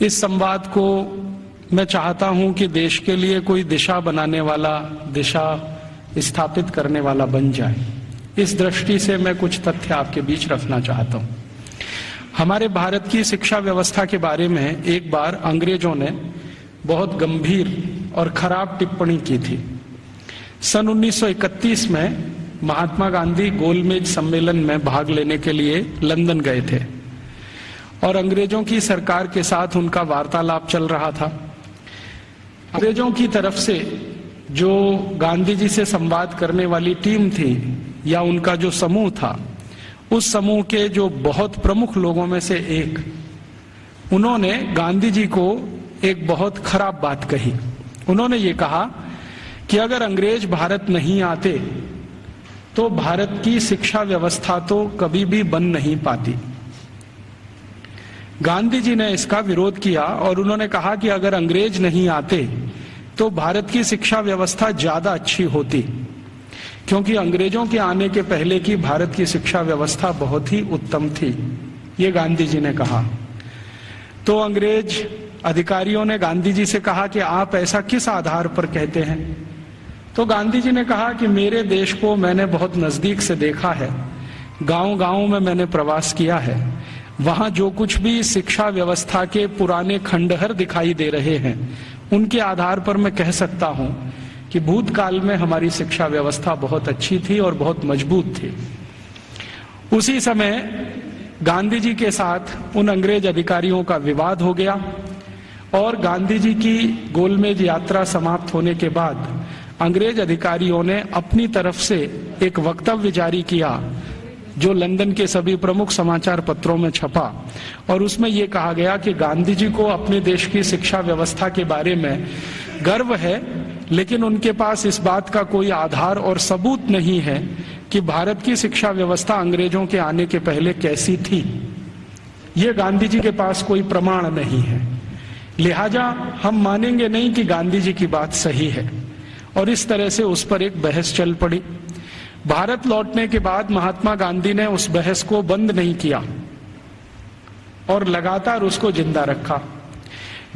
इस संवाद को मैं चाहता हूं कि देश के लिए कोई दिशा बनाने वाला, दिशा स्थापित करने वाला बन जाए। इस दृष्टि से मैं कुछ तथ्य आपके बीच रखना चाहता हूं। हमारे भारत की शिक्षा व्यवस्था के बारे में एक बार अंग्रेजों ने बहुत गंभीर और खराब टिप्पणी की थी। सन 1931 में महात्मा गांधी गोलमेज सम्मेलन में भाग लेने के लिए लंदन गए थे और अंग्रेजों की सरकार के साथ उनका वार्तालाप चल रहा था। अंग्रेजों की तरफ से जो गांधी जी से संवाद करने वाली टीम थी या उनका जो समूह था, उस समूह के जो बहुत प्रमुख लोगों में से एक, उन्होंने गांधी जी को एक बहुत खराब बात कही। उन्होंने ये कहा कि अगर अंग्रेज भारत नहीं आते तो भारत की शिक्षा व्यवस्था तो कभी भी बन नहीं पाती। गांधी जी ने इसका विरोध किया और उन्होंने कहा कि अगर अंग्रेज नहीं आते तो भारत की शिक्षा व्यवस्था ज्यादा अच्छी होती, क्योंकि अंग्रेजों के आने के पहले की भारत की शिक्षा व्यवस्था बहुत ही उत्तम थी। ये गांधी जी ने कहा। तो अंग्रेज अधिकारियों ने गांधी जी से कहा कि आप ऐसा किस आधार पर कहते हैं? तो गांधी जी ने कहा कि मेरे देश को मैंने बहुत नजदीक से देखा है, गांव-गांव में मैंने प्रवास किया है, वहां जो कुछ भी शिक्षा व्यवस्था के पुराने खंडहर दिखाई दे रहे हैं, उनके आधार पर मैं कह सकता हूं कि भूतकाल में हमारी शिक्षा व्यवस्था बहुत अच्छी थी और बहुत मजबूत थी। उसी समय गांधी जी के साथ उन अंग्रेज अधिकारियों का विवाद हो गया और गांधी जी की गोलमेज यात्रा समाप्त होने के बाद अंग्रेज अधिकारियों ने अपनी तरफ से एक वक्तव्य जारी किया जो लंदन के सभी प्रमुख समाचार पत्रों में छपा और उसमें यह कहा गया कि गांधी जी को अपने देश की शिक्षा व्यवस्था के बारे में गर्व है, लेकिन उनके पास इस बात का कोई आधार और सबूत नहीं है कि भारत की शिक्षा व्यवस्था अंग्रेजों के आने के पहले कैसी थी। ये गांधी जी के पास कोई प्रमाण नहीं है, लिहाजा हम मानेंगे नहीं कि गांधी जी की बात सही है। और इस तरह से उस पर एक बहस चल पड़ी। भारत लौटने के बाद महात्मा गांधी ने उस बहस को बंद नहीं किया और लगातार उसको जिंदा रखा।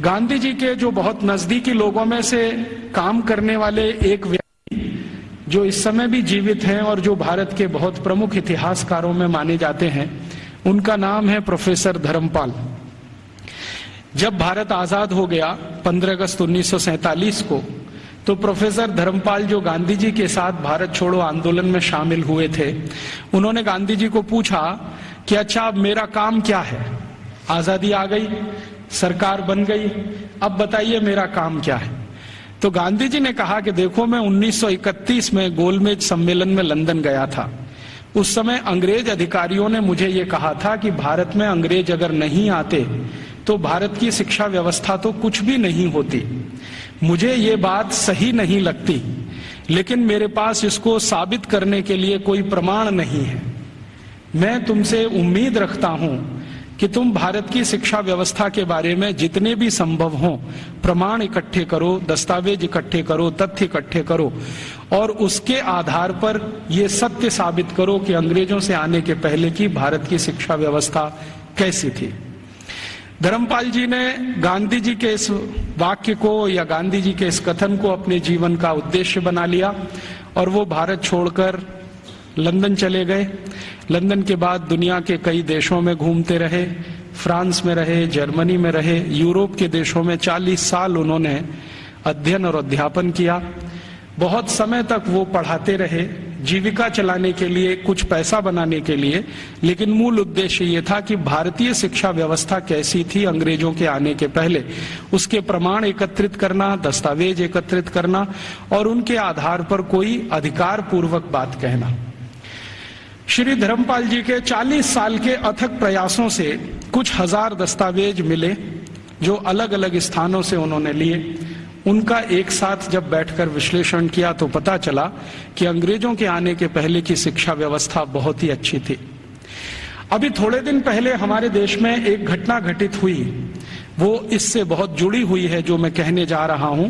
गांधी जी के जो बहुत नजदीकी लोगों में से काम करने वाले एक व्यक्ति जो इस समय भी जीवित हैं और जो भारत के बहुत प्रमुख इतिहासकारों में माने जाते हैं, उनका नाम है प्रोफेसर धर्मपाल। जब भारत आजाद हो गया 15 अगस्त 1947 को, तो प्रोफेसर धर्मपाल जो गांधी जी के साथ भारत छोड़ो आंदोलन में शामिल हुए थे, उन्होंने गांधी जी को पूछा कि अच्छा अब मेरा काम क्या है? आजादी आ गई, सरकार बन गई, अब बताइए मेरा काम क्या है? तो गांधी जी ने कहा कि देखो, मैं 1931 में गोलमेज सम्मेलन में लंदन गया था। उस समय अंग्रेज अधिकारियों ने मुझे ये कहा था कि भारत में अंग्रेज अगर नहीं आते तो भारत की शिक्षा व्यवस्था तो कुछ भी नहीं होती। मुझे ये बात सही नहीं लगती, लेकिन मेरे पास इसको साबित करने के लिए कोई प्रमाण नहीं है। मैं तुमसे उम्मीद रखता हूं कि तुम भारत की शिक्षा व्यवस्था के बारे में जितने भी संभव हो प्रमाण इकट्ठे करो, दस्तावेज इकट्ठे करो, तथ्य इकट्ठे करो और उसके आधार पर यह सत्य साबित करो कि अंग्रेजों से आने के पहले की भारत की शिक्षा व्यवस्था कैसी थी। धर्मपाल जी ने गांधी जी के इस वाक्य को या गांधी जी के इस कथन को अपने जीवन का उद्देश्य बना लिया और वो भारत छोड़कर लंदन चले गए। लंदन के बाद दुनिया के कई देशों में घूमते रहे, फ्रांस में रहे, जर्मनी में रहे, यूरोप के देशों में 40 साल उन्होंने अध्ययन और अध्यापन किया। बहुत समय तक वो पढ़ाते रहे, जीविका चलाने के लिए, कुछ पैसा बनाने के लिए, लेकिन मूल उद्देश्य ये था कि भारतीय शिक्षा व्यवस्था कैसी थी अंग्रेजों के आने के पहले, उसके प्रमाण एकत्रित करना, दस्तावेज एकत्रित करना और उनके आधार पर कोई अधिकार पूर्वक बात कहना। श्री धर्मपाल जी के 40 साल के अथक प्रयासों से कुछ हजार दस्तावेज मिले जो अलग अलग स्थानों से उन्होंने लिए। उनका एक साथ जब बैठकर विश्लेषण किया तो पता चला कि अंग्रेजों के आने के पहले की शिक्षा व्यवस्था बहुत ही अच्छी थी। अभी थोड़े दिन पहले हमारे देश में एक घटना घटित हुई, वो इससे बहुत जुड़ी हुई है जो मैं कहने जा रहा हूं।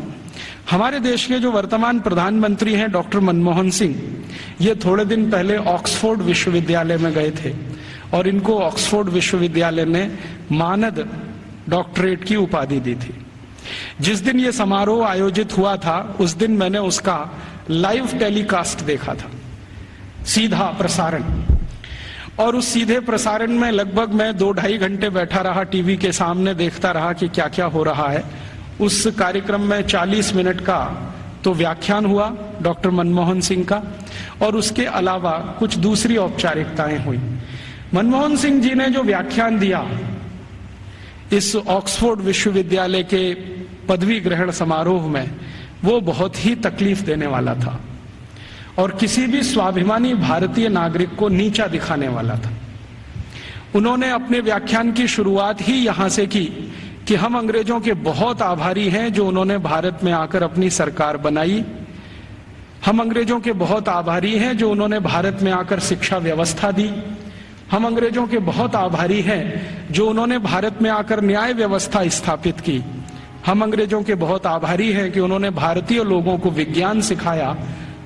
हमारे देश के जो वर्तमान प्रधानमंत्री हैं डॉक्टर मनमोहन सिंह, ये थोड़े दिन पहले ऑक्सफोर्ड विश्वविद्यालय में गए थे और इनको ऑक्सफोर्ड विश्वविद्यालय ने मानद डॉक्टरेट की उपाधि दी थी। जिस दिन ये समारोह आयोजित हुआ था उस दिन मैंने उसका लाइव टेलीकास्ट देखा था, सीधा प्रसारण। और उस सीधे प्रसारण में लगभग मैं 2-2.5 घंटे बैठा रहा टीवी के सामने, देखता रहा कि क्या क्या हो रहा है। उस कार्यक्रम में 40 मिनट का तो व्याख्यान हुआ डॉक्टर मनमोहन सिंह का, और उसके अलावा कुछ दूसरी औपचारिकताएं हुई। मनमोहन सिंह जी ने जो व्याख्यान दिया इस ऑक्सफोर्ड विश्वविद्यालय के पदवी ग्रहण समारोह में, वो बहुत ही तकलीफ देने वाला था और किसी भी स्वाभिमानी भारतीय नागरिक को नीचा दिखाने वाला था। उन्होंने अपने व्याख्यान की शुरुआत ही यहां से की कि हम अंग्रेजों के बहुत आभारी हैं जो उन्होंने भारत में आकर अपनी सरकार बनाई। हम अंग्रेजों के बहुत आभारी हैं जो उन्होंने भारत में आकर शिक्षा व्यवस्था दी। हम अंग्रेजों के बहुत आभारी हैं जो उन्होंने भारत में आकर न्याय व्यवस्था स्थापित की। हम अंग्रेजों के बहुत आभारी हैं कि उन्होंने भारतीय लोगों को विज्ञान सिखाया।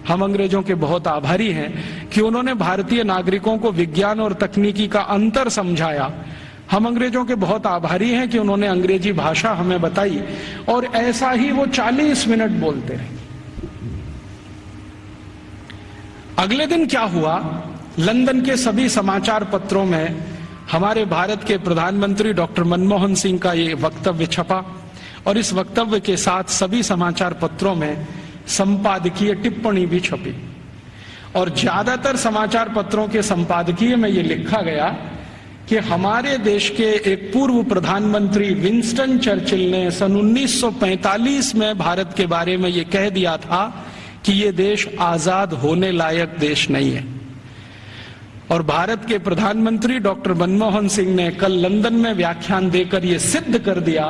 हम अंग्रेजों के बहुत आभारी हैं कि उन्होंने भारतीय नागरिकों को विज्ञान और तकनीकी का अंतर समझाया। हम अंग्रेजों के बहुत आभारी हैं कि उन्होंने अंग्रेजी भाषा हमें बताई। और ऐसा ही वो 40 मिनट बोलते रहे। अगले दिन क्या हुआ, लंदन के सभी समाचार पत्रों में हमारे भारत के प्रधानमंत्री डॉक्टर मनमोहन सिंह का ये वक्तव्य छपा, और इस वक्तव्य के साथ सभी समाचार पत्रों में संपादकीय टिप्पणी भी छपी। और ज्यादातर समाचार पत्रों के संपादकीय में ये लिखा गया कि हमारे देश के एक पूर्व प्रधानमंत्री विंस्टन चर्चिल ने सन 1945 में भारत के बारे में ये कह दिया था कि ये देश आजाद होने लायक देश नहीं है। और भारत के प्रधानमंत्री डॉक्टर मनमोहन सिंह ने कल लंदन में व्याख्यान देकर ये सिद्ध कर दिया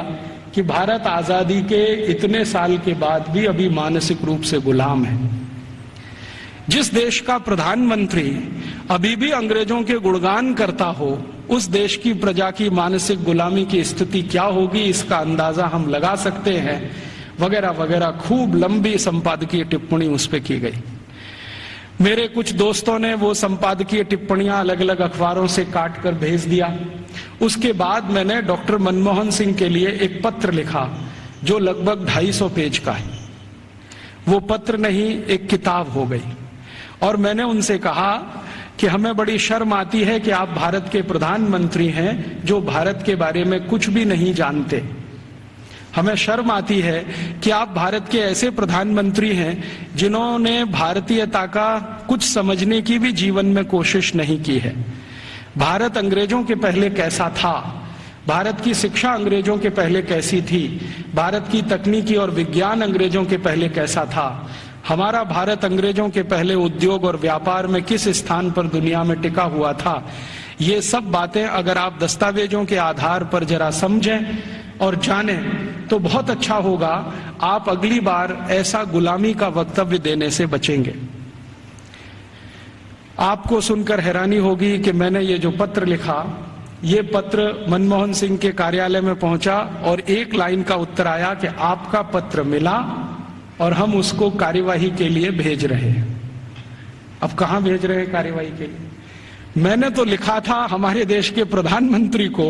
कि भारत आजादी के इतने साल के बाद भी अभी मानसिक रूप से गुलाम है। जिस देश का प्रधानमंत्री अभी भी अंग्रेजों के गुणगान करता हो, उस देश की प्रजा की मानसिक गुलामी की स्थिति क्या होगी इसका अंदाजा हम लगा सकते हैं, वगैरह वगैरह। खूब लंबी संपादकीय टिप्पणी उस पर की गई। मेरे कुछ दोस्तों ने वो संपादकीय टिप्पणियां अलग अलग अखबारों से काट कर भेज दिया। उसके बाद मैंने डॉक्टर मनमोहन सिंह के लिए एक पत्र लिखा जो लगभग 250 पेज का है। वो पत्र नहीं, एक किताब हो गई। और मैंने उनसे कहा कि हमें बड़ी शर्म आती है कि आप भारत के प्रधानमंत्री हैं जो भारत के बारे में कुछ भी नहीं जानते। हमें शर्म आती है कि आप भारत के ऐसे प्रधानमंत्री हैं जिन्होंने भारतीयता का कुछ समझने की भी जीवन में कोशिश नहीं की है। भारत अंग्रेजों के पहले कैसा था, भारत की शिक्षा अंग्रेजों के पहले कैसी थी, भारत की तकनीकी और विज्ञान अंग्रेजों के पहले कैसा था, हमारा भारत अंग्रेजों के पहले उद्योग और व्यापार में किस स्थान पर दुनिया में टिका हुआ था, ये सब बातें अगर आप दस्तावेजों के आधार पर जरा समझें और जानें तो बहुत अच्छा होगा। आप अगली बार ऐसा गुलामी का वक्तव्य देने से बचेंगे। आपको सुनकर हैरानी होगी कि मैंने ये जो पत्र लिखा, ये पत्र मनमोहन सिंह के कार्यालय में पहुंचा और एक लाइन का उत्तर आया कि आपका पत्र मिला और हम उसको कार्यवाही के लिए भेज रहे हैं। अब कहां भेज रहे हैं कार्यवाही के लिए? मैंने तो लिखा था हमारे देश के प्रधानमंत्री को,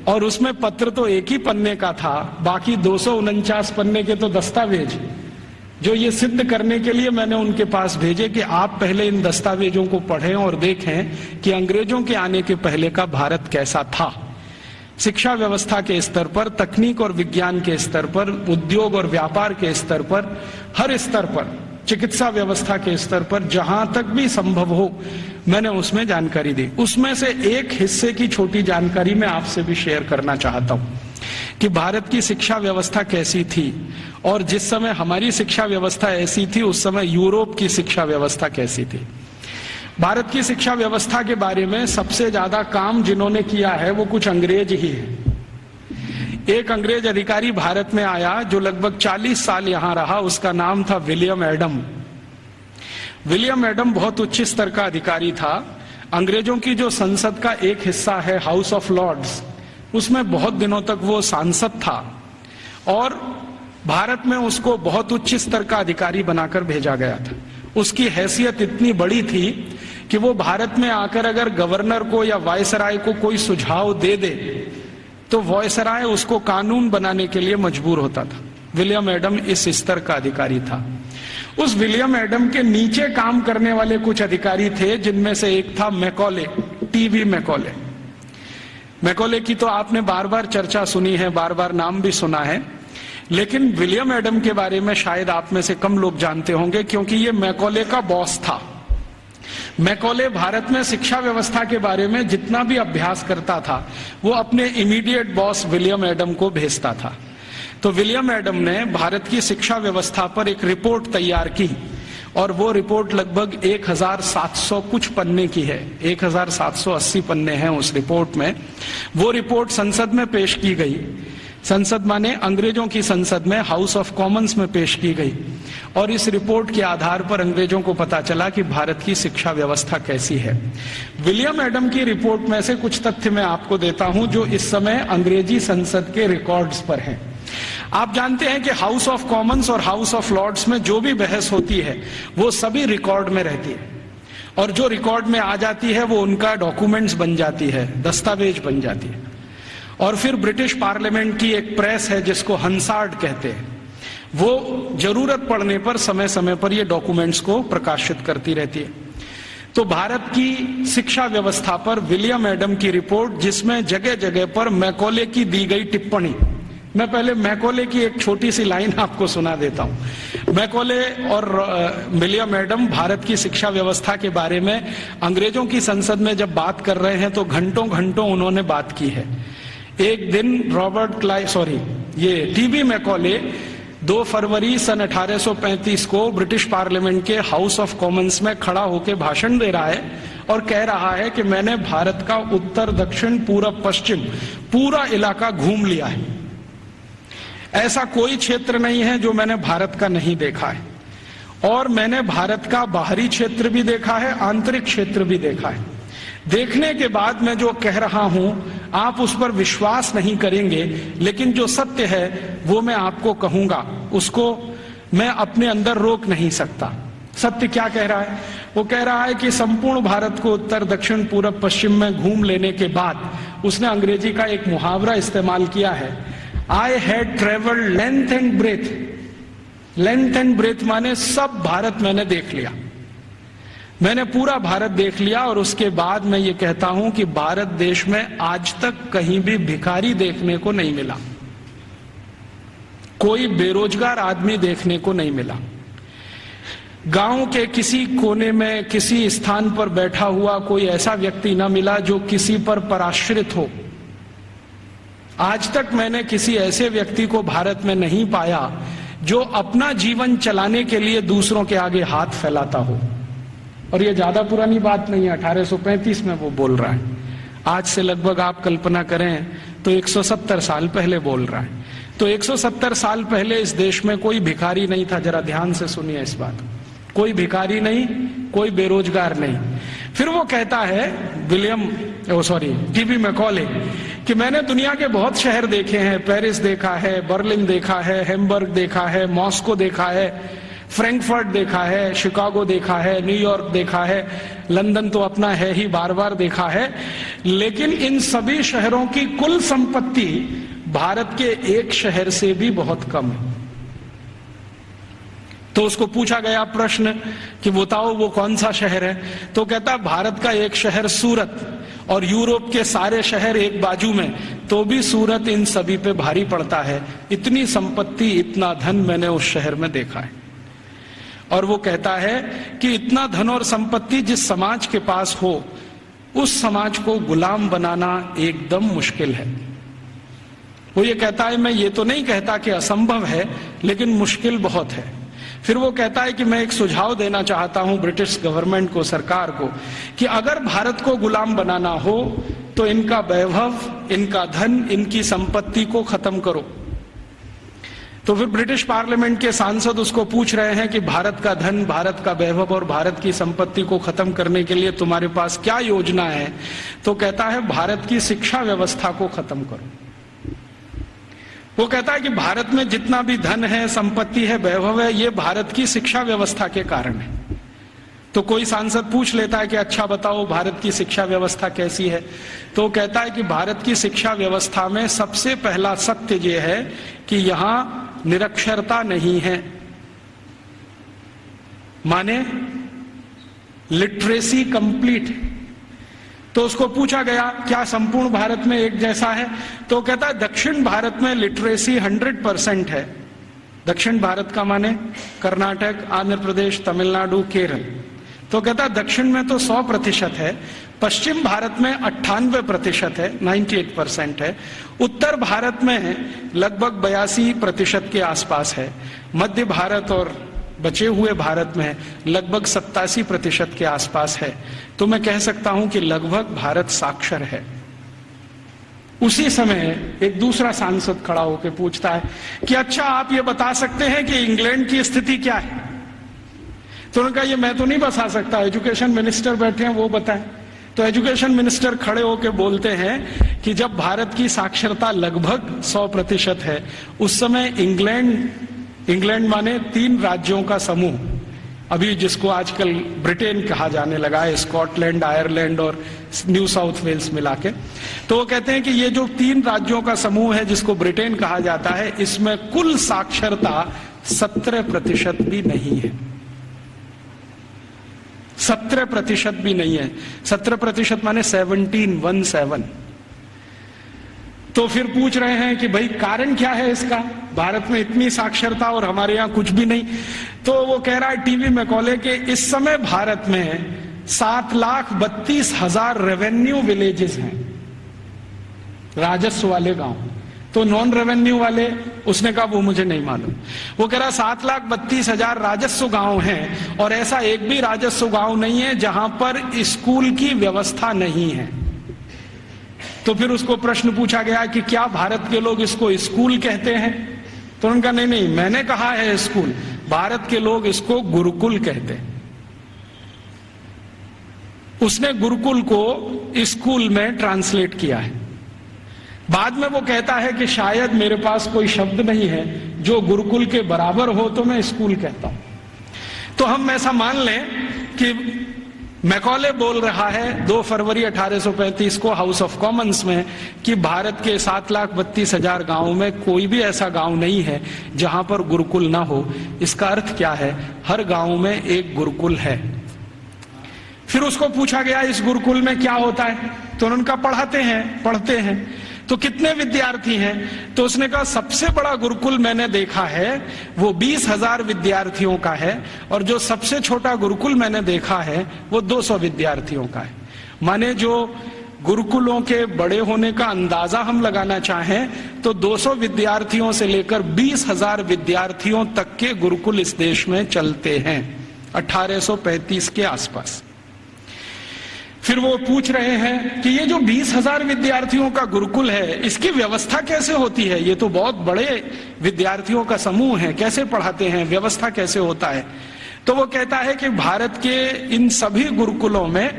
और उसमें पत्र तो एक ही पन्ने का था, बाकी 249 पन्ने के तो दस्तावेज जो ये सिद्ध करने के लिए मैंने उनके पास भेजे कि आप पहले इन दस्तावेजों को पढ़ें और देखें कि अंग्रेजों के आने के पहले का भारत कैसा था। शिक्षा व्यवस्था के स्तर पर, तकनीक और विज्ञान के स्तर पर, उद्योग और व्यापार के स्तर पर, हर स्तर पर, चिकित्सा व्यवस्था के स्तर पर, जहां तक भी संभव हो मैंने उसमें जानकारी दी। उसमें से एक हिस्से की छोटी जानकारी मैं आपसे भी शेयर करना चाहता हूं कि भारत की शिक्षा व्यवस्था कैसी थी, और जिस समय हमारी शिक्षा व्यवस्था ऐसी थी उस समय यूरोप की शिक्षा व्यवस्था कैसी थी। भारत की शिक्षा व्यवस्था के बारे में सबसे ज्यादा काम जिन्होंने किया है वो कुछ अंग्रेज ही है। एक अंग्रेज अधिकारी भारत में आया जो लगभग 40 साल यहां रहा, उसका नाम था विलियम एडम। विलियम एडम बहुत उच्च स्तर का अधिकारी था। अंग्रेजों की जो संसद का एक हिस्सा है हाउस ऑफ लॉर्ड्स, उसमें बहुत दिनों तक वो सांसद था और भारत में उसको बहुत उच्च स्तर का अधिकारी बनाकर भेजा गया था। उसकी हैसियत इतनी बड़ी थी कि वो भारत में आकर अगर गवर्नर को या वायसराय को कोई सुझाव दे दे तो वॉयसराय उसको कानून बनाने के लिए मजबूर होता था। विलियम एडम इस स्तर का अधिकारी था। उस विलियम एडम के नीचे काम करने वाले कुछ अधिकारी थे, जिनमें से एक था मैकॉले, टीवी मैकॉले। मैकॉले की तो आपने बार बार चर्चा सुनी है, बार बार नाम भी सुना है, लेकिन विलियम एडम के बारे में शायद आप में से कम लोग जानते होंगे, क्योंकि ये मैकॉले का बॉस था। मैकॉले भारत में शिक्षा व्यवस्था के बारे में जितना भी अभ्यास करता था, वो अपने इमीडिएट बॉस विलियम एडम को भेजता था। तो विलियम एडम ने भारत की शिक्षा व्यवस्था पर एक रिपोर्ट तैयार की, और वो रिपोर्ट लगभग 1700 कुछ पन्ने की है, 1780 पन्ने हैं उस रिपोर्ट में। वो रिपोर्ट संसद में पेश की गई। संसद माने अंग्रेजों की संसद में, हाउस ऑफ कॉमन्स में पेश की गई, और इस रिपोर्ट के आधार पर अंग्रेजों को पता चला कि भारत की शिक्षा व्यवस्था कैसी है। विलियम एडम की रिपोर्ट में से कुछ तथ्य मैं आपको देता हूं जो इस समय अंग्रेजी संसद के रिकॉर्ड्स पर हैं। आप जानते हैं कि हाउस ऑफ कॉमन्स और हाउस ऑफ लॉर्ड्स में जो भी बहस होती है वो सभी रिकॉर्ड में रहती है, और जो रिकॉर्ड में आ जाती है वो उनका डॉक्यूमेंट्स बन जाती है, दस्तावेज बन जाती है। और फिर ब्रिटिश पार्लियामेंट की एक प्रेस है जिसको हंसार्ड कहते हैं, वो जरूरत पड़ने पर समय समय पर ये डॉक्यूमेंट्स को प्रकाशित करती रहती है। तो भारत की शिक्षा व्यवस्था पर विलियम एडम की रिपोर्ट, जिसमें जगह जगह पर मैकॉले की दी गई टिप्पणी, मैं पहले मैकॉले की एक छोटी सी लाइन आपको सुना देता हूं। मैकॉले और विलियम एडम भारत की शिक्षा व्यवस्था के बारे में अंग्रेजों की संसद में जब बात कर रहे हैं तो घंटों घंटों उन्होंने बात की है। एक दिन ये टीवी मैकॉले 2 फरवरी सन 1835 को ब्रिटिश पार्लियामेंट के हाउस ऑफ कॉमन्स में खड़ा होकर भाषण दे रहा है और कह रहा है कि मैंने भारत का उत्तर दक्षिण पूरब पश्चिम पूरा इलाका घूम लिया है। ऐसा कोई क्षेत्र नहीं है जो मैंने भारत का नहीं देखा है, और मैंने भारत का बाहरी क्षेत्र भी देखा है, आंतरिक क्षेत्र भी देखा है। देखने के बाद मैं जो कह रहा हूं आप उस पर विश्वास नहीं करेंगे, लेकिन जो सत्य है वो मैं आपको कहूंगा, उसको मैं अपने अंदर रोक नहीं सकता। सत्य क्या कह रहा है? वो कह रहा है कि संपूर्ण भारत को उत्तर दक्षिण पूरब पश्चिम में घूम लेने के बाद उसने अंग्रेजी का एक मुहावरा इस्तेमाल किया है, I had travelled length and breadth. Length and breadth माने सब भारत मैंने देख लिया, मैंने पूरा भारत देख लिया। और उसके बाद मैं ये कहता हूं कि भारत देश में आज तक कहीं भी भिखारी देखने को नहीं मिला, कोई बेरोजगार आदमी देखने को नहीं मिला, गांव के किसी कोने में किसी स्थान पर बैठा हुआ कोई ऐसा व्यक्ति ना मिला जो किसी पर पराश्रित हो। आज तक मैंने किसी ऐसे व्यक्ति को भारत में नहीं पाया जो अपना जीवन चलाने के लिए दूसरों के आगे हाथ फैलाता हो। और ये ज्यादा पुरानी बात नहीं है, 1835 में वो बोल रहा है। आज से लगभग आप कल्पना करें तो 170 साल पहले बोल रहा है। तो 170 साल पहले इस देश में कोई भिखारी नहीं था। जरा ध्यान से सुनिए इस बात, कोई भिखारी नहीं, कोई बेरोजगार नहीं। फिर वो कहता है टीवी मैकॉले कि मैंने दुनिया के बहुत शहर देखे हैं, पेरिस देखा है, बर्लिन देखा है, हैम्बर्ग देखा है, मॉस्को देखा है, फ्रैंकफर्ट देखा है, शिकागो देखा है, न्यूयॉर्क देखा है, लंदन तो अपना है ही, बार बार देखा है, लेकिन इन सभी शहरों की कुल संपत्ति भारत के एक शहर से भी बहुत कम है। तो उसको पूछा गया प्रश्न कि बताओ वो कौन सा शहर है? तो कहता भारत का एक शहर सूरत, और यूरोप के सारे शहर एक बाजू में, तो भी सूरत इन सभी पे भारी पड़ता है। इतनी संपत्ति, इतना धन मैंने उस शहर में देखा है। और वो कहता है कि इतना धन और संपत्ति जिस समाज के पास हो, उस समाज को गुलाम बनाना एकदम मुश्किल है। वो ये कहता है, मैं ये तो नहीं कहता कि असंभव है, लेकिन मुश्किल बहुत है। फिर वो कहता है कि मैं एक सुझाव देना चाहता हूं ब्रिटिश गवर्नमेंट को, सरकार को, कि अगर भारत को गुलाम बनाना हो तो इनका वैभव, इनका धन, इनकी संपत्ति को खत्म करो। तो फिर ब्रिटिश पार्लियामेंट के सांसद उसको पूछ रहे हैं कि भारत का धन, भारत का वैभव और भारत की संपत्ति को खत्म करने के लिए तुम्हारे पास क्या योजना है? तो कहता है भारत की शिक्षा व्यवस्था को खत्म करो। वो कहता है कि भारत में जितना भी धन है, संपत्ति है, वैभव है, ये भारत की शिक्षा व्यवस्था के कारण है। तो कोई सांसद पूछ लेता है कि अच्छा बताओ भारत की शिक्षा व्यवस्था कैसी है, तो कहता है कि भारत की शिक्षा व्यवस्था में सबसे पहला सत्य यह है कि यहां निरक्षरता नहीं है, माने लिटरेसी कंप्लीट। तो उसको पूछा गया क्या संपूर्ण भारत में एक जैसा है, तो कहता है दक्षिण भारत में लिटरेसी 100% है। दक्षिण भारत का माने कर्नाटक, आंध्र प्रदेश, तमिलनाडु, केरल। तो कहता है दक्षिण में तो 100% है, पश्चिम भारत में 98% है, 98% है, उत्तर भारत में लगभग 82% के आसपास है, मध्य भारत और बचे हुए भारत में लगभग 87% के आसपास है। तो मैं कह सकता हूं कि लगभग भारत साक्षर है। उसी समय एक दूसरा सांसद खड़ा होकर पूछता है कि अच्छा आप ये बता सकते हैं कि इंग्लैंड की स्थिति क्या है। तो उन्होंने कहा ये मैं तो नहीं बता सकता, एजुकेशन मिनिस्टर बैठे हैं वो बताएं। तो एजुकेशन मिनिस्टर खड़े होकर बोलते हैं कि जब भारत की साक्षरता लगभग 100% है, उस समय इंग्लैंड माने 3 राज्यों का समूह, अभी जिसको आजकल ब्रिटेन कहा जाने लगा है, स्कॉटलैंड, आयरलैंड और न्यू साउथ वेल्स मिला के। तो वो कहते हैं कि ये जो 3 राज्यों का समूह है जिसको ब्रिटेन कहा जाता है, इसमें कुल साक्षरता 17% भी नहीं है। 17% भी नहीं है। 17% माने 17। तो फिर पूछ रहे हैं कि भाई कारण क्या है इसका, भारत में इतनी साक्षरता और हमारे यहाँ कुछ भी नहीं। तो वो कह रहा है टीवी मैकॉले के इस समय भारत में 7,32,000 रेवेन्यू विलेजेस हैं, राजस्व वाले गांव। तो नॉन रेवेन्यू वाले, उसने कहा वो मुझे नहीं मालूम। वो कह रहा 7,32,000 राजस्व गांव हैं और ऐसा एक भी राजस्व गांव नहीं है जहां पर स्कूल की व्यवस्था नहीं है। तो फिर उसको प्रश्न पूछा गया कि क्या भारत के लोग इसको स्कूल कहते हैं, तो उनका नहीं, मैंने कहा है स्कूल, भारत के लोग इसको गुरुकुल कहते हैं। उसने गुरुकुल को स्कूल में ट्रांसलेट किया है। बाद में वो कहता है कि शायद मेरे पास कोई शब्द नहीं है जो गुरुकुल के बराबर हो तो मैं स्कूल कहता हूं। तो हम ऐसा मान लें कि मैकॉले बोल रहा है 2 फरवरी 1835 को हाउस ऑफ कॉमन्स में कि भारत के 7,32,000 गांवों में कोई भी ऐसा गांव नहीं है जहां पर गुरुकुल ना हो। इसका अर्थ क्या है, हर गांव में एक गुरुकुल है। फिर उसको पूछा गया इस गुरुकुल में क्या होता है, तो उन्होंने कहा पढ़ते हैं। तो कितने विद्यार्थी हैं, तो उसने कहा सबसे बड़ा गुरुकुल मैंने देखा है वो 20,000 विद्यार्थियों का है, और जो सबसे छोटा गुरुकुल मैंने देखा है वो 200 विद्यार्थियों का है। माने जो गुरुकुलों के बड़े होने का अंदाजा हम लगाना चाहें तो 200 विद्यार्थियों से लेकर 20,000 विद्यार्थियों तक के गुरुकुल इस देश में चलते हैं 1835 के आसपास। फिर वो पूछ रहे हैं कि ये जो 20,000 विद्यार्थियों का गुरुकुल है इसकी व्यवस्था कैसे होती है, ये तो बहुत बड़े विद्यार्थियों का समूह है, कैसे पढ़ाते हैं, व्यवस्था कैसे होता है। तो वो कहता है कि भारत के इन सभी गुरुकुलों में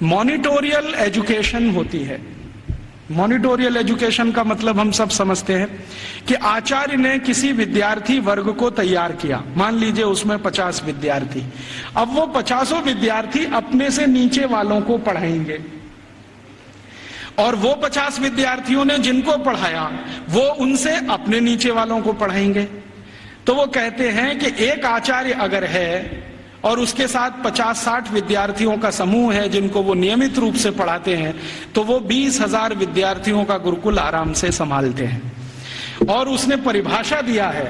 मॉनिटोरियल एजुकेशन होती है। मॉनिटोरियल एजुकेशन का मतलब हम सब समझते हैं कि आचार्य ने किसी विद्यार्थी वर्ग को तैयार किया, मान लीजिए उसमें 50 विद्यार्थी। अब वो 50 विद्यार्थी अपने से नीचे वालों को पढ़ाएंगे, और वो 50 विद्यार्थियों ने जिनको पढ़ाया वो उनसे अपने नीचे वालों को पढ़ाएंगे। तो वो कहते हैं कि एक आचार्य अगर है और उसके साथ 50-60 विद्यार्थियों का समूह है जिनको वो नियमित रूप से पढ़ाते हैं, तो वो 20,000 विद्यार्थियों का गुरुकुल आराम से संभालते हैं। और उसने परिभाषा दिया है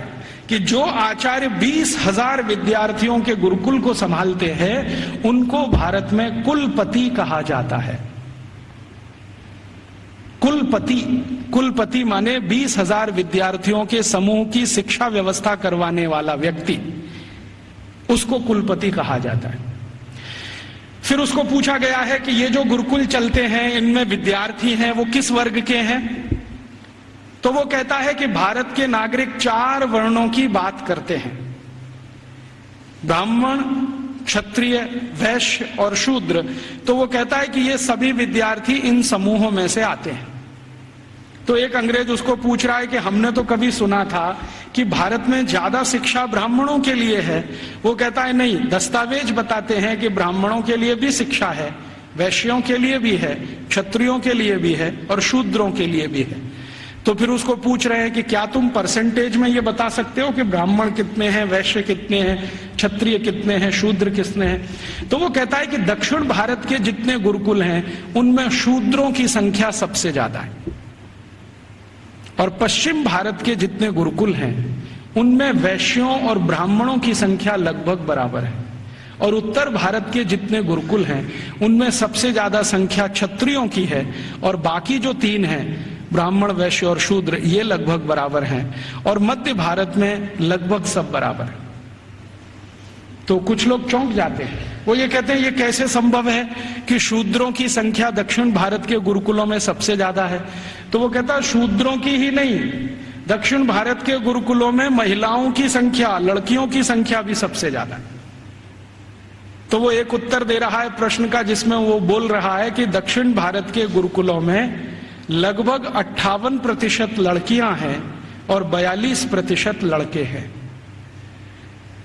कि जो आचार्य 20,000 विद्यार्थियों के गुरुकुल को संभालते हैं उनको भारत में कुलपति कहा जाता है। कुलपति माने 20,000 विद्यार्थियों के समूह की शिक्षा व्यवस्था करवाने वाला व्यक्ति, उसको कुलपति कहा जाता है। फिर उसको पूछा गया है कि ये जो गुरुकुल चलते हैं इनमें विद्यार्थी हैं वो किस वर्ग के हैं, तो वो कहता है कि भारत के नागरिक 4 वर्णों की बात करते हैं, ब्राह्मण, क्षत्रिय, वैश्य और शूद्र। तो वो कहता है कि ये सभी विद्यार्थी इन समूहों में से आते हैं। तो एक अंग्रेज उसको पूछ रहा है कि हमने तो कभी सुना था कि भारत में ज्यादा शिक्षा ब्राह्मणों के लिए है। वो कहता है नहीं, दस्तावेज बताते हैं कि ब्राह्मणों के लिए भी शिक्षा है, वैश्यों के लिए भी है, क्षत्रियों के लिए भी है और शूद्रों के लिए भी है। तो फिर उसको पूछ रहे हैं कि क्या तुम परसेंटेज में ये बता सकते हो कि ब्राह्मण कितने हैं, वैश्य कितने हैं, क्षत्रिय कितने हैं, शूद्र कितने हैं। तो वो कहता है कि दक्षिण भारत के जितने गुरुकुल हैं उनमें शूद्रों की संख्या सबसे ज्यादा है, और पश्चिम भारत के जितने गुरुकुल हैं उनमें वैश्यों और ब्राह्मणों की संख्या लगभग बराबर है, और उत्तर भारत के जितने गुरुकुल हैं उनमें सबसे ज्यादा संख्या क्षत्रियों की है, और बाकी जो 3 हैं ब्राह्मण, वैश्य और शूद्र ये लगभग बराबर हैं, और मध्य भारत में लगभग सब बराबर है। तो कुछ लोग चौंक जाते हैं, वो ये कहते हैं ये कैसे संभव है कि शूद्रों की संख्या दक्षिण भारत के गुरुकुलों में सबसे ज्यादा है। तो वो कहता है शूद्रों की ही नहीं, दक्षिण भारत के गुरुकुलों में महिलाओं की संख्या, लड़कियों की संख्या भी सबसे ज्यादा है। तो वो एक उत्तर दे रहा है प्रश्न का जिसमें वो बोल रहा है कि दक्षिण भारत के गुरुकुलों में लगभग 58% लड़कियां हैं और 42% लड़के हैं।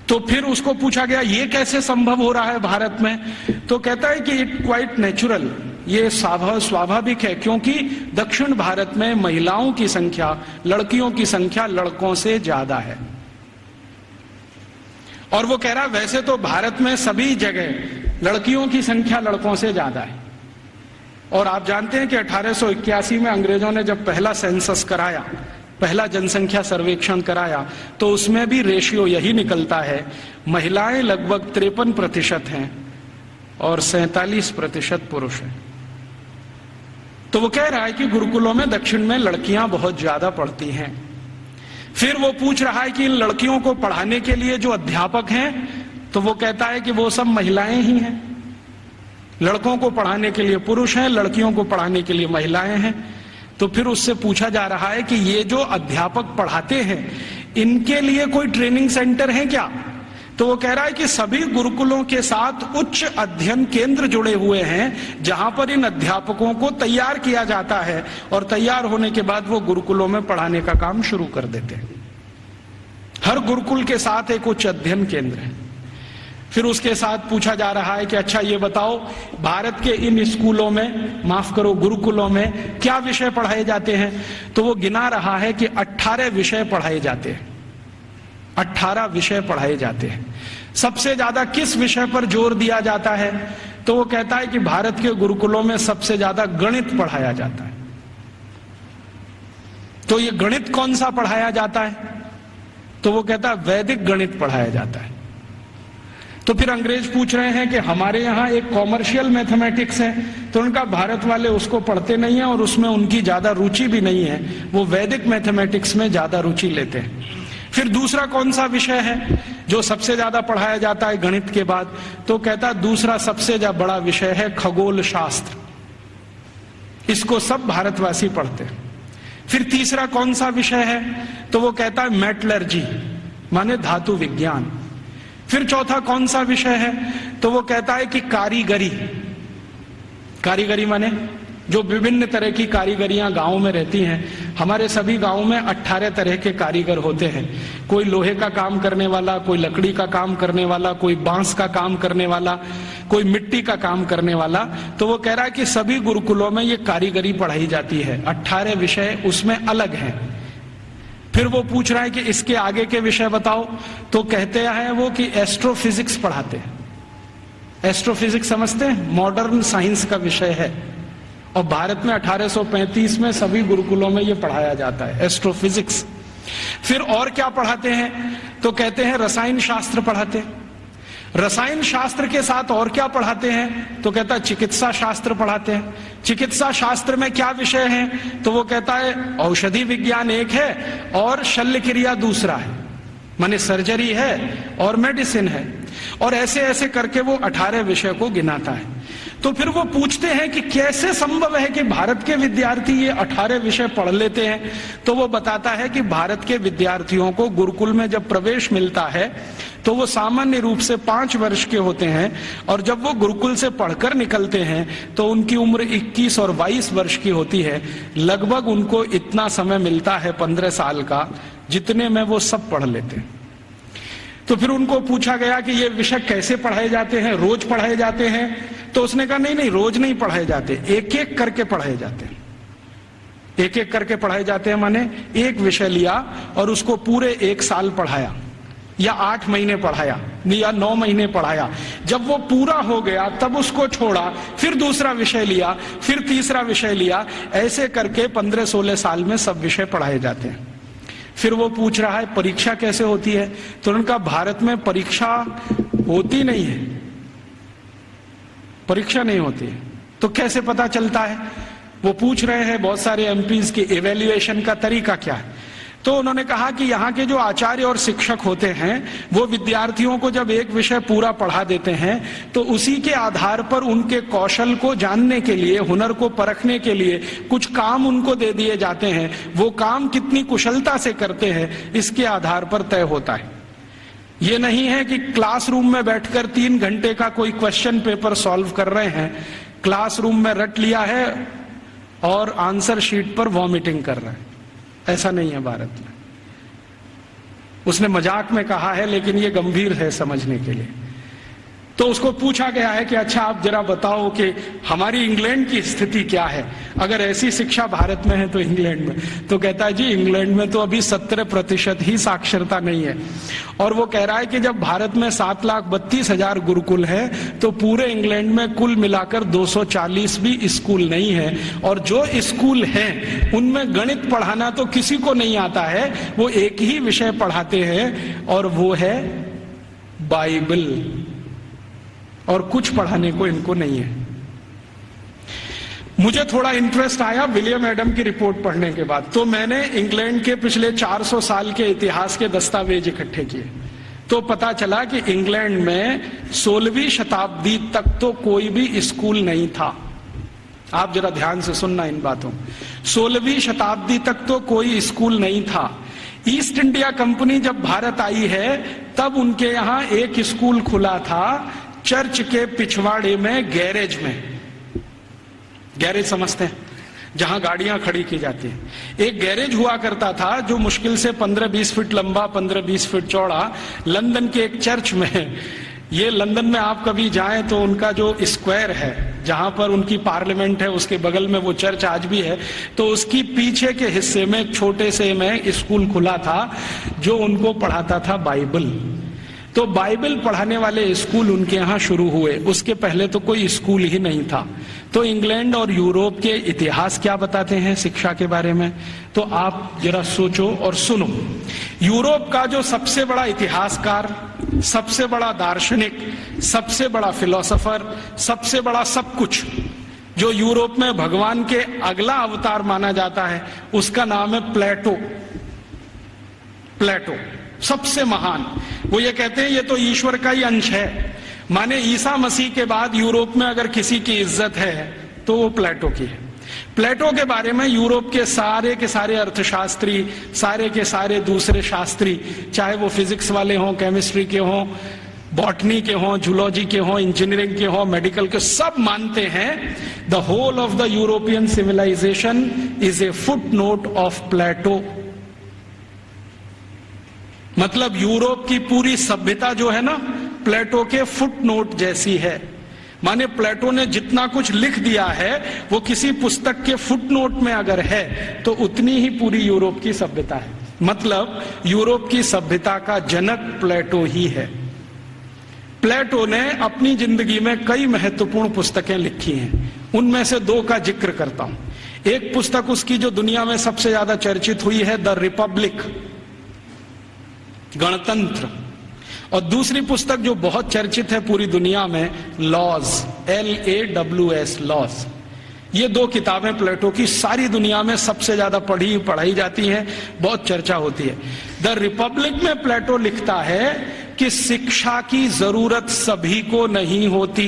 तो फिर उसको पूछा गया ये कैसे संभव हो रहा है भारत में। तो कहता है कि इट क्वाइट नेचुरल, ये स्वाभाविक है, क्योंकि दक्षिण भारत में महिलाओं की संख्या, लड़कियों की संख्या लड़कों से ज्यादा है। और वो कह रहा है वैसे तो भारत में सभी जगह लड़कियों की संख्या लड़कों से ज्यादा है, और आप जानते हैं कि 1881 में अंग्रेजों ने जब पहला सेंसस कराया, पहला जनसंख्या सर्वेक्षण कराया, तो उसमें भी रेशियो यही निकलता है, महिलाएं लगभग 53% हैं और 47% पुरुष हैं। तो वो कह रहा है कि गुरुकुलों में दक्षिण में लड़कियां बहुत ज्यादा पढ़ती हैं। फिर वो पूछ रहा है कि इन लड़कियों को पढ़ाने के लिए जो अध्यापक हैं, तो वो कहता है कि वो सब महिलाएं ही हैं। लड़कों को पढ़ाने के लिए पुरुष हैं, लड़कियों को पढ़ाने के लिए महिलाएं हैं। तो फिर उससे पूछा जा रहा है कि ये जो अध्यापक पढ़ाते हैं इनके लिए कोई ट्रेनिंग सेंटर है क्या। तो वो कह रहा है कि सभी गुरुकुलों के साथ उच्च अध्ययन केंद्र जुड़े हुए हैं जहां पर इन अध्यापकों को तैयार किया जाता है, और तैयार होने के बाद वो गुरुकुलों में पढ़ाने का काम शुरू कर देते हैं। हर गुरुकुल के साथ एक उच्च अध्ययन केंद्र है। फिर उसके साथ पूछा जा रहा है कि अच्छा ये बताओ भारत के इन स्कूलों में, माफ करो गुरुकुलों में क्या विषय पढ़ाए जाते हैं। तो वो गिना रहा है कि 18 विषय पढ़ाए जाते हैं, 18 विषय पढ़ाए जाते हैं। सबसे ज्यादा किस विषय पर जोर दिया जाता है। तो वो कहता है कि भारत के गुरुकुलों में सबसे ज्यादा गणित पढ़ाया जाता है। तो ये गणित कौन सा पढ़ाया जाता है। तो वो कहता है वैदिक गणित पढ़ाया जाता है। तो फिर अंग्रेज पूछ रहे हैं कि हमारे यहाँ एक कॉमर्शियल मैथमेटिक्स है, तो उनका भारत वाले उसको पढ़ते नहीं है और उसमें उनकी ज्यादा रुचि भी नहीं है, वो वैदिक मैथमेटिक्स में ज्यादा रुचि लेते हैं। फिर दूसरा कौन सा विषय है जो सबसे ज्यादा पढ़ाया जाता है गणित के बाद। तो कहता है दूसरा सबसे ज्यादा बड़ा विषय है खगोल शास्त्र, इसको सब भारतवासी पढ़ते हैं। फिर तीसरा कौन सा विषय है। तो वो कहता है मेटलर्जी, माने धातु विज्ञान। फिर चौथा कौन सा विषय है। तो वो कहता है कि कारीगरी, कारीगरी माने जो विभिन्न तरह की कारीगरियां गांव में रहती हैं। हमारे सभी गांव में 18 तरह के कारीगर होते हैं। कोई लोहे का काम करने वाला, कोई लकड़ी का काम करने वाला, कोई बांस का काम करने वाला, कोई मिट्टी का काम करने वाला। तो वो कह रहा है कि सभी गुरुकुलों में ये कारीगरी पढ़ाई जाती है, 18 विषय उसमें अलग हैं। फिर वो पूछ रहा है कि इसके आगे के विषय बताओ। तो कहते हैं वो कि एस्ट्रोफिजिक्स पढ़ाते हैं। एस्ट्रोफिजिक्स समझते हैं, मॉडर्न साइंस का विषय है, और भारत में 1835 में सभी गुरुकुलों में ये पढ़ाया जाता है एस्ट्रोफिजिक्स। फिर और क्या पढ़ाते हैं। तो कहते हैं रसायन शास्त्र पढ़ाते हैं। रसायन शास्त्र के साथ और क्या पढ़ाते हैं। तो कहता है चिकित्सा शास्त्र पढ़ाते हैं। चिकित्सा शास्त्र में क्या विषय हैं। तो वो कहता है औषधि विज्ञान एक है और शल्य क्रिया दूसरा है, माने सर्जरी है और मेडिसिन है, और ऐसे ऐसे करके वो 18 विषय को गिनाता है। तो फिर वो पूछते हैं कि कैसे संभव है कि भारत के विद्यार्थी ये 18 विषय पढ़ लेते हैं। तो वो बताता है कि भारत के विद्यार्थियों को गुरुकुल में जब प्रवेश मिलता है तो वो सामान्य रूप से 5 वर्ष के होते हैं, और जब वो गुरुकुल से पढ़कर निकलते हैं तो उनकी उम्र 21 और 22 वर्ष की होती है। लगभग उनको इतना समय मिलता है 15 साल का, जितने में वो सब पढ़ लेते हैं। तो फिर उनको पूछा गया कि ये विषय कैसे पढ़ाए जाते हैं, रोज पढ़ाए जाते हैं? तो उसने कहा नहीं, रोज नहीं पढ़ाए जाते, एक एक करके पढ़ाए जाते हैं। एक एक करके पढ़ाए जाते हैं माने एक विषय लिया और उसको पूरे 1 साल पढ़ाया, या 8 महीने पढ़ाया, या 9 महीने पढ़ाया। जब वो पूरा हो गया तब उसको छोड़ा, फिर दूसरा विषय लिया, फिर तीसरा विषय लिया। ऐसे करके 15-16 साल में सब विषय पढ़ाए जाते हैं। फिर वो पूछ रहा है परीक्षा कैसे होती है? तो उनका भारत में परीक्षा होती नहीं है, परीक्षा नहीं होती है। तो कैसे पता चलता है? वो पूछ रहे हैं बहुत सारे एमपीज की इवैल्यूएशन का तरीका क्या है। तो उन्होंने कहा कि यहाँ के जो आचार्य और शिक्षक होते हैं वो विद्यार्थियों को जब एक विषय पूरा पढ़ा देते हैं तो उसी के आधार पर उनके कौशल को जानने के लिए, हुनर को परखने के लिए कुछ काम उनको दे दिए जाते हैं। वो काम कितनी कुशलता से करते हैं इसके आधार पर तय होता है। ये नहीं है कि क्लासरूम में बैठकर 3 घंटे का कोई क्वेश्चन पेपर सॉल्व कर रहे हैं, क्लासरूम में रट लिया है और आंसर शीट पर वॉमिटिंग कर रहे हैं। ऐसा नहीं है भारत में। उसने मजाक में कहा है लेकिन ये गंभीर है समझने के लिए। तो उसको पूछा गया है कि अच्छा आप जरा बताओ कि हमारी इंग्लैंड की स्थिति क्या है, अगर ऐसी शिक्षा भारत में है तो इंग्लैंड में। तो कहता है जी इंग्लैंड में तो अभी 17% ही साक्षरता नहीं है। और वो कह रहा है कि जब भारत में 7,32,000 गुरुकुल है तो पूरे इंग्लैंड में कुल मिलाकर 240 भी स्कूल नहीं है। और जो स्कूल हैं उनमें गणित पढ़ाना तो किसी को नहीं आता है, वो एक ही विषय पढ़ाते हैं और वो है बाइबल, और कुछ पढ़ाने को इनको नहीं है। मुझे थोड़ा इंटरेस्ट आया विलियम एडम की रिपोर्ट पढ़ने के बाद, तो मैंने इंग्लैंड के पिछले 400 साल के इतिहास के दस्तावेज इकट्ठे किए। तो पता चला कि इंग्लैंड में 16वीं शताब्दी तक तो कोई भी स्कूल नहीं था। आप जरा ध्यान से सुनना इन बातों। 16वीं शताब्दी तक तो कोई स्कूल नहीं था। ईस्ट इंडिया कंपनी जब भारत आई है तब उनके यहां एक स्कूल खुला था, चर्च के पिछवाड़े में, गैरेज में। गैरेज समझते हैं, जहां गाड़ियां खड़ी की जाती हैं। एक गैरेज हुआ करता था जो मुश्किल से 15-20 फीट लंबा, 15-20 फीट चौड़ा, लंदन के एक चर्च में। ये लंदन में आप कभी जाएं तो उनका जो स्क्वायर है जहां पर उनकी पार्लियामेंट है उसके बगल में वो चर्च आज भी है। तो उसकी पीछे के हिस्से में एक छोटे से में स्कूल खुला था जो उनको पढ़ाता था बाइबल। तो बाइबल पढ़ाने वाले स्कूल उनके यहाँ शुरू हुए, उसके पहले तो कोई स्कूल ही नहीं था। तो इंग्लैंड और यूरोप के इतिहास क्या बताते हैं शिक्षा के बारे में, तो आप जरा सोचो और सुनो। यूरोप का जो सबसे बड़ा इतिहासकार, सबसे बड़ा दार्शनिक, सबसे बड़ा फिलोसोफर, सबसे बड़ा सब कुछ, जो यूरोप में भगवान के अगला अवतार माना जाता है, उसका नाम है प्लेटो। प्लेटो सबसे महान। वो ये कहते हैं ये तो ईश्वर का ही अंश है। माने ईसा मसीह के बाद यूरोप में अगर किसी की इज्जत है तो वो प्लेटो की है। प्लेटो के बारे में यूरोप के सारे अर्थशास्त्री, सारे के सारे दूसरे शास्त्री, चाहे वो फिजिक्स वाले हों, केमिस्ट्री के हों, बॉटनी के हों, जूलॉजी के हों, इंजीनियरिंग के हों, मेडिकल के, सब मानते हैं the whole of the European civilisation is a footnote of Plato. मतलब यूरोप की पूरी सभ्यता जो है ना, प्लेटो के फुटनोट जैसी है। माने प्लेटो ने जितना कुछ लिख दिया है वो किसी पुस्तक के फुटनोट में अगर है तो उतनी ही पूरी यूरोप की सभ्यता है। मतलब यूरोप की सभ्यता का जनक प्लेटो ही है। प्लेटो ने अपनी जिंदगी में कई महत्वपूर्ण पुस्तकें लिखी हैं, उनमें से 2 का जिक्र करता हूं। एक पुस्तक उसकी जो दुनिया में सबसे ज्यादा चर्चित हुई है, द रिपब्लिक, गणतंत्र। और दूसरी पुस्तक जो बहुत चर्चित है पूरी दुनिया में, लॉज, LAWS, लॉज। ये 2 किताबें प्लेटो की सारी दुनिया में सबसे ज्यादा पढ़ाई जाती हैं, बहुत चर्चा होती है। द रिपब्लिक में प्लेटो लिखता है कि शिक्षा की जरूरत सभी को नहीं होती।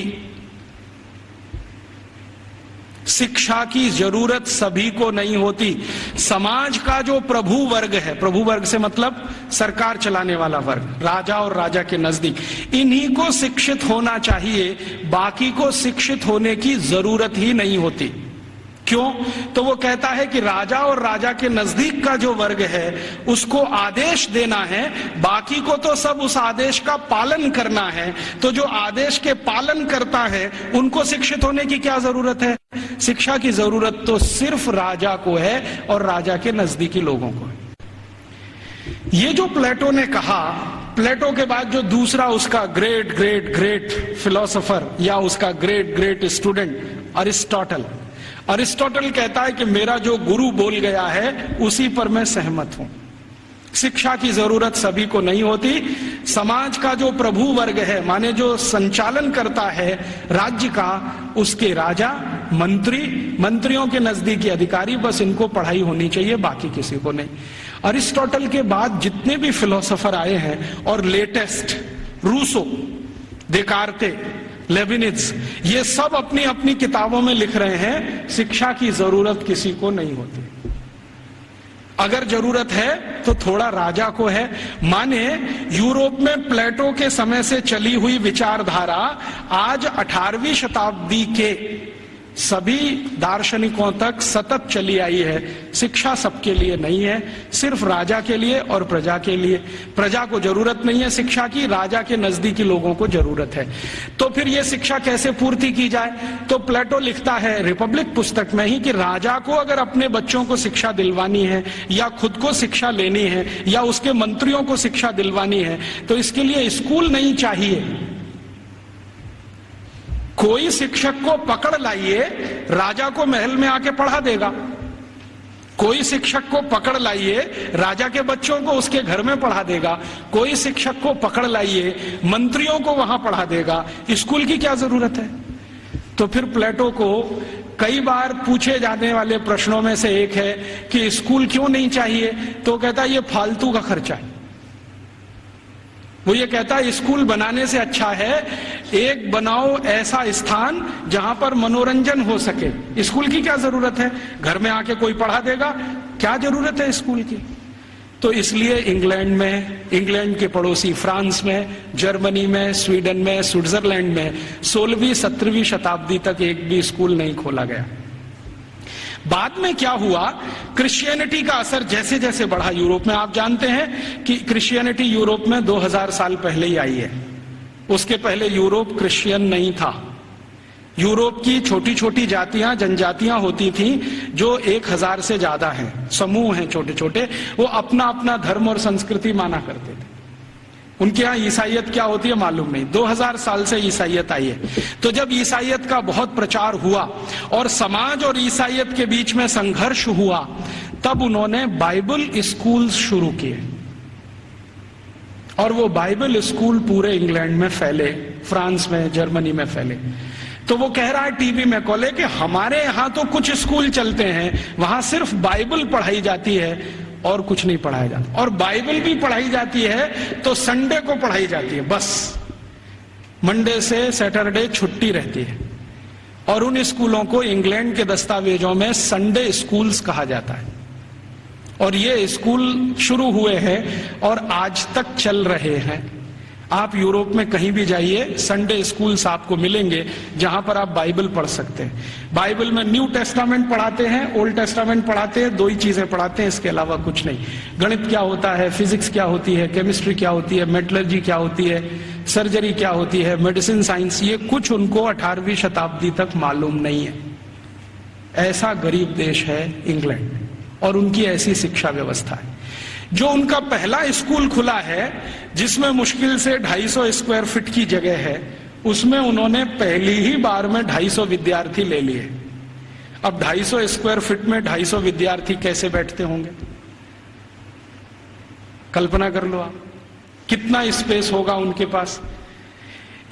शिक्षा की जरूरत सभी को नहीं होती। समाज का जो प्रभु वर्ग है, प्रभु वर्ग से मतलब सरकार चलाने वाला वर्ग, राजा और राजा के नजदीक, इन्हीं को शिक्षित होना चाहिए, बाकी को शिक्षित होने की जरूरत ही नहीं होती। क्यों? तो वो कहता है कि राजा और राजा के नजदीक का जो वर्ग है उसको आदेश देना है, बाकी को तो सब उस आदेश का पालन करना है। तो जो आदेश के पालन करता है उनको शिक्षित होने की क्या जरूरत है? शिक्षा की जरूरत तो सिर्फ राजा को है और राजा के नजदीकी लोगों को है। ये जो प्लेटो ने कहा, प्लेटो के बाद जो दूसरा उसका ग्रेट ग्रेट ग्रेट फिलोसोफर या उसका great great student Aristotle, Aristotle कहता है कि मेरा जो गुरु बोल गया है उसी पर मैं सहमत हूं। शिक्षा की जरूरत सभी को नहीं होती। समाज का जो प्रभु वर्ग है, माने जो संचालन करता है राज्य का, उसके राजा, मंत्री, मंत्रियों के नजदीकी अधिकारी, बस इनको पढ़ाई होनी चाहिए, बाकी किसी को नहीं। अरिस्टोटल के बाद जितने भी फिलोसोफर आए हैं और लेटेस्ट रूसो, देकार्ते, लेबिनिज, ये सब अपनी अपनी किताबों में लिख रहे हैं शिक्षा की जरूरत किसी को नहीं होती। अगर जरूरत है तो थोड़ा राजा को है। माने यूरोप में प्लेटो के समय से चली हुई विचारधारा आज 18वीं शताब्दी के सभी दार्शनिकों तक सतत चली आई है। शिक्षा सबके लिए नहीं है, सिर्फ राजा के लिए और प्रजा के लिए। प्रजा को जरूरत नहीं है शिक्षा की, राजा के नजदीकी लोगों को जरूरत है। तो फिर यह शिक्षा कैसे पूर्ति की जाए? तो प्लेटो लिखता है रिपब्लिक पुस्तक में ही कि राजा को अगर अपने बच्चों को शिक्षा दिलवानी है या खुद को शिक्षा लेनी है या उसके मंत्रियों को शिक्षा दिलवानी है तो इसके लिए स्कूल नहीं चाहिए। कोई शिक्षक को पकड़ लाइए, राजा को महल में आके पढ़ा देगा। कोई शिक्षक को पकड़ लाइए, राजा के बच्चों को उसके घर में पढ़ा देगा। कोई शिक्षक को पकड़ लाइए, मंत्रियों को वहां पढ़ा देगा। स्कूल की क्या जरूरत है? तो फिर प्लेटो को कई बार पूछे जाने वाले प्रश्नों में से एक है कि स्कूल क्यों नहीं चाहिए? तो कहता है ये फालतू का खर्चा है। वो ये कहता है स्कूल बनाने से अच्छा है एक बनाओ ऐसा स्थान जहां पर मनोरंजन हो सके। स्कूल की क्या जरूरत है? घर में आके कोई पढ़ा देगा, क्या जरूरत है स्कूल की? तो इसलिए इंग्लैंड में, इंग्लैंड के पड़ोसी फ्रांस में, जर्मनी में, स्वीडन में, स्विट्जरलैंड में 16वीं 17वीं शताब्दी तक एक भी स्कूल नहीं खोला गया। बाद में क्या हुआ, क्रिश्चियनिटी का असर जैसे जैसे बढ़ा यूरोप में, आप जानते हैं कि क्रिश्चियनिटी यूरोप में 2000 साल पहले ही आई है। उसके पहले यूरोप क्रिश्चियन नहीं था। यूरोप की छोटी छोटी जातियां, जनजातियां होती थीं जो 1000 से ज्यादा हैं, समूह हैं छोटे छोटे, वो अपना अपना धर्म और संस्कृति माना करते थे। उनके यहाँ ईसाइयत क्या होती है मालूम नहीं। 2000 साल से ईसाइयत आई है। तो जब ईसाइयत का बहुत प्रचार हुआ और समाज और ईसाइयत के बीच में संघर्ष हुआ, तब उन्होंने बाइबल स्कूल शुरू किए और वो बाइबल स्कूल पूरे इंग्लैंड में फैले, फ्रांस में, जर्मनी में फैले। तो वो कह रहा है टीवी में कोले कि हमारे यहाँ तो कुछ स्कूल चलते हैं, वहां सिर्फ बाइबल पढ़ाई जाती है और कुछ नहीं पढ़ाया जाता, और बाइबल भी पढ़ाई जाती है तो संडे को पढ़ाई जाती है, बस मंडे से सैटरडे छुट्टी रहती है। और उन स्कूलों को इंग्लैंड के दस्तावेजों में संडे स्कूल्स कहा जाता है। और ये स्कूल शुरू हुए हैं और आज तक चल रहे हैं। आप यूरोप में कहीं भी जाइए, संडे स्कूल्स आपको मिलेंगे जहां पर आप बाइबल पढ़ सकते हैं। बाइबल में न्यू टेस्टामेंट पढ़ाते हैं, ओल्ड टेस्टामेंट पढ़ाते हैं, दो ही चीजें पढ़ाते हैं, इसके अलावा कुछ नहीं। गणित क्या होता है, फिजिक्स क्या होती है, केमिस्ट्री क्या होती है, मेटलर्जी क्या होती है, सर्जरी क्या होती है, मेडिसिन साइंस, ये कुछ उनको 18वीं शताब्दी तक मालूम नहीं है। ऐसा गरीब देश है इंग्लैंड और उनकी ऐसी शिक्षा व्यवस्था है। जो उनका पहला स्कूल खुला है जिसमें मुश्किल से 250 स्क्वायर फीट की जगह है, उसमें उन्होंने पहली ही बार में 250 विद्यार्थी ले लिए। अब 250 स्क्वायर फीट में 250 विद्यार्थी कैसे बैठते होंगे? कल्पना कर लो आप, कितना स्पेस होगा उनके पास।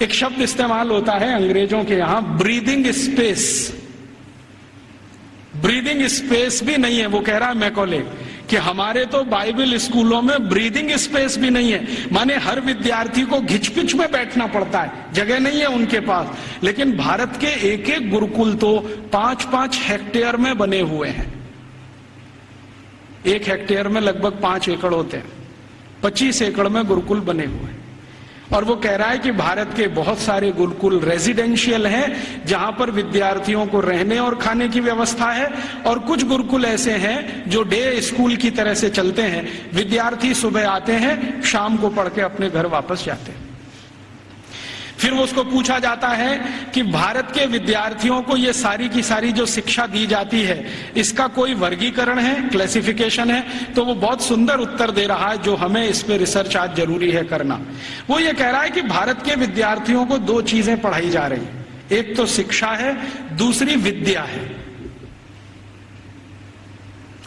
एक शब्द इस्तेमाल होता है अंग्रेजों के यहां, ब्रीदिंग स्पेस। ब्रीदिंग स्पेस भी नहीं है। वो कह रहा है मैकॉले कि हमारे तो बाइबल स्कूलों में ब्रीदिंग स्पेस भी नहीं है, माने हर विद्यार्थी को घिचपिच में बैठना पड़ता है, जगह नहीं है उनके पास। लेकिन भारत के एक एक गुरुकुल तो 5-5 हेक्टेयर में बने हुए हैं। 1 हेक्टेयर में लगभग 5 एकड़ होते हैं, 25 एकड़ में गुरुकुल बने हुए हैं। और वो कह रहा है कि भारत के बहुत सारे गुरुकुल रेजिडेंशियल हैं, जहां पर विद्यार्थियों को रहने और खाने की व्यवस्था है, और कुछ गुरुकुल ऐसे हैं जो डे स्कूल की तरह से चलते हैं। विद्यार्थी सुबह आते हैं, शाम को पढ़ के अपने घर वापस जाते हैं। फिर उसको पूछा जाता है कि भारत के विद्यार्थियों को ये सारी की सारी जो शिक्षा दी जाती है, इसका कोई वर्गीकरण है, क्लासिफिकेशन है? तो वो बहुत सुंदर उत्तर दे रहा है, जो हमें इस पे रिसर्च आज जरूरी है करना। वो ये कह रहा है कि भारत के विद्यार्थियों को 2 चीजें पढ़ाई जा रही हैं, एक तो शिक्षा है, दूसरी विद्या है।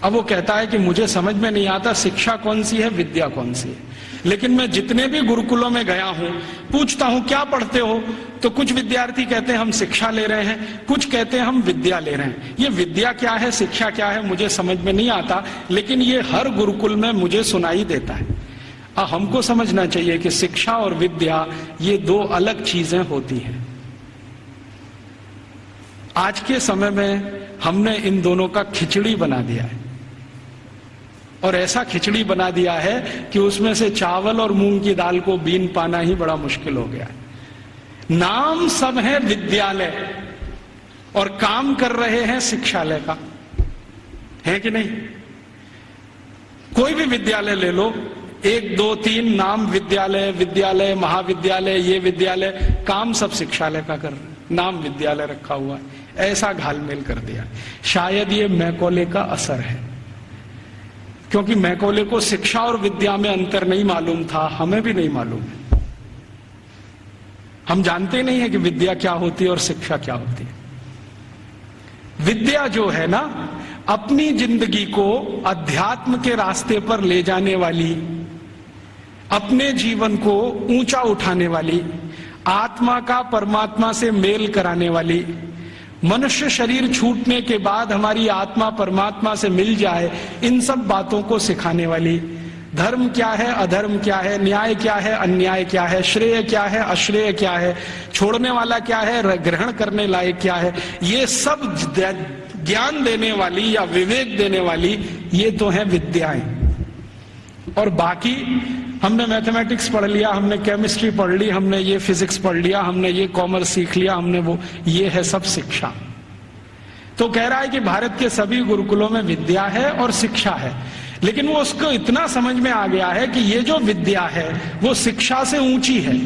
अब वो कहता है कि मुझे समझ में नहीं आता शिक्षा कौन सी है, विद्या कौन सी है। लेकिन मैं जितने भी गुरुकुलों में गया हूं, पूछता हूं क्या पढ़ते हो, तो कुछ विद्यार्थी कहते हैं हम शिक्षा ले रहे हैं, कुछ कहते हैं हम विद्या ले रहे हैं। ये विद्या क्या है, शिक्षा क्या है, मुझे समझ में नहीं आता, लेकिन ये हर गुरुकुल में मुझे सुनाई देता है। हमको समझना चाहिए कि शिक्षा और विद्या ये 2 अलग चीजें होती हैं। आज के समय में हमने इन दोनों का खिचड़ी बना दिया है, और ऐसा खिचड़ी बना दिया है कि उसमें से चावल और मूंग की दाल को बीन पाना ही बड़ा मुश्किल हो गया है। नाम सब है विद्यालय और काम कर रहे हैं शिक्षालय का, है कि नहीं? कोई भी विद्यालय ले लो, 1 2 3 नाम विद्यालय, विद्यालय महाविद्यालय, ये विद्यालय, काम सब शिक्षालय का कर रहे हैं, नाम विद्यालय रखा हुआ है। ऐसा घालमेल कर दिया। शायद ये मैकॉले का असर है, क्योंकि मैकॉले को शिक्षा और विद्या में अंतर नहीं मालूम था, हमें भी नहीं मालूम है। हम जानते नहीं है कि विद्या क्या होती है और शिक्षा क्या होती है। विद्या जो है ना, अपनी जिंदगी को अध्यात्म के रास्ते पर ले जाने वाली, अपने जीवन को ऊंचा उठाने वाली, आत्मा का परमात्मा से मेल कराने वाली, मनुष्य शरीर छूटने के बाद हमारी आत्मा परमात्मा से मिल जाए, इन सब बातों को सिखाने वाली, धर्म क्या है, अधर्म क्या है, न्याय क्या है, अन्याय क्या है, श्रेय क्या है, अश्रेय क्या है, छोड़ने वाला क्या है, ग्रहण करने लायक क्या है, ये सब ज्ञान देने वाली या विवेक देने वाली ये तो है विद्याएं। और बाकी हमने मैथमेटिक्स पढ़ लिया, हमने केमिस्ट्री पढ़ ली, हमने ये फिजिक्स पढ़ लिया, हमने ये कॉमर्स सीख लिया, हमने वो, ये है सब शिक्षा। तो कह रहा है कि भारत के सभी गुरुकुलों में विद्या है और शिक्षा है, लेकिन वो उसको इतना समझ में आ गया है कि ये जो विद्या है वो शिक्षा से ऊंची है।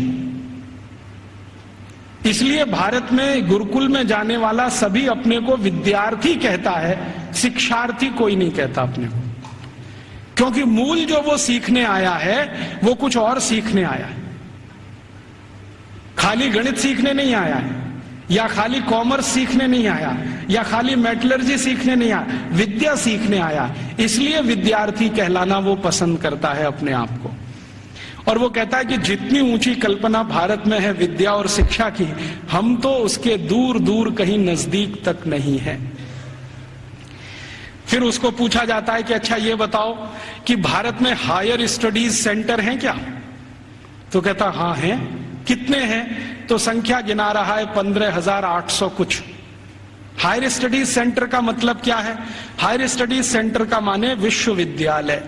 इसलिए भारत में गुरुकुल में जाने वाला सभी अपने को विद्यार्थी कहता है, शिक्षार्थी कोई नहीं कहता अपने को, क्योंकि मूल जो वो सीखने आया है वो कुछ और सीखने आया है। खाली गणित सीखने नहीं आया है, या खाली कॉमर्स सीखने नहीं आया, या खाली मेटलर्जी सीखने नहीं आया, विद्या सीखने आया। इसलिए विद्यार्थी कहलाना वो पसंद करता है अपने आप को। और वो कहता है कि जितनी ऊंची कल्पना भारत में है विद्या और शिक्षा की, हम तो उसके दूर दूर कहीं नजदीक तक नहीं है। फिर उसको पूछा जाता है कि अच्छा ये बताओ कि भारत में हायर स्टडीज सेंटर हैं क्या? तो कहता हाँ हैं। कितने हैं? तो संख्या गिना रहा है 15,800 कुछ। हायर स्टडीज सेंटर का मतलब क्या है? हायर स्टडीज सेंटर का माने विश्वविद्यालय।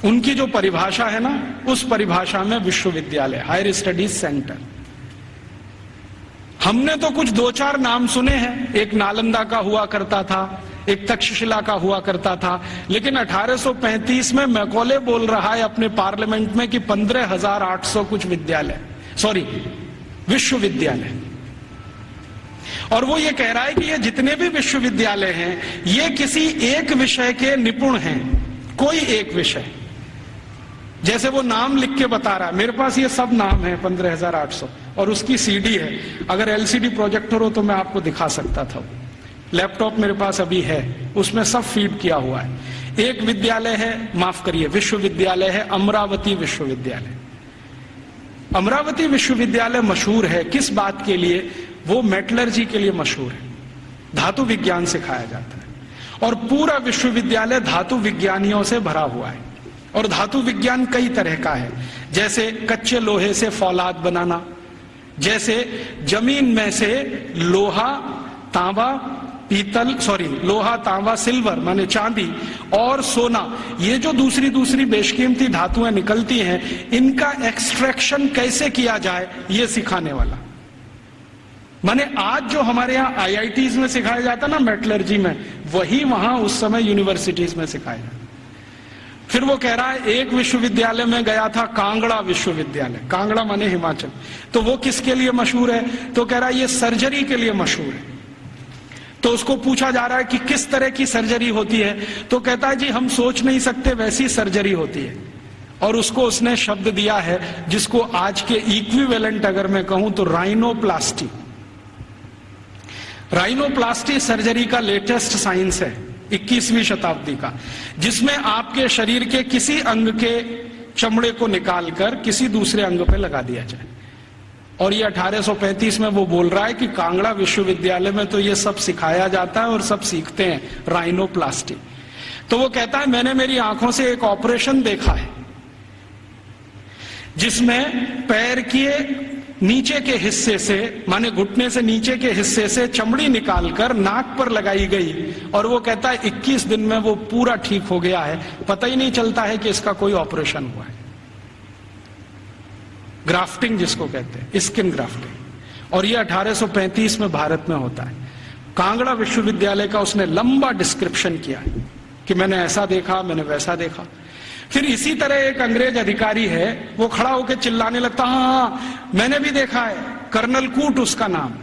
उनकी जो परिभाषा है ना, उस परिभाषा में विश्वविद्यालय, हायर स्टडीज सेंटर। हमने तो कुछ 2-4 नाम सुने हैं, एक नालंदा का हुआ करता था, एक तक्षशिला का हुआ करता था, लेकिन 1835 में मैकॉले बोल रहा है अपने पार्लियामेंट में कि 15,800 कुछ विद्यालय, सॉरी विश्वविद्यालय। और वो ये कह रहा है कि ये जितने भी विश्वविद्यालय हैं ये किसी एक विषय के निपुण हैं, कोई एक विषय। जैसे वो नाम लिख के बता रहा है, मेरे पास ये सब नाम है 15,800 और उसकी सीडी है। अगर एलसीडी प्रोजेक्टर हो तो मैं आपको दिखा सकता था। लैपटॉप मेरे पास अभी है, उसमें सब फीड किया हुआ है। एक विद्यालय है, माफ करिए विश्वविद्यालय है, अमरावती विश्वविद्यालय। अमरावती विश्वविद्यालय मशहूर है किस बात के लिए? वो मेटलर्जी के लिए मशहूर है, धातु विज्ञान सिखाया जाता है। और पूरा विश्वविद्यालय धातु विज्ञानियों से भरा हुआ है। और धातु विज्ञान कई तरह का है, जैसे कच्चे लोहे से फौलाद बनाना, जैसे जमीन में से लोहा तांबा लोहा तांबा सिल्वर माने चांदी और सोना, ये जो दूसरी दूसरी बेशकीमती धातुएं निकलती हैं, इनका एक्सट्रैक्शन कैसे किया जाए ये सिखाने वाला। माने आज जो हमारे यहाँ आईआईटीज में सिखाया जाता ना मेटलर्जी में, वही वहां उस समय यूनिवर्सिटीज में सिखाया। फिर वो कह रहा है एक विश्वविद्यालय में गया था, कांगड़ा विश्वविद्यालय, कांगड़ा माने हिमाचल, तो वो किसके लिए मशहूर है? तो कह रहा है ये सर्जरी के लिए मशहूर है। तो उसको पूछा जा रहा है कि किस तरह की सर्जरी होती है, तो कहता है जी हम सोच नहीं सकते वैसी सर्जरी होती है। और उसको उसने शब्द दिया है जिसको आज के इक्विवेलेंट अगर मैं कहूं तो राइनोप्लास्टी। राइनोप्लास्टी सर्जरी का लेटेस्ट साइंस है 21वीं शताब्दी का, जिसमें आपके शरीर के किसी अंग के चमड़े को निकालकर किसी दूसरे अंग पे लगा दिया जाए। और ये 1835 में वो बोल रहा है कि कांगड़ा विश्वविद्यालय में तो ये सब सिखाया जाता है और सब सीखते हैं राइनोप्लास्टी। तो वो कहता है मैंने मेरी आंखों से एक ऑपरेशन देखा है जिसमें पैर के नीचे के हिस्से से माने घुटने से नीचे के हिस्से से चमड़ी निकालकर नाक पर लगाई गई, और वो कहता है 21 दिन में वो पूरा ठीक हो गया है, पता ही नहीं चलता है कि इसका कोई ऑपरेशन हुआ है। ग्राफ्टिंग जिसको कहते हैं, स्किन ग्राफ्टिंग। और ये 1835 में भारत में होता है। कांगड़ा विश्वविद्यालय का उसने लंबा डिस्क्रिप्शन किया है कि मैंने ऐसा देखा, मैंने वैसा देखा। फिर इसी तरह एक अंग्रेज अधिकारी है, वो खड़ा होकर चिल्लाने लगता, हाँ मैंने भी देखा है, कर्नल कूट उसका नाम।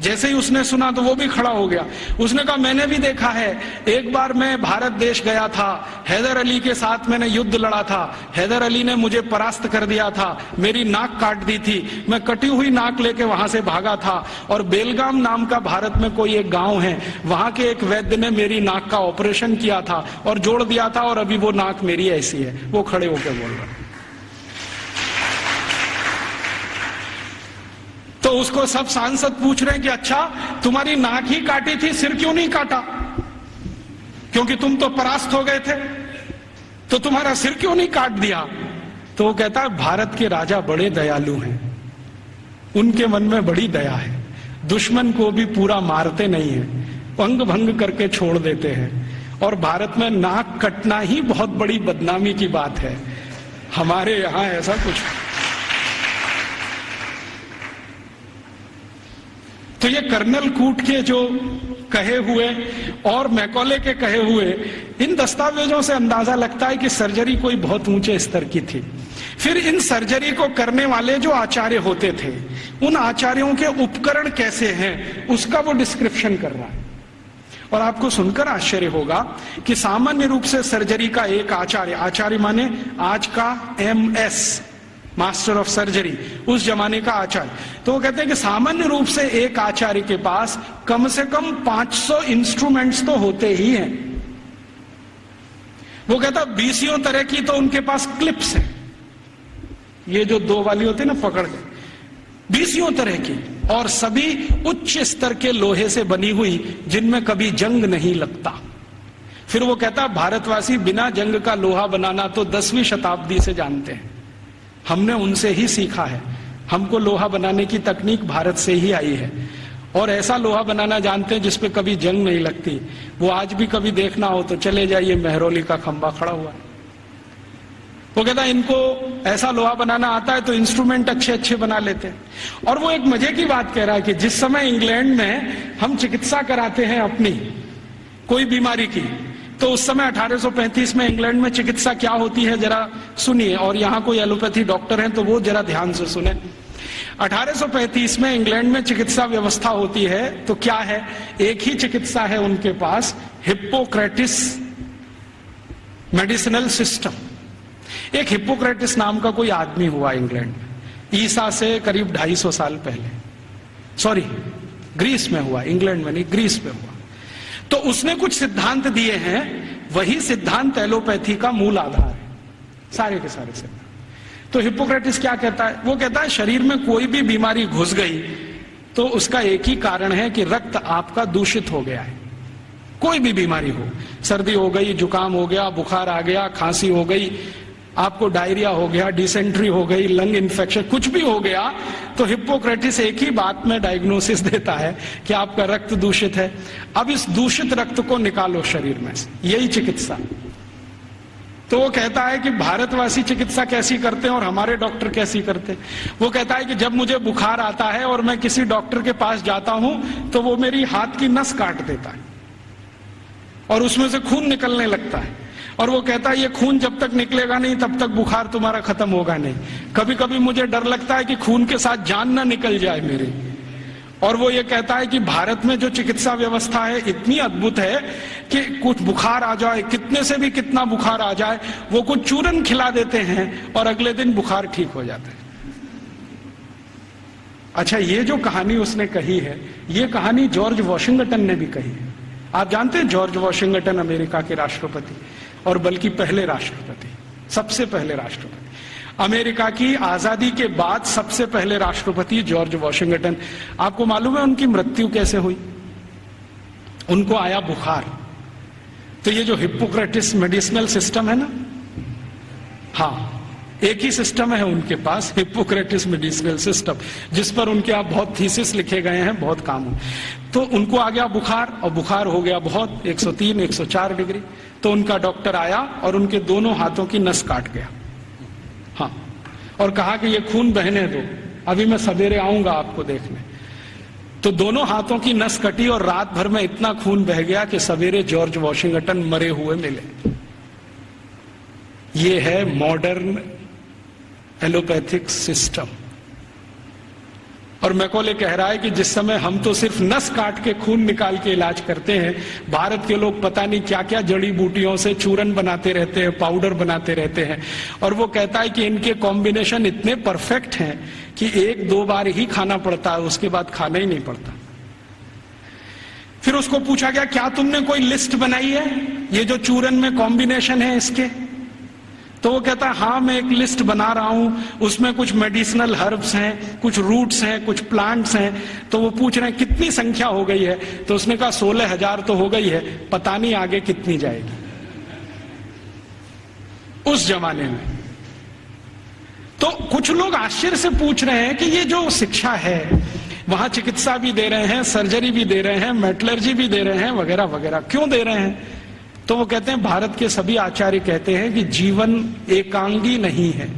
जैसे ही उसने सुना तो वो भी खड़ा हो गया, उसने कहा मैंने भी देखा है, एक बार मैं भारत देश गया था, हैदर अली के साथ मैंने युद्ध लड़ा था, हैदर अली ने मुझे परास्त कर दिया था, मेरी नाक काट दी थी, मैं कटी हुई नाक लेके वहां से भागा था, और बेलगाम नाम का भारत में कोई एक गांव है, वहां के एक वैद्य ने मेरी नाक का ऑपरेशन किया था और जोड़ दिया था, और अभी वो नाक मेरी ऐसी है। वो खड़े होकर बोल रहा। तो उसको सब सांसद पूछ रहे हैं कि अच्छा तुम्हारी नाक ही काटी थी, सिर क्यों नहीं काटा? क्योंकि तुम तो परास्त हो गए थे, तो तुम्हारा सिर क्यों नहीं काट दिया? तो वो कहता है भारत के राजा बड़े दयालु हैं, उनके मन में बड़ी दया है, दुश्मन को भी पूरा मारते नहीं है, अंग भंग करके छोड़ देते हैं, और भारत में नाक कटना ही बहुत बड़ी बदनामी की बात है, हमारे यहां ऐसा कुछ। तो ये कर्नल कूट के जो कहे हुए और मैकॉले के कहे हुए इन दस्तावेजों से अंदाजा लगता है कि सर्जरी कोई बहुत ऊंचे स्तर की थी। फिर इन सर्जरी को करने वाले जो आचार्य होते थे, उन आचार्यों के उपकरण कैसे हैं उसका वो डिस्क्रिप्शन कर रहा है। और आपको सुनकर आश्चर्य होगा कि सामान्य रूप से सर्जरी का एक आचार्य माने आज का MS मास्टर ऑफ सर्जरी, उस जमाने का आचार्य, तो वो कहते हैं कि सामान्य रूप से एक आचार्य के पास कम से कम 500 इंस्ट्रूमेंट्स तो होते ही हैं। वो कहता 20 तरह की तो उनके पास क्लिप्स है, ये जो 2 वाली होती है ना पकड़ के, 20 तरह की, और सभी उच्च स्तर के लोहे से बनी हुई, जिनमें कभी जंग नहीं लगता। फिर वो कहता भारतवासी बिना जंग का लोहा बनाना तो 10वीं शताब्दी से जानते हैं, हमने उनसे ही सीखा है, हमको लोहा बनाने की तकनीक भारत से ही आई है, और ऐसा लोहा बनाना जानते हैं जिसपे कभी जंग नहीं लगती। वो आज भी कभी देखना हो तो चले जाइए, मेहरौली का खंबा खड़ा हुआ है। वो कहता इनको ऐसा लोहा बनाना आता है तो इंस्ट्रूमेंट अच्छे अच्छे बना लेते हैं। और वो एक मजे की बात कह रहा है कि जिस समय इंग्लैंड में हम चिकित्सा कराते हैं अपनी कोई बीमारी की, तो उस समय 1835 में इंग्लैंड में चिकित्सा क्या होती है जरा सुनिए, और यहाँ कोई एलोपैथी डॉक्टर हैं तो वो जरा ध्यान से सुने। 1835 में इंग्लैंड में चिकित्सा व्यवस्था होती है तो क्या है, एक ही चिकित्सा है उनके पास, हिप्पोक्रेटिस मेडिसिनल सिस्टम। एक हिप्पोक्रेटिस नाम का कोई आदमी हुआ इंग्लैंड में, ईसा से करीब 250 साल पहले, सॉरी ग्रीस में हुआ, इंग्लैंड में नहीं ग्रीस में हुआ। तो उसने कुछ सिद्धांत दिए हैं, वही सिद्धांत एलोपैथी का मूल आधार है, सारे के सारे सिद्धांत। तो हिप्पोक्रेटिस क्या कहता है, वो कहता है शरीर में कोई भी बीमारी घुस गई तो उसका एक ही कारण है कि रक्त आपका दूषित हो गया है, कोई भी बीमारी हो, सर्दी हो गई, जुकाम हो गया, बुखार आ गया, खांसी हो गई, आपको डायरिया हो गया, डिसेंट्री हो गई, लंग इन्फेक्शन, कुछ भी हो गया, तो हिप्पोक्रेटिस एक ही बात में डायग्नोसिस देता है कि आपका रक्त दूषित है। अब इस दूषित रक्त को निकालो शरीर में से, यही चिकित्सा। तो वो कहता है कि भारतवासी चिकित्सा कैसी करते हैं और हमारे डॉक्टर कैसी करते हैं। वो कहता है कि जब मुझे बुखार आता है और मैं किसी डॉक्टर के पास जाता हूं तो वो मेरी हाथ की नस काट देता है और उसमें से खून निकलने लगता है, और वो कहता है ये खून जब तक निकलेगा नहीं तब तक बुखार तुम्हारा खत्म होगा नहीं। कभी कभी मुझे डर लगता है कि खून के साथ जान ना निकल जाए मेरी। और वो ये कहता है कि भारत में जो चिकित्सा व्यवस्था है इतनी अद्भुत है कि कुछ बुखार आ जाए, कितने से भी कितना बुखार आ जाए, वो कुछ चूरन खिला देते हैं और अगले दिन बुखार ठीक हो जाता है। अच्छा, ये जो कहानी उसने कही है, ये कहानी जॉर्ज वॉशिंगटन ने भी कही है। आप जानते हैं जॉर्ज वॉशिंगटन अमेरिका के राष्ट्रपति, और बल्कि पहले राष्ट्रपति, सबसे पहले राष्ट्रपति, अमेरिका की आजादी के बाद सबसे पहले राष्ट्रपति जॉर्ज वॉशिंगटन। आपको मालूम है उनकी मृत्यु कैसे हुई? उनको आया बुखार। तो ये जो हिप्पोक्रेटिस मेडिसिनल सिस्टम है ना, हाँ, एक ही सिस्टम है उनके पास, हिप्पोक्रेटिस मेडिसिनल सिस्टम, जिस पर उनके आप बहुत थीसिस लिखे गए हैं, बहुत काम हो। तो उनको आ गया बुखार, और बुखार हो गया बहुत, 103 104 डिग्री। तो उनका डॉक्टर आया और उनके दोनों हाथों की नस काट गया, हाँ, और कहा कि ये खून बहने दो, अभी मैं सवेरे आऊंगा आपको देखने। तो दोनों हाथों की नस कटी और रात भर में इतना खून बह गया कि सवेरे जॉर्ज वॉशिंगटन मरे हुए मिले। ये है मॉडर्न एलोपैथिक सिस्टम। और मैकॉले कह रहा है कि जिस समय हम तो सिर्फ नस काट के खून निकाल के इलाज करते हैं, भारत के लोग पता नहीं क्या क्या जड़ी बूटियों से चूरन बनाते रहते हैं, पाउडर बनाते रहते हैं। और वो कहता है कि इनके कॉम्बिनेशन इतने परफेक्ट हैं कि 1-2 बार ही खाना पड़ता है, उसके बाद खाना ही नहीं पड़ता। फिर उसको पूछा गया, क्या तुमने कोई लिस्ट बनाई है ये जो चूरन में कॉम्बिनेशन है इसके? तो वो कहता है हाँ, मैं एक लिस्ट बना रहा हूं, उसमें कुछ मेडिसिनल हर्ब्स हैं, कुछ रूट्स हैं, कुछ प्लांट्स हैं। तो वो पूछ रहे हैं कितनी संख्या हो गई है? तो उसने कहा 16,000 तो हो गई है, पता नहीं आगे कितनी जाएगी। उस जमाने में तो कुछ लोग आश्चर्य से पूछ रहे हैं कि ये जो शिक्षा है, वहां चिकित्सा भी दे रहे हैं, सर्जरी भी दे रहे हैं, मेटलर्जी भी दे रहे हैं, वगैरह वगैरह, क्यों दे रहे हैं? तो वो कहते हैं, भारत के सभी आचार्य कहते हैं कि जीवन एकांगी नहीं है।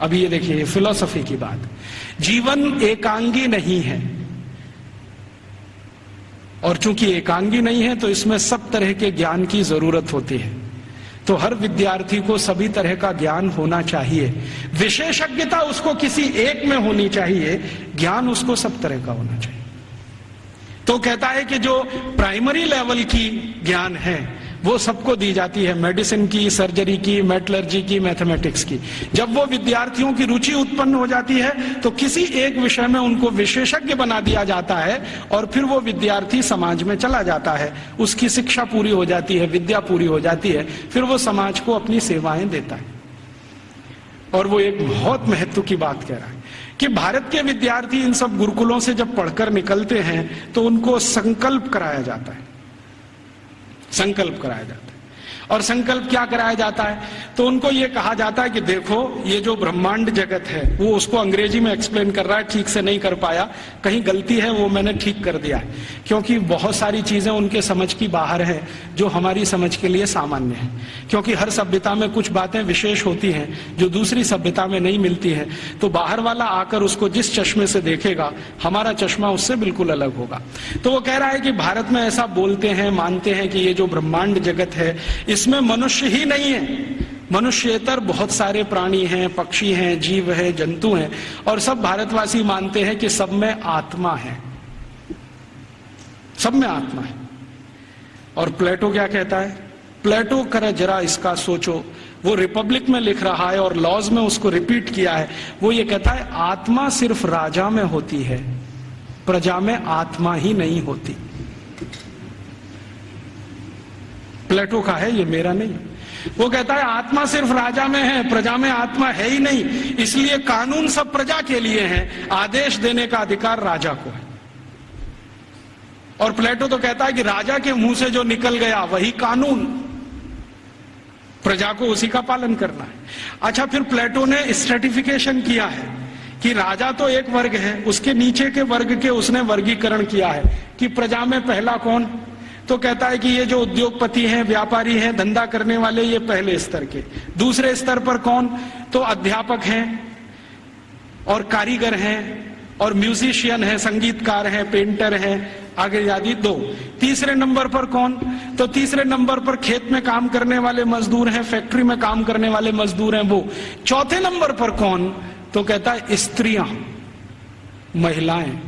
अभी ये देखिए, ये फिलॉसफी की बात, जीवन एकांगी नहीं है, और चूंकि एकांगी नहीं है तो इसमें सब तरह के ज्ञान की जरूरत होती है। तो हर विद्यार्थी को सभी तरह का ज्ञान होना चाहिए, विशेषज्ञता उसको किसी एक में होनी चाहिए, ज्ञान उसको सब तरह का होना चाहिए। तो कहता है कि जो प्राइमरी लेवल की ज्ञान है वो सबको दी जाती है, मेडिसिन की, सर्जरी की, मेटलर्जी की, मैथमेटिक्स की। जब वो विद्यार्थियों की रुचि उत्पन्न हो जाती है तो किसी एक विषय में उनको विशेषज्ञ बना दिया जाता है, और फिर वो विद्यार्थी समाज में चला जाता है, उसकी शिक्षा पूरी हो जाती है, विद्या पूरी हो जाती है, फिर वो समाज को अपनी सेवाएं देता है। और वो एक बहुत महत्व की बात कह रहा है कि भारत के विद्यार्थी इन सब गुरुकुलों से जब पढ़कर निकलते हैं तो उनको संकल्प कराया जाता है, संकल्प कराया जाता है। और संकल्प क्या कराया जाता है? तो उनको ये कहा जाता है कि देखो, ये जो ब्रह्मांड जगत है, वो उसको अंग्रेजी में एक्सप्लेन कर रहा है, ठीक से नहीं कर पाया, कहीं गलती है वो मैंने ठीक कर दिया है, क्योंकि बहुत सारी चीजें उनके समझ की बाहर है जो हमारी समझ के लिए सामान्य है। क्योंकि हर सभ्यता में कुछ बातें विशेष होती हैं जो दूसरी सभ्यता में नहीं मिलती है। तो बाहर वाला आकर उसको जिस चश्मे से देखेगा, हमारा चश्मा उससे बिल्कुल अलग होगा। तो वो कह रहा है कि भारत में ऐसा बोलते हैं, मानते हैं कि ये जो ब्रह्मांड जगत है इसमें मनुष्य ही नहीं है, मनुष्येतर बहुत सारे प्राणी हैं, पक्षी हैं, जीव है, जंतु हैं, और सब भारतवासी मानते हैं कि सब में आत्मा है, सब में आत्मा है। और प्लेटो क्या कहता है? प्लेटो करे जरा इसका सोचो, वो रिपब्लिक में लिख रहा है और लॉज में उसको रिपीट किया है। वो ये कहता है आत्मा सिर्फ राजा में होती है, प्रजा में आत्मा ही नहीं होती। प्लेटो का है, ये मेरा नहीं। वो कहता है आत्मा सिर्फ राजा में है, प्रजा में आत्मा है ही नहीं, इसलिए कानून सब प्रजा के लिए है, आदेश देने का अधिकार राजा को है। और प्लेटो तो कहता है कि राजा के मुंह से जो निकल गया वही कानून, प्रजा को उसी का पालन करना है। अच्छा, फिर प्लेटो ने स्ट्रेटिफिकेशन किया है कि राजा तो एक वर्ग है, उसके नीचे के वर्ग के उसने वर्गीकरण किया है कि प्रजा में पहला कौन, तो कहता है कि ये जो उद्योगपति हैं, व्यापारी हैं, धंधा करने वाले, ये पहले स्तर के। दूसरे स्तर पर कौन, तो अध्यापक हैं और कारीगर हैं और म्यूजिशियन है, संगीतकार हैं, पेंटर हैं, आगे आदि 2। तीसरे नंबर पर कौन, तो तीसरे नंबर पर खेत में काम करने वाले मजदूर हैं, फैक्ट्री में काम करने वाले मजदूर हैं वो। चौथे नंबर पर कौन, तो कहता है स्त्रियां, महिलाएं,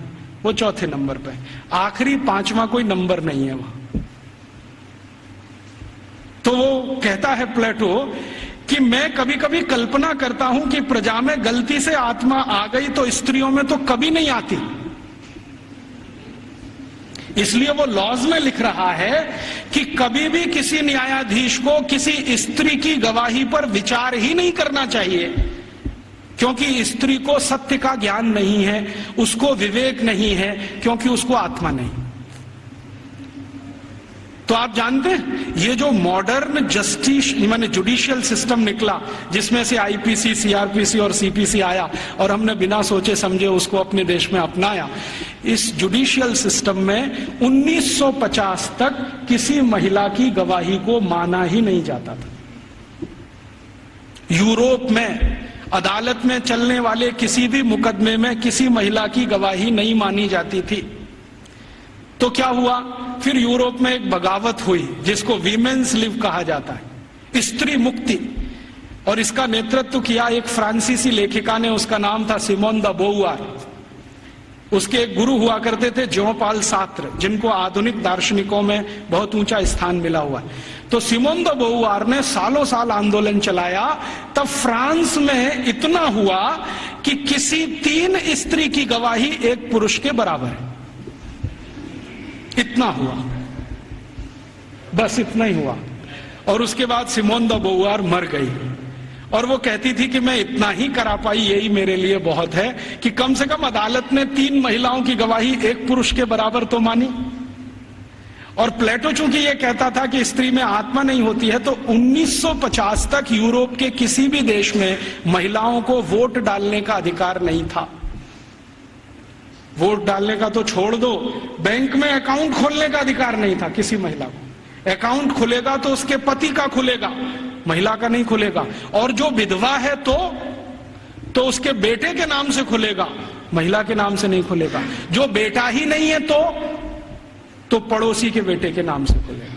वो चौथे नंबर पे। आखिरी 5वां कोई नंबर नहीं है वहां। तो वो कहता है प्लेटो कि मैं कभी कभी कल्पना करता हूं कि प्रजा में गलती से आत्मा आ गई तो स्त्रियों में तो कभी नहीं आती, इसलिए वो लॉज में लिख रहा है कि कभी भी किसी न्यायाधीश को किसी स्त्री की गवाही पर विचार ही नहीं करना चाहिए, क्योंकि स्त्री को सत्य का ज्ञान नहीं है, उसको विवेक नहीं है, क्योंकि उसको आत्मा नहीं। तो आप जानते हैं ये जो मॉडर्न जस्टिस माने जुडिशियल सिस्टम निकला, जिसमें से आईपीसी, सीआरपीसी और सीपीसी आया और हमने बिना सोचे समझे उसको अपने देश में अपनाया, इस जुडिशियल सिस्टम में 1950 तक किसी महिला की गवाही को माना ही नहीं जाता था। यूरोप में अदालत में चलने वाले किसी भी मुकदमे में किसी महिला की गवाही नहीं मानी जाती थी। तो क्या हुआ, फिर यूरोप में एक बगावत हुई जिसको वीमेन्स लिव कहा जाता है, स्त्री मुक्ति, और इसका नेतृत्व किया एक फ्रांसीसी लेखिका ने, उसका नाम था सिमोन द बोउआर। उसके एक गुरु हुआ करते थे ज्यों पाल सार्त्र, जिनको आधुनिक दार्शनिकों में बहुत ऊंचा स्थान मिला हुआ है। तो सिमोन द बोउआर ने सालों साल आंदोलन चलाया, तब फ्रांस में इतना हुआ कि किसी 3 स्त्री की गवाही एक पुरुष के बराबर है। इतना हुआ, बस इतना ही हुआ। और उसके बाद सिमोन द बोउआर मर गई और वो कहती थी कि मैं इतना ही करा पाई, यही मेरे लिए बहुत है कि कम से कम अदालत ने 3 महिलाओं की गवाही एक पुरुष के बराबर तो मानी। और प्लेटो चूंकि ये कहता था कि स्त्री में आत्मा नहीं होती है, तो 1950 तक यूरोप के किसी भी देश में महिलाओं को वोट डालने का अधिकार नहीं था। वोट डालने का तो छोड़ दो, बैंक में अकाउंट खोलने का अधिकार नहीं था किसी महिला को। अकाउंट खुलेगा तो उसके पति का खुलेगा, महिला का नहीं खुलेगा। और जो विधवा है तो उसके बेटे के नाम से खुलेगा, महिला के नाम से नहीं खुलेगा। जो बेटा ही नहीं है तो पड़ोसी के बेटे के नाम से खुलेगा।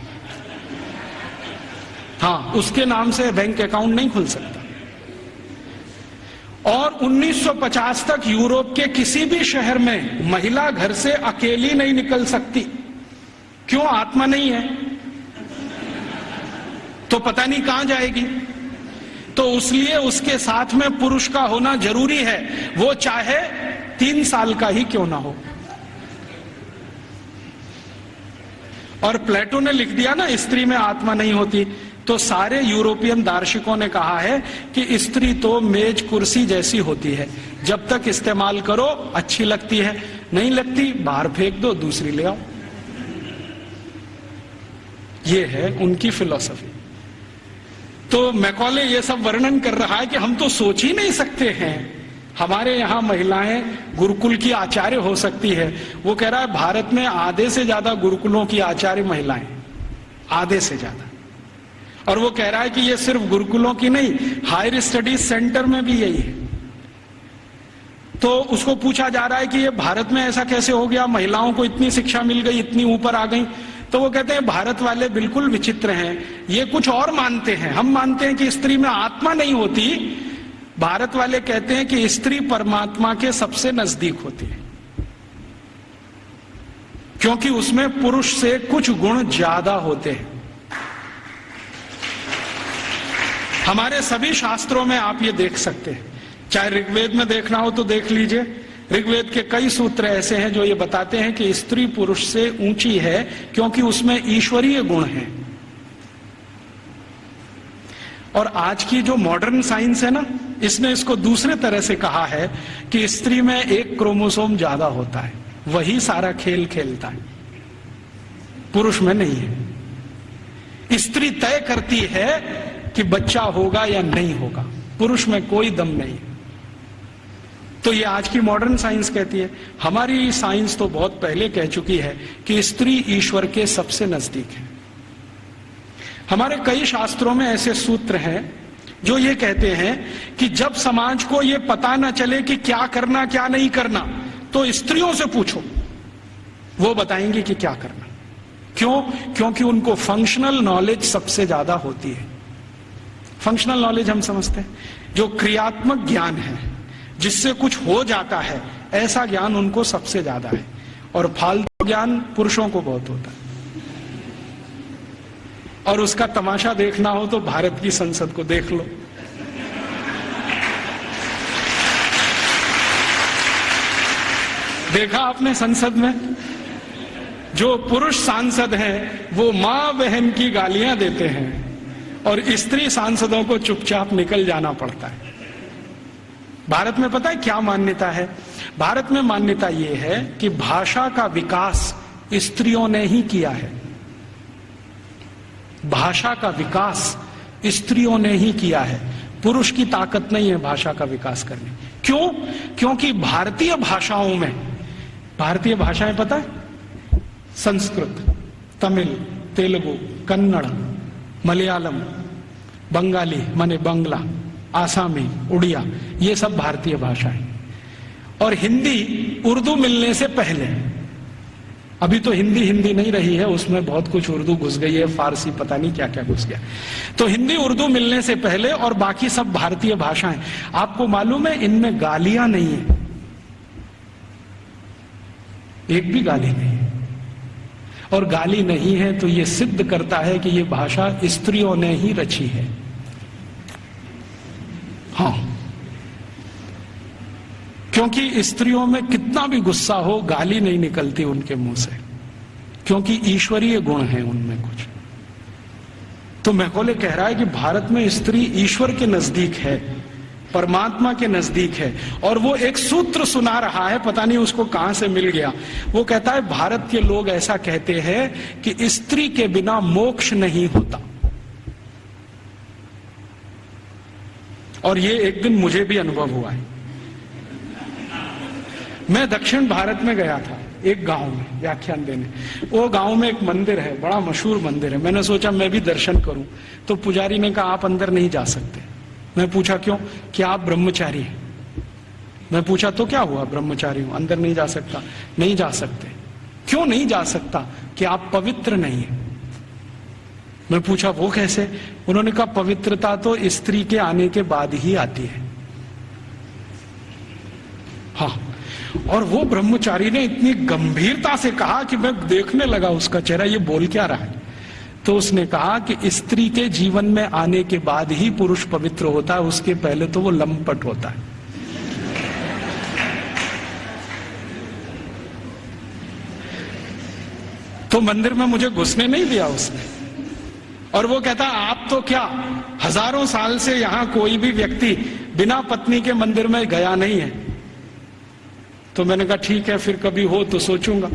हाँ, उसके नाम से बैंक अकाउंट नहीं खुल सकता। और 1950 तक यूरोप के किसी भी शहर में महिला घर से अकेली नहीं निकल सकती। क्यों? आत्मा नहीं है तो पता नहीं कहां जाएगी। तो इसलिए उसके साथ में पुरुष का होना जरूरी है, वो चाहे 3 साल का ही क्यों ना हो। और प्लेटो ने लिख दिया ना स्त्री में आत्मा नहीं होती, तो सारे यूरोपियन दार्शनिकों ने कहा है कि स्त्री तो मेज कुर्सी जैसी होती है, जब तक इस्तेमाल करो अच्छी लगती है, नहीं लगती बाहर फेंक दो, दूसरी ले आओ। ये है उनकी फिलॉसफी। तो मैकॉले ये सब वर्णन कर रहा है कि हम तो सोच ही नहीं सकते हैं हमारे यहाँ महिलाएं गुरुकुल की आचार्य हो सकती है। वो कह रहा है भारत में आधे से ज्यादा गुरुकुलों की आचार्य महिलाएं, आधे से ज्यादा। और वो कह रहा है कि ये सिर्फ गुरुकुलों की नहीं, हायर स्टडीज सेंटर में भी यही है। तो उसको पूछा जा रहा है कि ये भारत में ऐसा कैसे हो गया, महिलाओं को इतनी शिक्षा मिल गई, इतनी ऊपर आ गई। तो वो कहते हैं भारत वाले बिल्कुल विचित्र हैं, ये कुछ और मानते हैं। हम मानते हैं कि स्त्री में आत्मा नहीं होती, भारत वाले कहते हैं कि स्त्री परमात्मा के सबसे नजदीक होती है, क्योंकि उसमें पुरुष से कुछ गुण ज्यादा होते हैं। हमारे सभी शास्त्रों में आप ये देख सकते हैं, चाहे ऋग्वेद में देखना हो तो देख लीजिए। ऋग्वेद के कई सूत्र ऐसे हैं जो ये बताते हैं कि स्त्री पुरुष से ऊंची है, क्योंकि उसमें ईश्वरीय गुण हैं। और आज की जो मॉडर्न साइंस है ना, इसने इसको दूसरे तरह से कहा है कि स्त्री में एक क्रोमोसोम ज्यादा होता है, वही सारा खेल खेलता है। पुरुष में नहीं है। स्त्री तय करती है कि बच्चा होगा या नहीं होगा, पुरुष में कोई दम नहीं। तो ये आज की मॉडर्न साइंस कहती है। हमारी साइंस तो बहुत पहले कह चुकी है कि स्त्री ईश्वर के सबसे नजदीक है। हमारे कई शास्त्रों में ऐसे सूत्र हैं जो ये कहते हैं कि जब समाज को ये पता न चले कि क्या करना क्या नहीं करना, तो स्त्रियों से पूछो, वो बताएंगी कि क्या करना। क्यों? क्योंकि उनको फंक्शनल नॉलेज सबसे ज्यादा होती है। फंक्शनल नॉलेज हम समझते हैं, जो क्रियात्मक ज्ञान है, जिससे कुछ हो जाता है, ऐसा ज्ञान उनको सबसे ज्यादा है। और फालतू ज्ञान पुरुषों को बहुत होता है। और उसका तमाशा देखना हो तो भारत की संसद को देख लो। देखा आपने संसद में जो पुरुष सांसद हैं वो मां बहन की गालियां देते हैं और स्त्री सांसदों को चुपचाप निकल जाना पड़ता है। भारत में पता है क्या मान्यता है? भारत में मान्यता यह है कि भाषा का विकास स्त्रियों ने ही किया है। भाषा का विकास स्त्रियों ने ही किया है। पुरुष की ताकत नहीं है भाषा का विकास करने। क्यों? क्योंकि भारतीय भाषाओं में, भारतीय भाषाएं पता है? संस्कृत, तमिल, तेलुगु, कन्नड़, मलयालम, बंगाली माने बंगला, आसामी, उड़िया, ये सब भारतीय भाषाएं। और हिंदी उर्दू मिलने से पहले, अभी तो हिंदी नहीं रही है, उसमें बहुत कुछ उर्दू घुस गई है, फारसी पता नहीं क्या क्या घुस गया। तो हिंदी उर्दू मिलने से पहले और बाकी सब भारतीय भाषाएं। आपको मालूम है इनमें गालियां नहीं है, एक भी गाली नहीं है। और गाली नहीं है तो यह सिद्ध करता है कि यह भाषा स्त्रियों ने ही रची है। हाँ, क्योंकि स्त्रियों में कितना भी गुस्सा हो, गाली नहीं निकलती उनके मुंह से, क्योंकि ईश्वरीय गुण है उनमें कुछ। तो मैकॉले कह रहा है कि भारत में स्त्री ईश्वर के नजदीक है, परमात्मा के नजदीक है। और वो एक सूत्र सुना रहा है, पता नहीं उसको कहां से मिल गया। वो कहता है भारत के लोग ऐसा कहते हैं कि स्त्री के बिना मोक्ष नहीं होता। और ये एक दिन मुझे भी अनुभव हुआ है। मैं दक्षिण भारत में गया था, एक गांव में व्याख्यान देने। वो गांव में एक मंदिर है, बड़ा मशहूर मंदिर है। मैंने सोचा मैं भी दर्शन करूं, तो पुजारी ने कहा आप अंदर नहीं जा सकते। मैं पूछा क्यों? कि आप ब्रह्मचारी हैं। मैं पूछा तो क्या हुआ? ब्रह्मचारी हूं, अंदर नहीं जा सकता। नहीं जा सकते। क्यों नहीं जा सकता? कि आप पवित्र नहीं है। मैं पूछा वो कैसे? उन्होंने कहा पवित्रता तो स्त्री के आने के बाद ही आती है। हाँ, और वो ब्रह्मचारी ने इतनी गंभीरता से कहा कि मैं देखने लगा उसका चेहरा, ये बोल क्या रहा है। तो उसने कहा कि स्त्री के जीवन में आने के बाद ही पुरुष पवित्र होता है, उसके पहले तो वो लंपट होता है। तो मंदिर में मुझे घुसने नहीं दिया उसने। और वो कहता आप तो क्या, हजारों साल से यहां कोई भी व्यक्ति बिना पत्नी के मंदिर में गया नहीं है। तो मैंने कहा ठीक है, फिर कभी हो तो सोचूंगा।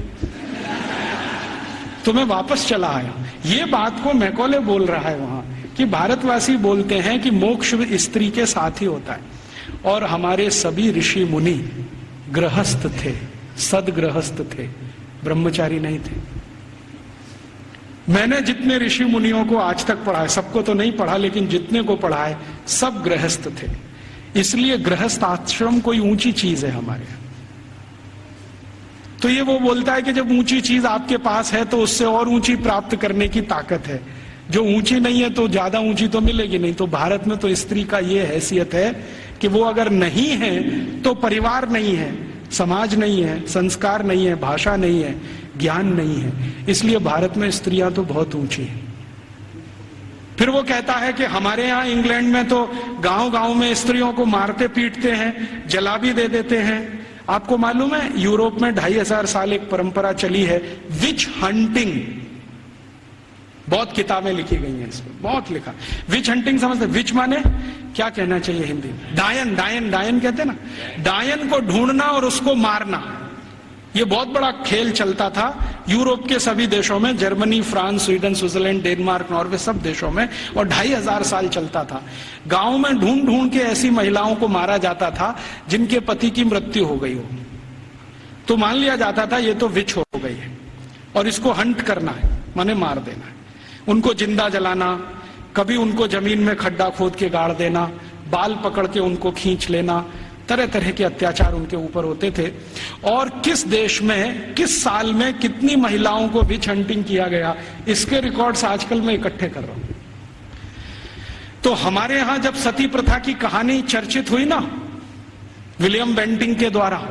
तो मैं वापस चला आया। ये बात को मैकॉले बोल रहा है वहां कि भारतवासी बोलते हैं कि मोक्ष स्त्री के साथ ही होता है। और हमारे सभी ऋषि मुनि गृहस्थ थे, सदगृहस्थ थे, ब्रह्मचारी नहीं थे। मैंने जितने ऋषि मुनियों को आज तक पढ़ा है, सबको तो नहीं पढ़ा लेकिन जितने को पढ़ा है, सब गृहस्थ थे। इसलिए गृहस्थ आश्रम कोई ऊंची चीज है हमारे यहाँ। तो ये वो बोलता है कि जब ऊंची चीज आपके पास है तो उससे और ऊंची प्राप्त करने की ताकत है। जो ऊंची नहीं है तो ज्यादा ऊंची तो मिलेगी नहीं। तो भारत में तो स्त्री का ये हैसियत है कि वो अगर नहीं है तो परिवार नहीं है, समाज नहीं है, संस्कार नहीं है, भाषा नहीं है, ज्ञान नहीं है। इसलिए भारत में स्त्रियां तो बहुत ऊंची हैं। फिर वो कहता है कि हमारे यहाँ इंग्लैंड में तो गांव गांव में स्त्रियों को मारते पीटते हैं, जला भी दे देते हैं। आपको मालूम है यूरोप में 2500 साल एक परंपरा चली है विच हंटिंग। बहुत किताबें लिखी गई हैं इसमें, बहुत लिखा। विच हंटिंग समझते? विच माने क्या कहना चाहिए हिंदी में? डायन। डायन, डायन कहते हैं ना। डायन को ढूंढना और उसको मारना, ये बहुत बड़ा खेल चलता था यूरोप के सभी देशों में, Germany, France, Sweden, Switzerland, Denmark, Norway, सब देशों में, और 2500 साल चलता था। गांव में ढूंढ ढूंढ के ऐसी महिलाओं को मारा जाता था जिनके पति की मृत्यु हो गई हो, तो मान लिया जाता था ये तो विच हो गई है और इसको हंट करना है, माने मार देना है। उनको जिंदा जलाना, कभी उनको जमीन में खड्डा खोद के गाड़ देना, बाल पकड़ के उनको खींच लेना, तरह तरह के अत्याचार उनके ऊपर होते थे। और किस देश में, किस साल में कितनी महिलाओं को विच हंटिंग किया गया, इसके रिकॉर्ड्स आजकल मैं इकट्ठे कर रहा हूं। तो हमारे यहां जब सती प्रथा की कहानी चर्चित हुई ना विलियम बेंटिंक के द्वारा,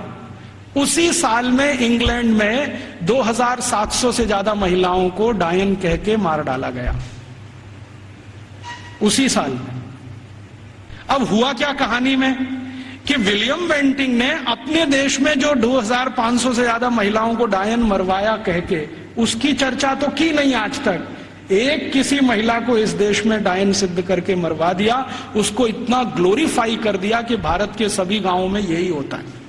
उसी साल में इंग्लैंड में 2700 से ज्यादा महिलाओं को डायन कह के मार डाला गया, उसी साल में। अब हुआ क्या कहानी में कि विलियम बेंटिंक ने अपने देश में जो 2500 से ज्यादा महिलाओं को डायन मरवाया कह के, उसकी चर्चा तो की नहीं आज तक। एक किसी महिला को इस देश में डायन सिद्ध करके मरवा दिया, उसको इतना ग्लोरीफाई कर दिया कि भारत के सभी गांवों में यही होता है।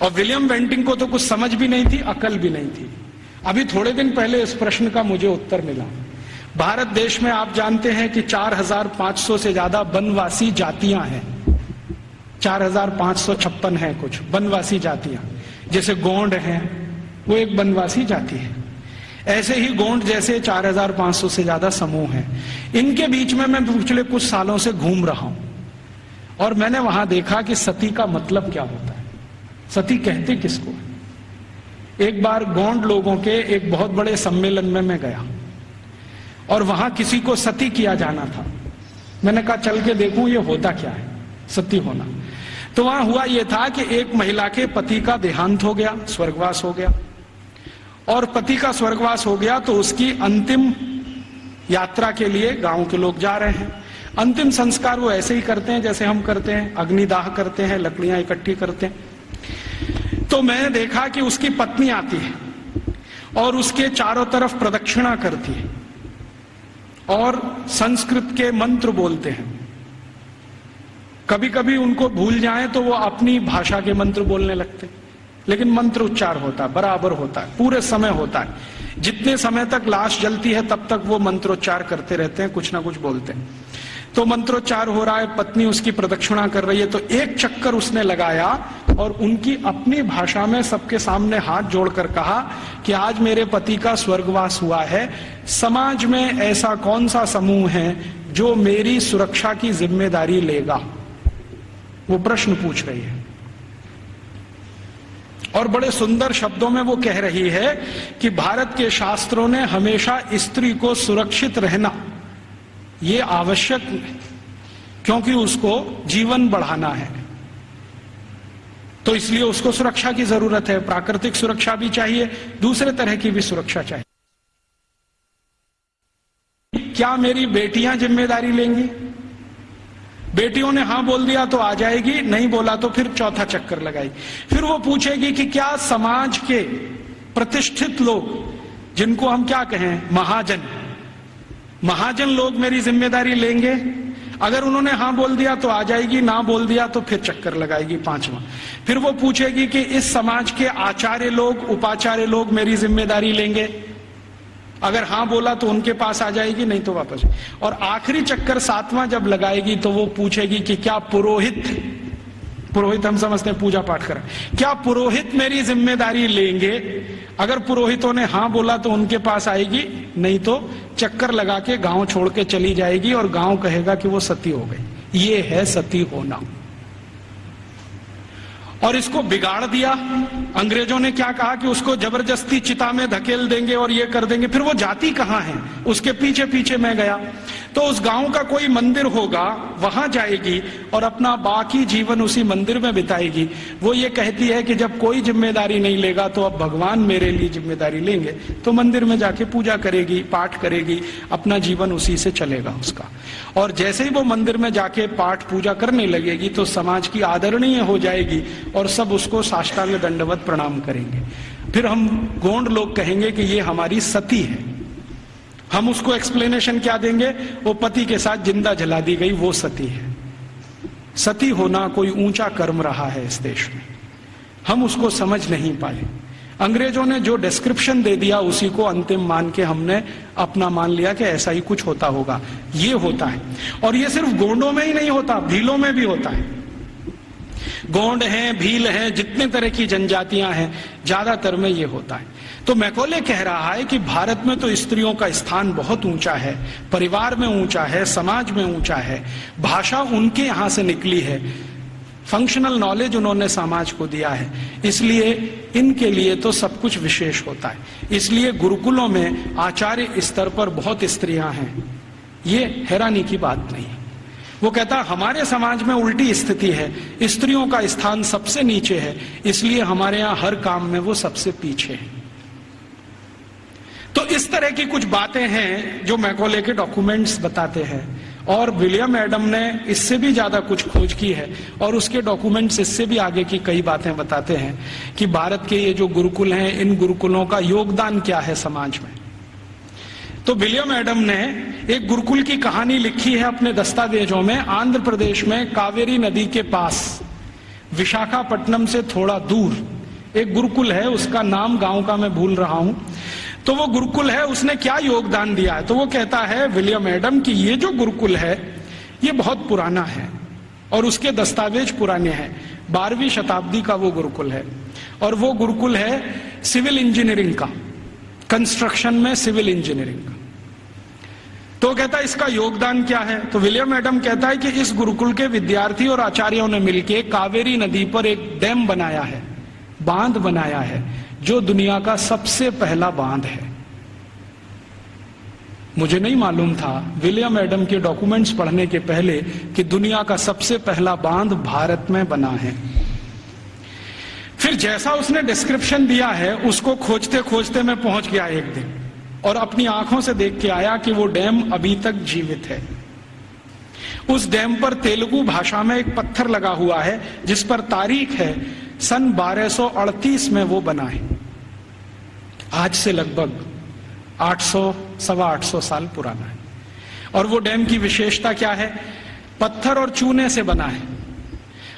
और विलियम बेंटिंक को तो कुछ समझ भी नहीं थी, अकल भी नहीं थी। अभी थोड़े दिन पहले इस प्रश्न का मुझे उत्तर मिला। भारत देश में आप जानते हैं कि 4500 से ज्यादा वनवासी जातियां हैं, 4556 हैं कुछ वनवासी जातियां। जैसे गोंड हैं, वो एक वनवासी जाति है। ऐसे ही गोंड जैसे 4500 से ज्यादा समूह हैं। इनके बीच में मैं पिछले कुछ सालों से घूम रहा हूं और मैंने वहां देखा कि सती का मतलब क्या होता है, सती कहते किसको। एक बार गोंड लोगों के एक बहुत बड़े सम्मेलन में मैं गया और वहां किसी को सती किया जाना था। मैंने कहा चल के देखूं ये होता क्या है सती होना। तो वहां हुआ ये था कि एक महिला के पति का देहांत हो गया, स्वर्गवास हो गया, और पति का स्वर्गवास हो गया तो उसकी अंतिम यात्रा के लिए गांव के लोग जा रहे हैं। अंतिम संस्कार वो ऐसे ही करते हैं जैसे हम करते हैं, अग्निदाह करते हैं, लकड़ियां इकट्ठी करते हैं। तो मैंने देखा कि उसकी पत्नी आती है और उसके चारों तरफ प्रदक्षिणा करती है और संस्कृत के मंत्र बोलते हैं। कभी कभी उनको भूल जाएं तो वो अपनी भाषा के मंत्र बोलने लगते, लेकिन मंत्र उच्चार होता है, बराबर होता है, पूरे समय होता है। जितने समय तक लाश जलती है तब तक वो मंत्रोच्चार करते रहते हैं, कुछ ना कुछ बोलते हैं। तो मंत्रोच्चार हो रहा है, पत्नी उसकी प्रदक्षिणा कर रही है, तो एक चक्कर उसने लगाया और उनकी अपनी भाषा में सबके सामने हाथ जोड़कर कहा कि आज मेरे पति का स्वर्गवास हुआ है, समाज में ऐसा कौन सा समूह है जो मेरी सुरक्षा की जिम्मेदारी लेगा। वो प्रश्न पूछ रही है और बड़े सुंदर शब्दों में वो कह रही है कि भारत के शास्त्रों ने हमेशा स्त्री को सुरक्षित रहना ये आवश्यक, क्योंकि उसको जीवन बढ़ाना है, तो इसलिए उसको सुरक्षा की जरूरत है। प्राकृतिक सुरक्षा भी चाहिए, दूसरे तरह की भी सुरक्षा चाहिए। क्या मेरी बेटियां जिम्मेदारी लेंगी? बेटियों ने हां बोल दिया तो आ जाएगी, नहीं बोला तो फिर चौथा चक्कर लगाएगी। फिर वो पूछेगी कि क्या समाज के प्रतिष्ठित लोग, जिनको हम क्या कहें महाजन लोग मेरी जिम्मेदारी लेंगे? अगर उन्होंने हां बोल दिया तो आ जाएगी, ना बोल दिया तो फिर चक्कर लगाएगी पांचवा। फिर वो पूछेगी कि इस समाज के आचार्य लोग, उपाचार्य लोग मेरी जिम्मेदारी लेंगे? अगर हां बोला तो उनके पास आ जाएगी, नहीं तो वापस। और आखिरी चक्कर सातवां जब लगाएगी तो वो पूछेगी कि क्या पुरोहित हम समझते हैं पूजा पाठ कर, क्या पुरोहित मेरी जिम्मेदारी लेंगे? अगर पुरोहितों ने हां बोला तो उनके पास आएगी, नहीं तो चक्कर लगा के गांव छोड़ के चली जाएगी और गांव कहेगा कि वो सती हो गई। ये है सती होना। और इसको बिगाड़ दिया। अंग्रेजों ने क्या कहा कि उसको जबरदस्ती चिता में धकेल देंगे और ये कर देंगे। फिर वो जाती कहां है, उसके पीछे पीछे मैं गया तो उस गांव का कोई मंदिर होगा, वहां जाएगी और अपना बाकी जीवन उसी मंदिर में बिताएगी। वो ये कहती है कि जब कोई जिम्मेदारी नहीं लेगा तो अब भगवान मेरे लिए जिम्मेदारी लेंगे, तो मंदिर में जाके पूजा करेगी, पाठ करेगी, अपना जीवन उसी से चलेगा उसका। और जैसे ही वो मंदिर में जाके पाठ पूजा करने लगेगी तो समाज की आदरणीय हो जाएगी और सब उसको साष्टांग दंडवत प्रणाम करेंगे। फिर हम गोंड लोग कहेंगे कि ये हमारी सती है। हम उसको एक्सप्लेनेशन क्या देंगे? वो पति के साथ जिंदा जला दी गई, वो सती है। सती होना कोई ऊंचा कर्म रहा है इस देश में। हम उसको समझ नहीं पाए। अंग्रेजों ने जो डिस्क्रिप्शन दे दिया उसी को अंतिम मान के हमने अपना मान लिया कि ऐसा ही कुछ होता होगा। ये होता है, और ये सिर्फ गोंडों में ही नहीं होता, भीलों में भी होता है। गोंड हैं, भील हैं, जितने तरह की जनजातियां हैं, ज्यादातर में ये होता है। तो मैकॉले कह रहा है कि भारत में तो स्त्रियों का स्थान बहुत ऊंचा है, परिवार में ऊंचा है, समाज में ऊंचा है, भाषा उनके यहां से निकली है, फंक्शनल नॉलेज उन्होंने समाज को दिया है, इसलिए इनके लिए तो सब कुछ विशेष होता है। इसलिए गुरुकुलों में आचार्य स्तर पर बहुत स्त्रियां हैं, ये हैरानी की बात नहीं है। वो कहता हमारे समाज में उल्टी स्थिति है, स्त्रियों का स्थान सबसे नीचे है, इसलिए हमारे यहां हर काम में वो सबसे पीछे है। तो इस तरह की कुछ बातें हैं जो मैकॉले के डॉक्यूमेंट्स बताते हैं, और विलियम एडम ने इससे भी ज्यादा कुछ खोज की है, और उसके डॉक्यूमेंट्स इससे भी आगे की कई बातें बताते हैं कि भारत के ये जो गुरुकुल हैं, इन गुरुकुलों का योगदान क्या है समाज में। तो विलियम एडम ने एक गुरुकुल की कहानी लिखी है अपने दस्तावेजों में। आंध्र प्रदेश में कावेरी नदी के पास विशाखापट्टनम से थोड़ा दूर एक गुरुकुल है, उसका नाम गांव का मैं भूल रहा हूं। तो वो गुरुकुल है, उसने क्या योगदान दिया है, तो वो कहता है विलियम एडम कि ये जो गुरुकुल है ये बहुत पुराना है और उसके दस्तावेज पुराने हैं। 12वीं शताब्दी का वो गुरुकुल है, और वो गुरुकुल है सिविल इंजीनियरिंग का, कंस्ट्रक्शन में सिविल इंजीनियरिंग का। तो कहता है इसका योगदान क्या है, तो विलियम एडम कहता है कि इस गुरुकुल के विद्यार्थी और आचार्यों ने मिलकर कावेरी नदी पर एक डैम बनाया है, बांध बनाया है, जो दुनिया का सबसे पहला बांध है। मुझे नहीं मालूम था विलियम एडम के डॉक्यूमेंट्स पढ़ने के पहले कि दुनिया का सबसे पहला बांध भारत में बना है। फिर जैसा उसने डिस्क्रिप्शन दिया है उसको खोजते खोजते मैं पहुंच गया एक दिन, और अपनी आंखों से देख के आया कि वो डैम अभी तक जीवित है। उस डैम पर तेलुगु भाषा में एक पत्थर लगा हुआ है जिस पर तारीख है सन 1238 में वो बना है। आज से लगभग 800-825 साल पुराना है। और वो डैम की विशेषता क्या है, पत्थर और चूने से बना है।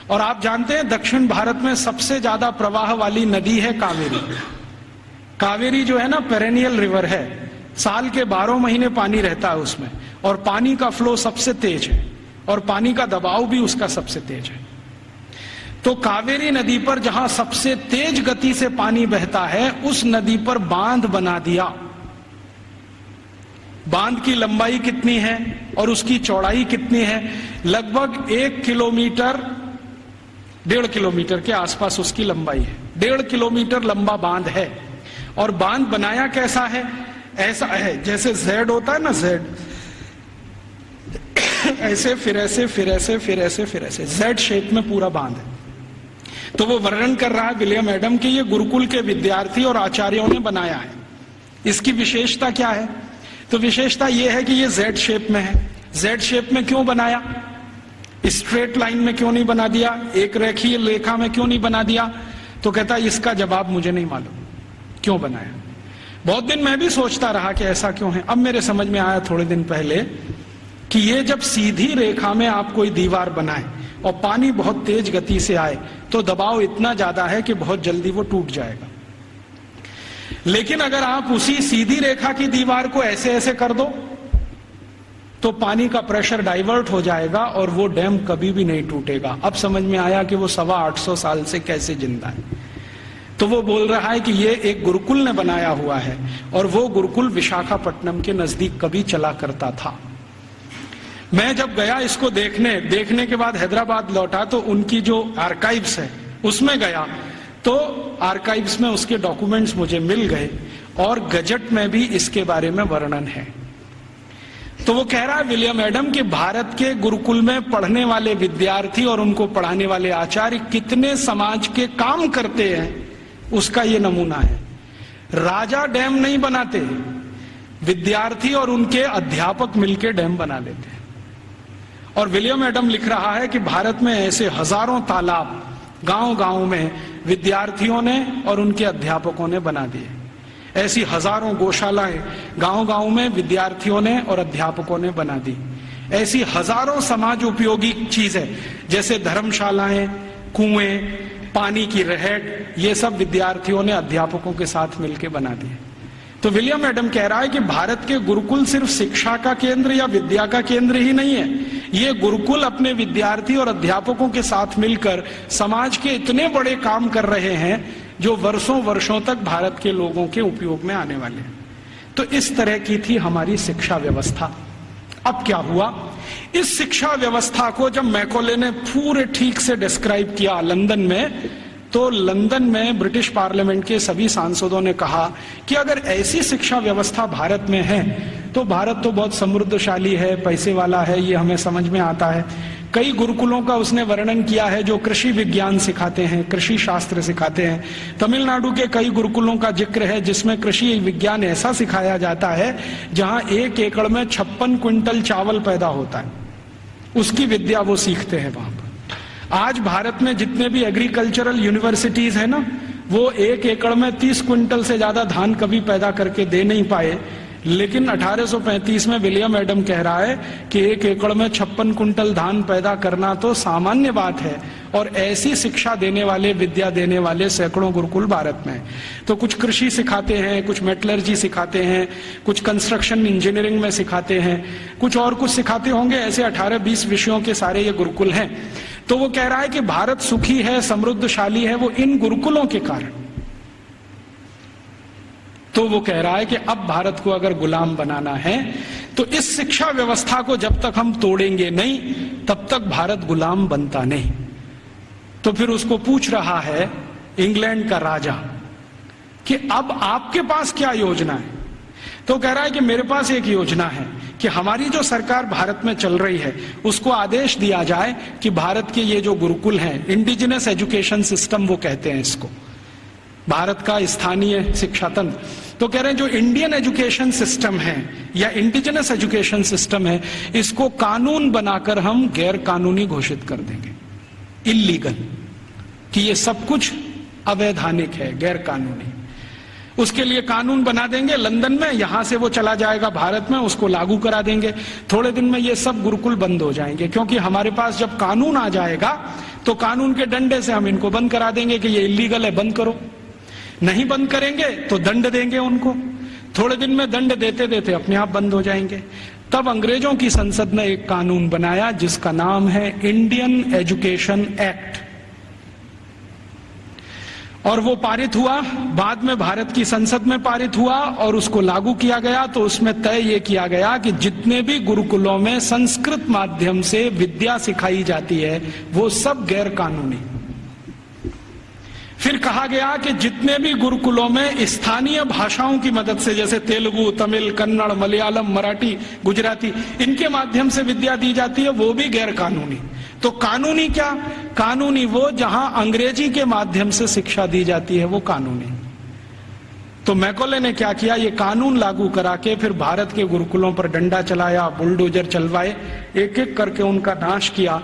और आप जानते हैं दक्षिण भारत में सबसे ज्यादा प्रवाह वाली नदी है कावेरी। कावेरी जो है ना पेरेनियल रिवर है, साल के 12 महीने पानी रहता है उसमें, और पानी का फ्लो सबसे तेज है और पानी का दबाव भी उसका सबसे तेज है। तो कावेरी नदी पर जहां सबसे तेज गति से पानी बहता है उस नदी पर बांध बना दिया। बांध की लंबाई कितनी है और उसकी चौड़ाई कितनी है, लगभग 1 किलोमीटर 1.5 किलोमीटर के आसपास उसकी लंबाई है। 1.5 किलोमीटर लंबा बांध है। और बांध बनाया कैसा है, ऐसा है जैसे जेड होता है ना, जेड ऐसे फिर ऐसे फिर ऐसे फिर ऐसे फिर ऐसे जेड शेप में पूरा बांध है। तो वो वर्णन कर रहा है विलियम एडम कि ये गुरुकुल के विद्यार्थी और आचार्यों ने बनाया है। इसकी विशेषता क्या है, तो विशेषता ये है कि ये जेड शेप में है। जेड शेप में क्यों बनाया, स्ट्रेट लाइन में क्यों नहीं बना दिया, एक रेखीय रेखा में क्यों नहीं बना दिया, तो कहता है इसका जवाब मुझे नहीं मालूम क्यों बनाया। बहुत दिन मैं भी सोचता रहा कि ऐसा क्यों है। अब मेरे समझ में आया थोड़े दिन पहले कि ये जब सीधी रेखा में आप कोई दीवार बनाए और पानी बहुत तेज गति से आए तो दबाव इतना ज्यादा है कि बहुत जल्दी वो टूट जाएगा। लेकिन अगर आप उसी सीधी रेखा की दीवार को ऐसे ऐसे कर दो तो पानी का प्रेशर डाइवर्ट हो जाएगा और वो डैम कभी भी नहीं टूटेगा। अब समझ में आया कि वो 825 साल से कैसे जिंदा है। तो वो बोल रहा है कि ये एक गुरुकुल ने बनाया हुआ है, और वो गुरुकुल विशाखापट्टनम के नजदीक कभी चला करता था। मैं जब गया इसको देखने के बाद हैदराबाद लौटा तो उनकी जो आर्काइव्स है उसमें गया, तो आर्काइव्स में उसके डॉक्यूमेंट्स मुझे मिल गए और गजट में भी इसके बारे में वर्णन है। तो वो कह रहा है विलियम एडम कि भारत के गुरुकुल में पढ़ने वाले विद्यार्थी और उनको पढ़ाने वाले आचार्य कितने समाज के काम करते हैं उसका ये नमूना है। राजा डैम नहीं बनाते, विद्यार्थी और उनके अध्यापक मिलकर डैम बना लेते हैं। और विलियम एडम लिख रहा है कि भारत में ऐसे हजारों तालाब गांव-गांव में विद्यार्थियों ने और उनके अध्यापकों ने बना दिए। ऐसी हजारों गौशालाएं गांव-गांव में विद्यार्थियों ने और अध्यापकों ने बना दी। ऐसी हजारों समाज उपयोगी चीजें जैसे धर्मशालाएं, कुएं, पानी की रहट, ये सब विद्यार्थियों ने अध्यापकों के साथ मिलकर बना दिए। तो विलियम एडम कह रहा है कि भारत के गुरुकुल सिर्फ शिक्षा का केंद्र या विद्या का केंद्र ही नहीं है, ये गुरुकुल अपने विद्यार्थी और अध्यापकों के साथ मिलकर समाज के इतने बड़े काम कर रहे हैं जो वर्षों वर्षों तक भारत के लोगों के उपयोग में आने वाले हैं। तो इस तरह की थी हमारी शिक्षा व्यवस्था। अब क्या हुआ, इस शिक्षा व्यवस्था को जब मैकॉले ने पूरे ठीक से डिस्क्राइब किया लंदन में, तो लंदन में ब्रिटिश पार्लियामेंट के सभी सांसदों ने कहा कि अगर ऐसी शिक्षा व्यवस्था भारत में है तो भारत तो बहुत समृद्धशाली है, पैसे वाला है, ये हमें समझ में आता है। कई गुरुकुलों का उसने वर्णन किया है जो कृषि विज्ञान सिखाते हैं, कृषि शास्त्र सिखाते हैं। तमिलनाडु के कई गुरुकुलों का जिक्र है जिसमें कृषि विज्ञान ऐसा सिखाया जाता है जहां 1 एकड़ में 56 क्विंटल चावल पैदा होता है, उसकी विद्या वो सीखते हैं वहां पर। आज भारत में जितने भी एग्रीकल्चरल यूनिवर्सिटीज है ना, वो 1 एकड़ में 30 क्विंटल से ज्यादा धान कभी पैदा करके दे नहीं पाए, लेकिन 1835 में विलियम एडम कह रहा है कि 1 एकड़ में 56 क्विंटल धान पैदा करना तो सामान्य बात है, और ऐसी शिक्षा देने वाले, विद्या देने वाले सैकड़ों गुरुकुल भारत में है। तो कुछ कृषि सिखाते हैं, कुछ मेटलर्जी सिखाते हैं, कुछ कंस्ट्रक्शन इंजीनियरिंग में सिखाते हैं, कुछ और कुछ सिखाते होंगे, ऐसे 18-20 विषयों के सारे ये गुरुकुल हैं। तो वो कह रहा है कि भारत सुखी है, समृद्धशाली है, वो इन गुरुकुलों के कारण। तो वो कह रहा है कि अब भारत को अगर गुलाम बनाना है तो इस शिक्षा व्यवस्था को जब तक हम तोड़ेंगे नहीं तब तक भारत गुलाम बनता नहीं। तो फिर उसको पूछ रहा है इंग्लैंड का राजा कि अब आपके पास क्या योजना है। तो कह रहा है कि मेरे पास एक योजना है कि हमारी जो सरकार भारत में चल रही है उसको आदेश दिया जाए कि भारत के ये जो गुरुकुल हैं, इंडिजिनस एजुकेशन सिस्टम वो कहते हैं इसको, भारत का स्थानीय शिक्षा तंत्र, तो कह रहे हैं जो इंडियन एजुकेशन सिस्टम है या इंडिजिनस एजुकेशन सिस्टम है, इसको कानून बनाकर हम गैर कानूनी घोषित कर देंगे, इलीगल, कि ये सब कुछ अवैधानिक है, गैर कानूनी। उसके लिए कानून बना देंगे लंदन में, यहां से वो चला जाएगा भारत में, उसको लागू करा देंगे। थोड़े दिन में ये सब गुरुकुल बंद हो जाएंगे, क्योंकि हमारे पास जब कानून आ जाएगा तो कानून के डंडे से हम इनको बंद करा देंगे कि ये इलीगल है, बंद करो। नहीं बंद करेंगे तो दंड देंगे उनको, थोड़े दिन में दंड देते देते अपने आप बंद हो जाएंगे। तब अंग्रेजों की संसद ने एक कानून बनाया जिसका नाम है इंडियन एजुकेशन एक्ट, और वो पारित हुआ, बाद में भारत की संसद में पारित हुआ और उसको लागू किया गया। तो उसमें तय ये किया गया कि जितने भी गुरुकुलों में संस्कृत माध्यम से विद्या सिखाई जाती है वो सब गैर कानूनी। फिर कहा गया कि जितने भी गुरुकुलों में स्थानीय भाषाओं की मदद से, जैसे तेलुगु, तमिल, कन्नड़, मलयालम, मराठी, गुजराती, इनके माध्यम से विद्या दी जाती है, वो भी गैर कानूनी। तो कानूनी क्या? कानूनी वो जहां अंग्रेजी के माध्यम से शिक्षा दी जाती है, वो कानूनी। तो मैकॉले ने क्या किया, ये कानून लागू करा के फिर भारत के गुरुकुलों पर डंडा चलाया, बुलडोजर चलवाए, एक एक करके उनका नाश किया।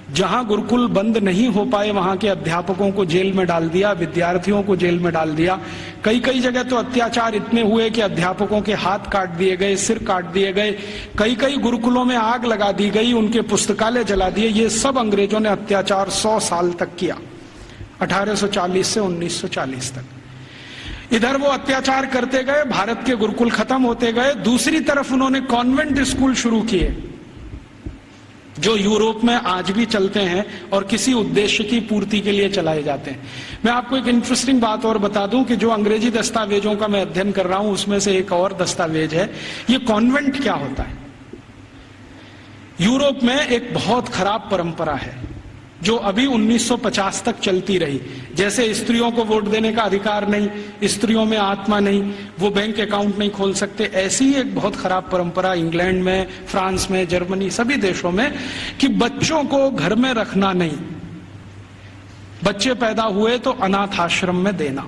जहां गुरुकुल बंद नहीं हो पाए वहां के अध्यापकों को जेल में डाल दिया, विद्यार्थियों को जेल में डाल दिया। कई कई जगह तो अत्याचार इतने हुए कि अध्यापकों के हाथ काट दिए गए, सिर काट दिए गए, कई कई गुरुकुलों में आग लगा दी गई, उनके पुस्तकालय जला दिए। ये सब अंग्रेजों ने अत्याचार 100 साल तक किया, 1840 से 1940 तक। इधर वो अत्याचार करते गए, भारत के गुरुकुल खत्म होते गए। दूसरी तरफ उन्होंने कॉन्वेंट स्कूल शुरू किए जो यूरोप में आज भी चलते हैं और किसी उद्देश्य की पूर्ति के लिए चलाए जाते हैं। मैं आपको एक इंटरेस्टिंग बात और बता दूं कि जो अंग्रेजी दस्तावेजों का मैं अध्ययन कर रहा हूं उसमें से एक और दस्तावेज है। ये कॉन्वेंट क्या होता है? यूरोप में एक बहुत खराब परंपरा है जो अभी 1950 तक चलती रही। जैसे स्त्रियों को वोट देने का अधिकार नहीं, स्त्रियों में आत्मा नहीं, वो बैंक अकाउंट नहीं खोल सकते, ऐसी ही एक बहुत खराब परंपरा इंग्लैंड में, फ्रांस में, जर्मनी, सभी देशों में, कि बच्चों को घर में रखना नहीं, बच्चे पैदा हुए तो अनाथ आश्रम में देना,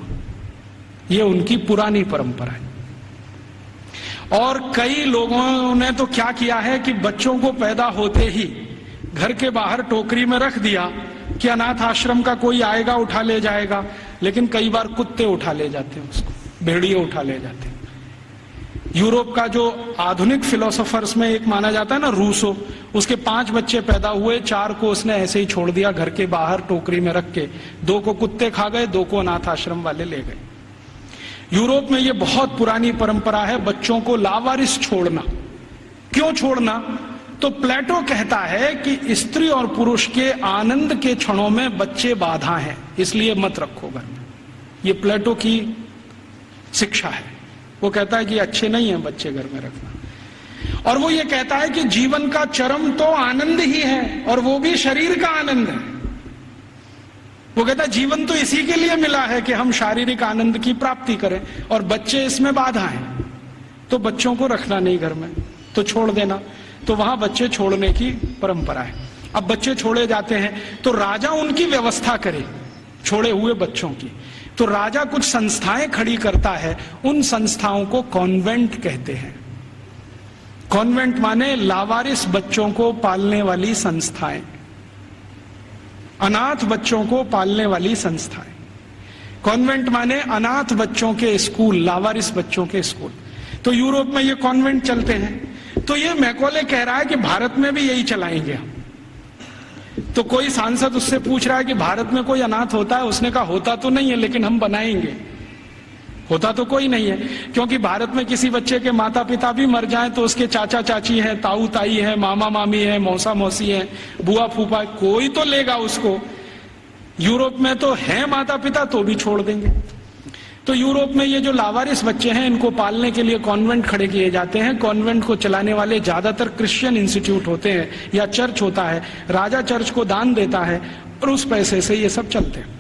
ये उनकी पुरानी परंपरा है। और कई लोगों ने तो क्या किया है कि बच्चों को पैदा होते ही घर के बाहर टोकरी में रख दिया कि अनाथ आश्रम का कोई आएगा उठा ले जाएगा, लेकिन कई बार कुत्ते उठा ले जाते हैं उसको, भेड़िए उठा ले जाते हैं। यूरोप का जो आधुनिक फिलोसोफर्स में एक माना जाता है ना, रूसो, उसके 5 बच्चे पैदा हुए, 4 को उसने ऐसे ही छोड़ दिया घर के बाहर टोकरी में रख के, 2 को कुत्ते खा गए, 2 को अनाथ आश्रम वाले ले गए। यूरोप में ये बहुत पुरानी परंपरा है बच्चों को लावारिस छोड़ना। क्यों छोड़ना? तो प्लेटो कहता है कि स्त्री और पुरुष के आनंद के क्षणों में बच्चे बाधा हैं, इसलिए मत रखो घर में। ये प्लेटो की शिक्षा है। वो कहता है कि अच्छे नहीं है बच्चे घर में रखना। और वो ये कहता है कि जीवन का चरम तो आनंद ही है, और वो भी शरीर का आनंद है। वो कहता है जीवन तो इसी के लिए मिला है कि हम शारीरिक आनंद की प्राप्ति करें, और बच्चे इसमें बाधा हैं, तो बच्चों को रखना नहीं घर में, तो छोड़ देना। तो वहां बच्चे छोड़ने की परंपरा है। अब बच्चे छोड़े जाते हैं तो राजा उनकी व्यवस्था करे छोड़े हुए बच्चों की। तो राजा कुछ संस्थाएं खड़ी करता है, उन संस्थाओं को कॉन्वेंट कहते हैं। कॉन्वेंट माने लावारिस बच्चों को पालने वाली संस्थाएं, अनाथ बच्चों को पालने वाली संस्थाएं। कॉन्वेंट माने अनाथ बच्चों के स्कूल, लावारिस बच्चों के स्कूल। तो यूरोप में ये कॉन्वेंट चलते हैं। तो ये मैकॉले कह रहा है कि भारत में भी यही चलाएंगे हम। तो कोई सांसद उससे पूछ रहा है कि भारत में कोई अनाथ होता है? उसने कहा होता तो नहीं है, लेकिन हम बनाएंगे। होता तो कोई नहीं है, क्योंकि भारत में किसी बच्चे के माता पिता भी मर जाएं तो उसके चाचा चाची हैं, ताऊ ताई हैं, मामा मामी हैं, मौसा मौसी हैं, बुआ फूफा, कोई तो लेगा उसको। यूरोप में तो है माता पिता, तो भी छोड़ देंगे। तो यूरोप में ये जो लावारिस बच्चे हैं, इनको पालने के लिए कॉन्वेंट खड़े किए जाते हैं। कॉन्वेंट को चलाने वाले ज्यादातर क्रिश्चियन इंस्टीट्यूट होते हैं या चर्च होता है। राजा चर्च को दान देता है और उस पैसे से ये सब चलते हैं।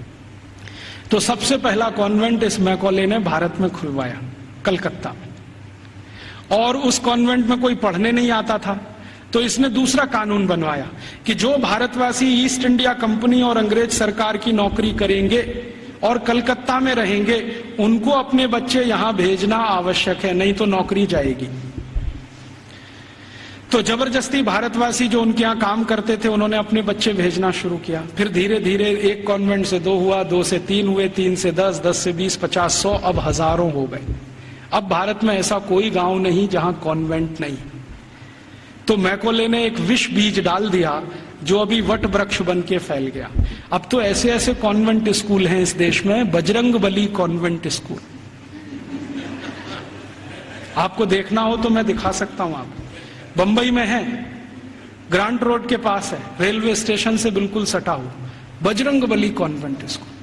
तो सबसे पहला कॉन्वेंट इस मैकॉले ने भारत में खुलवाया, कलकत्ता में। और उस कॉन्वेंट में कोई पढ़ने नहीं आता था, तो इसने दूसरा कानून बनवाया कि जो भारतवासी ईस्ट इंडिया कंपनी और अंग्रेज सरकार की नौकरी करेंगे और कलकत्ता में रहेंगे, उनको अपने बच्चे यहां भेजना आवश्यक है, नहीं तो नौकरी जाएगी। तो जबरदस्ती भारतवासी जो उनके यहां काम करते थे, उन्होंने अपने बच्चे भेजना शुरू किया। फिर धीरे धीरे 1 कॉन्वेंट से 2 हुआ, 2 से 3 हुए, 3 से 10, 10 से 20, 50, 100, अब हजारों हो गए। अब भारत में ऐसा कोई गांव नहीं जहां कॉन्वेंट नहीं। तो मैकॉले ने एक विष बीज डाल दिया जो अभी वट वृक्ष बन के फैल गया। अब तो ऐसे ऐसे कॉन्वेंट स्कूल हैं इस देश में, बजरंगबली कॉन्वेंट स्कूल। आपको देखना हो तो मैं दिखा सकता हूं आपको। बंबई में है, ग्रांट रोड के पास है, रेलवे स्टेशन से बिल्कुल सटा हुआ, बजरंगबली कॉन्वेंट स्कूल।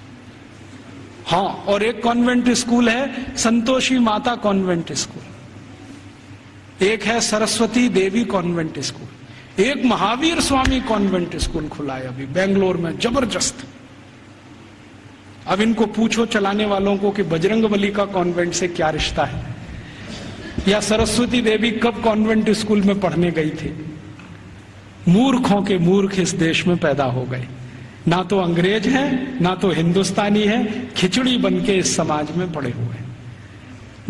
हाँ, और एक कॉन्वेंट स्कूल है संतोषी माता कॉन्वेंट स्कूल, एक है सरस्वती देवी कॉन्वेंट स्कूल, एक महावीर स्वामी कॉन्वेंट स्कूल खुला है अभी बेंगलोर में, जबरदस्त। अब इनको पूछो चलाने वालों को कि बजरंगबली का कॉन्वेंट से क्या रिश्ता है, या सरस्वती देवी कब कॉन्वेंट स्कूल में पढ़ने गई थी। मूर्खों के मूर्ख इस देश में पैदा हो गए, ना तो अंग्रेज हैं ना तो हिंदुस्तानी हैं, खिचड़ी बन के इस समाज में पड़े हुए।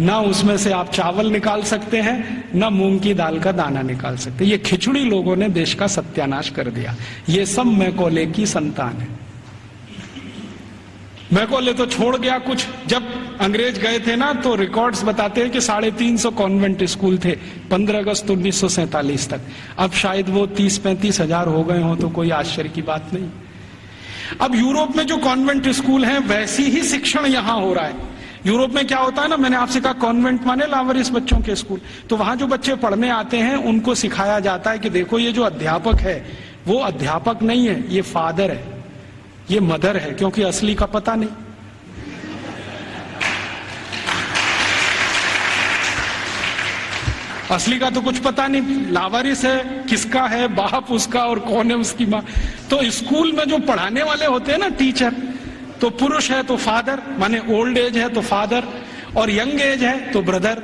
ना उसमें से आप चावल निकाल सकते हैं, ना मूंग की दाल का दाना निकाल सकते। ये खिचड़ी लोगों ने देश का सत्यानाश कर दिया। ये सब मैकॉले की संतान है। मैकॉले तो छोड़ गया कुछ। जब अंग्रेज गए थे ना, तो रिकॉर्ड्स बताते हैं कि 350 कॉन्वेंट स्कूल थे 15 अगस्त 1947 तक। अब शायद वो 30-35 हजार हो गए हों, तो कोई आश्चर्य की बात नहीं। अब यूरोप में जो कॉन्वेंट स्कूल हैं, वैसी ही शिक्षण यहां हो रहा है। यूरोप में क्या होता है ना, मैंने आपसे कहा कॉन्वेंट माने लावारिस बच्चों के स्कूल। तो वहां जो बच्चे पढ़ने आते हैं, उनको सिखाया जाता है कि देखो ये जो अध्यापक है वो अध्यापक नहीं है, ये फादर है, ये मदर है, क्योंकि असली का पता नहीं। असली का तो कुछ पता नहीं, लावारिस है, किसका है बाप उसका और कौन है उसकी मां। तो स्कूल में जो पढ़ाने वाले होते हैं ना टीचर, तो पुरुष है तो फादर, माने ओल्ड एज है तो फादर, और यंग एज है तो ब्रदर,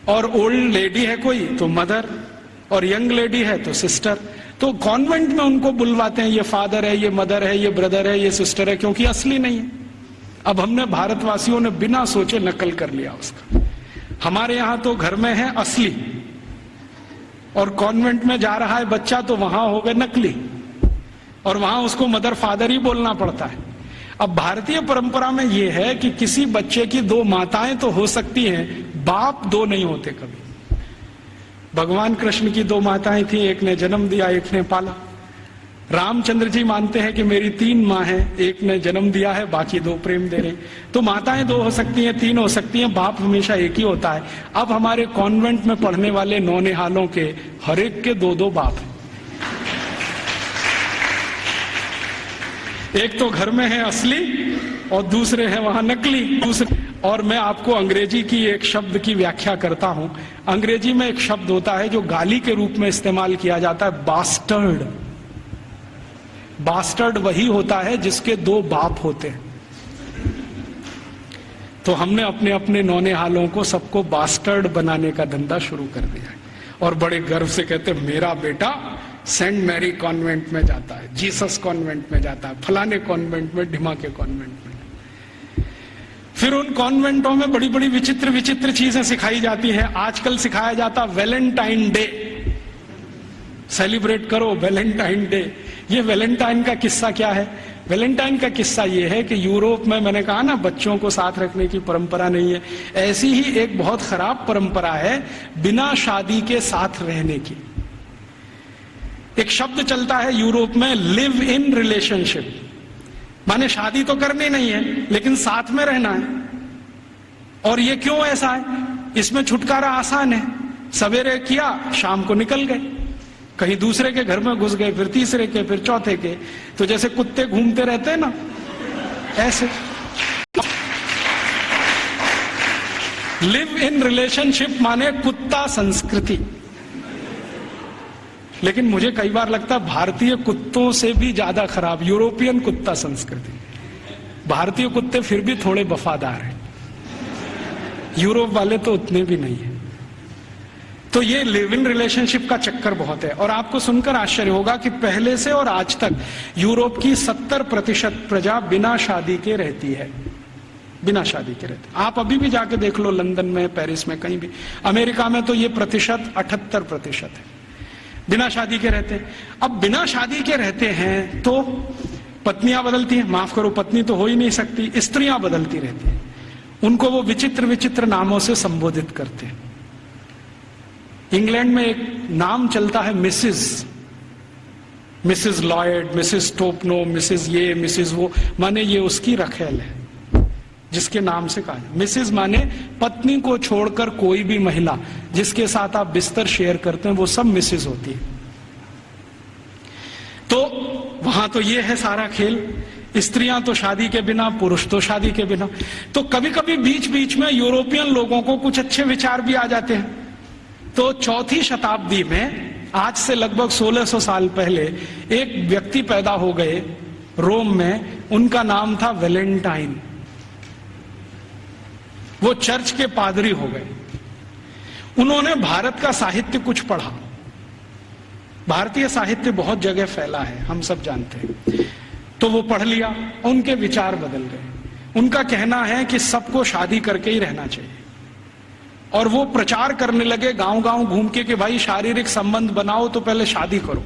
और ओल्ड लेडी है कोई तो मदर, और यंग लेडी है तो सिस्टर। तो कॉन्वेंट में उनको बुलवाते हैं, ये फादर है, ये मदर है, ये ब्रदर है, ये सिस्टर है, क्योंकि असली नहीं है। अब हमने भारतवासियों ने बिना सोचे नकल कर लिया उसका। हमारे यहां तो घर में है असली, और कॉन्वेंट में जा रहा है बच्चा तो वहां हो गए नकली, और वहां उसको मदर फादर ही बोलना पड़ता है। अब भारतीय परंपरा में यह है कि किसी बच्चे की 2 माताएं तो हो सकती हैं, बाप दो नहीं होते कभी। भगवान कृष्ण की दो माताएं थी, एक ने जन्म दिया, एक ने पाला। रामचंद्र जी मानते हैं कि मेरी 3 माँ हैं, एक ने जन्म दिया है, बाकी 2 प्रेम दे रहे। तो माताएं 2 हो सकती हैं, 3 हो सकती हैं, बाप हमेशा एक ही होता है। अब हमारे कॉन्वेंट में पढ़ने वाले नौनिहालों के हर एक के 2-2 बाप हैं। एक तो घर में है असली और दूसरे हैं वहां नकली। और मैं आपको अंग्रेजी की एक शब्द की व्याख्या करता हूं। अंग्रेजी में एक शब्द होता है जो गाली के रूप में इस्तेमाल किया जाता है, बास्टर्ड। बास्टर्ड वही होता है जिसके 2 बाप होते हैं। तो हमने अपने अपने नौनिहालों को सबको बास्टर्ड बनाने का धंधा शुरू कर दिया है और बड़े गर्व से कहते हैं मेरा बेटा सेंट मैरी कॉन्वेंट में जाता है, जीसस कॉन्वेंट में जाता है, फलाने कॉन्वेंट में, ढिमाके कॉन्वेंट में। फिर उन कॉन्वेंटों में बड़ी बड़ी विचित्र विचित्र चीजें सिखाई जाती हैं। आजकल सिखाया जाता वैलेंटाइन डे, सेलिब्रेट करो वैलेंटाइन डे। ये वैलेंटाइन का किस्सा क्या है? वैलेंटाइन का किस्सा ये है कि यूरोप में, मैंने कहा ना बच्चों को साथ रखने की परंपरा नहीं है, ऐसी ही एक बहुत खराब परंपरा है बिना शादी के साथ रहने की। एक शब्द चलता है यूरोप में, लिव इन रिलेशनशिप, माने शादी तो करनी नहीं है लेकिन साथ में रहना है। और ये क्यों ऐसा है? इसमें छुटकारा आसान है, सवेरे किया शाम को निकल गए, कहीं दूसरे के घर में घुस गए, फिर तीसरे के, फिर चौथे के। तो जैसे कुत्ते घूमते रहते हैं ना, ऐसे। लिव इन रिलेशनशिप माने कुत्ता संस्कृति। लेकिन मुझे कई बार लगता है भारतीय कुत्तों से भी ज्यादा खराब यूरोपियन कुत्ता संस्कृति। भारतीय कुत्ते फिर भी थोड़े वफादार हैं, यूरोप वाले तो उतने भी नहीं है। तो ये लिव इन रिलेशनशिप का चक्कर बहुत है। और आपको सुनकर आश्चर्य होगा कि पहले से और आज तक यूरोप की 70% प्रजा बिना शादी के रहती है, बिना शादी के रहती। आप अभी भी जाके देख लो, लंदन में, पेरिस में, कहीं भी। अमेरिका में तो ये प्रतिशत 78% है, बिना शादी के रहते हैं। अब बिना शादी के रहते हैं तो पत्नियां बदलती हैं, माफ करो पत्नी तो हो ही नहीं सकती, स्त्रियां बदलती रहती हैं। उनको वो विचित्र विचित्र नामों से संबोधित करते हैं। इंग्लैंड में एक नाम चलता है Mrs Lloyd, Mrs Topno, Mrs ये, मिसिस वो, माने ये उसकी रखेल है जिसके नाम से कहा। मिसिस माने पत्नी को छोड़कर कोई भी महिला जिसके साथ आप बिस्तर शेयर करते हैं वो सब मिसिस होती है। तो वहां तो ये है सारा खेल, स्त्रियां तो शादी के बिना, पुरुष तो शादी के बिना। तो कभी कभी बीच बीच में यूरोपियन लोगों को कुछ अच्छे विचार भी आ जाते हैं। तो 4वीं शताब्दी में, आज से लगभग 1600 साल पहले, एक व्यक्ति पैदा हो गए रोम में, उनका नाम था वैलेंटाइन। वो चर्च के पादरी हो गए। उन्होंने भारत का साहित्य कुछ पढ़ा। भारतीय साहित्य बहुत जगह फैला है, हम सब जानते हैं। तो वो पढ़ लिया, उनके विचार बदल गए। उनका कहना है कि सबको शादी करके ही रहना चाहिए। और वो प्रचार करने लगे गांव गांव घूम के कि भाई शारीरिक संबंध बनाओ तो पहले शादी करो।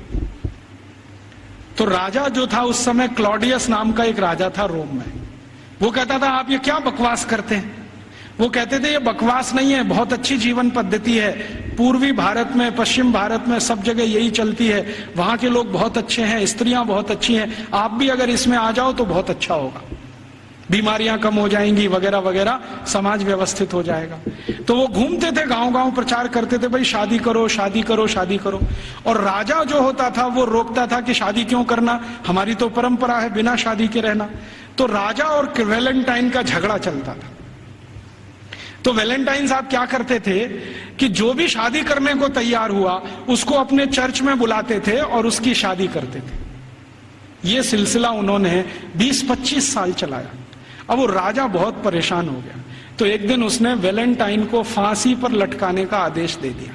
तो राजा जो था उस समय, क्लॉडियस नाम का एक राजा था रोम में, वो कहता था आप ये क्या बकवास करते हैं। वो कहते थे ये बकवास नहीं है, बहुत अच्छी जीवन पद्धति है, पूर्वी भारत में, पश्चिम भारत में सब जगह यही चलती है, वहां के लोग बहुत अच्छे हैं, स्त्रियां बहुत अच्छी हैं, आप भी अगर इसमें आ जाओ तो बहुत अच्छा होगा, बीमारियां कम हो जाएंगी वगैरह वगैरह, समाज व्यवस्थित हो जाएगा। तो वो घूमते थे गांव गांव, प्रचार करते थे भाई शादी करो, शादी करो, शादी करो। और राजा जो होता था वो रोकता था कि शादी क्यों करना, हमारी तो परंपरा है बिना शादी के रहना। तो राजा और वैलेंटाइन का झगड़ा चलता था। तो वैलेंटाइन साहब क्या करते थे कि जो भी शादी करने को तैयार हुआ उसको अपने चर्च में बुलाते थे और उसकी शादी करते थे। ये सिलसिला उन्होंने 20-25 साल चलाया। अब वो राजा बहुत परेशान हो गया, तो एक दिन उसने वैलेंटाइन को फांसी पर लटकाने का आदेश दे दिया।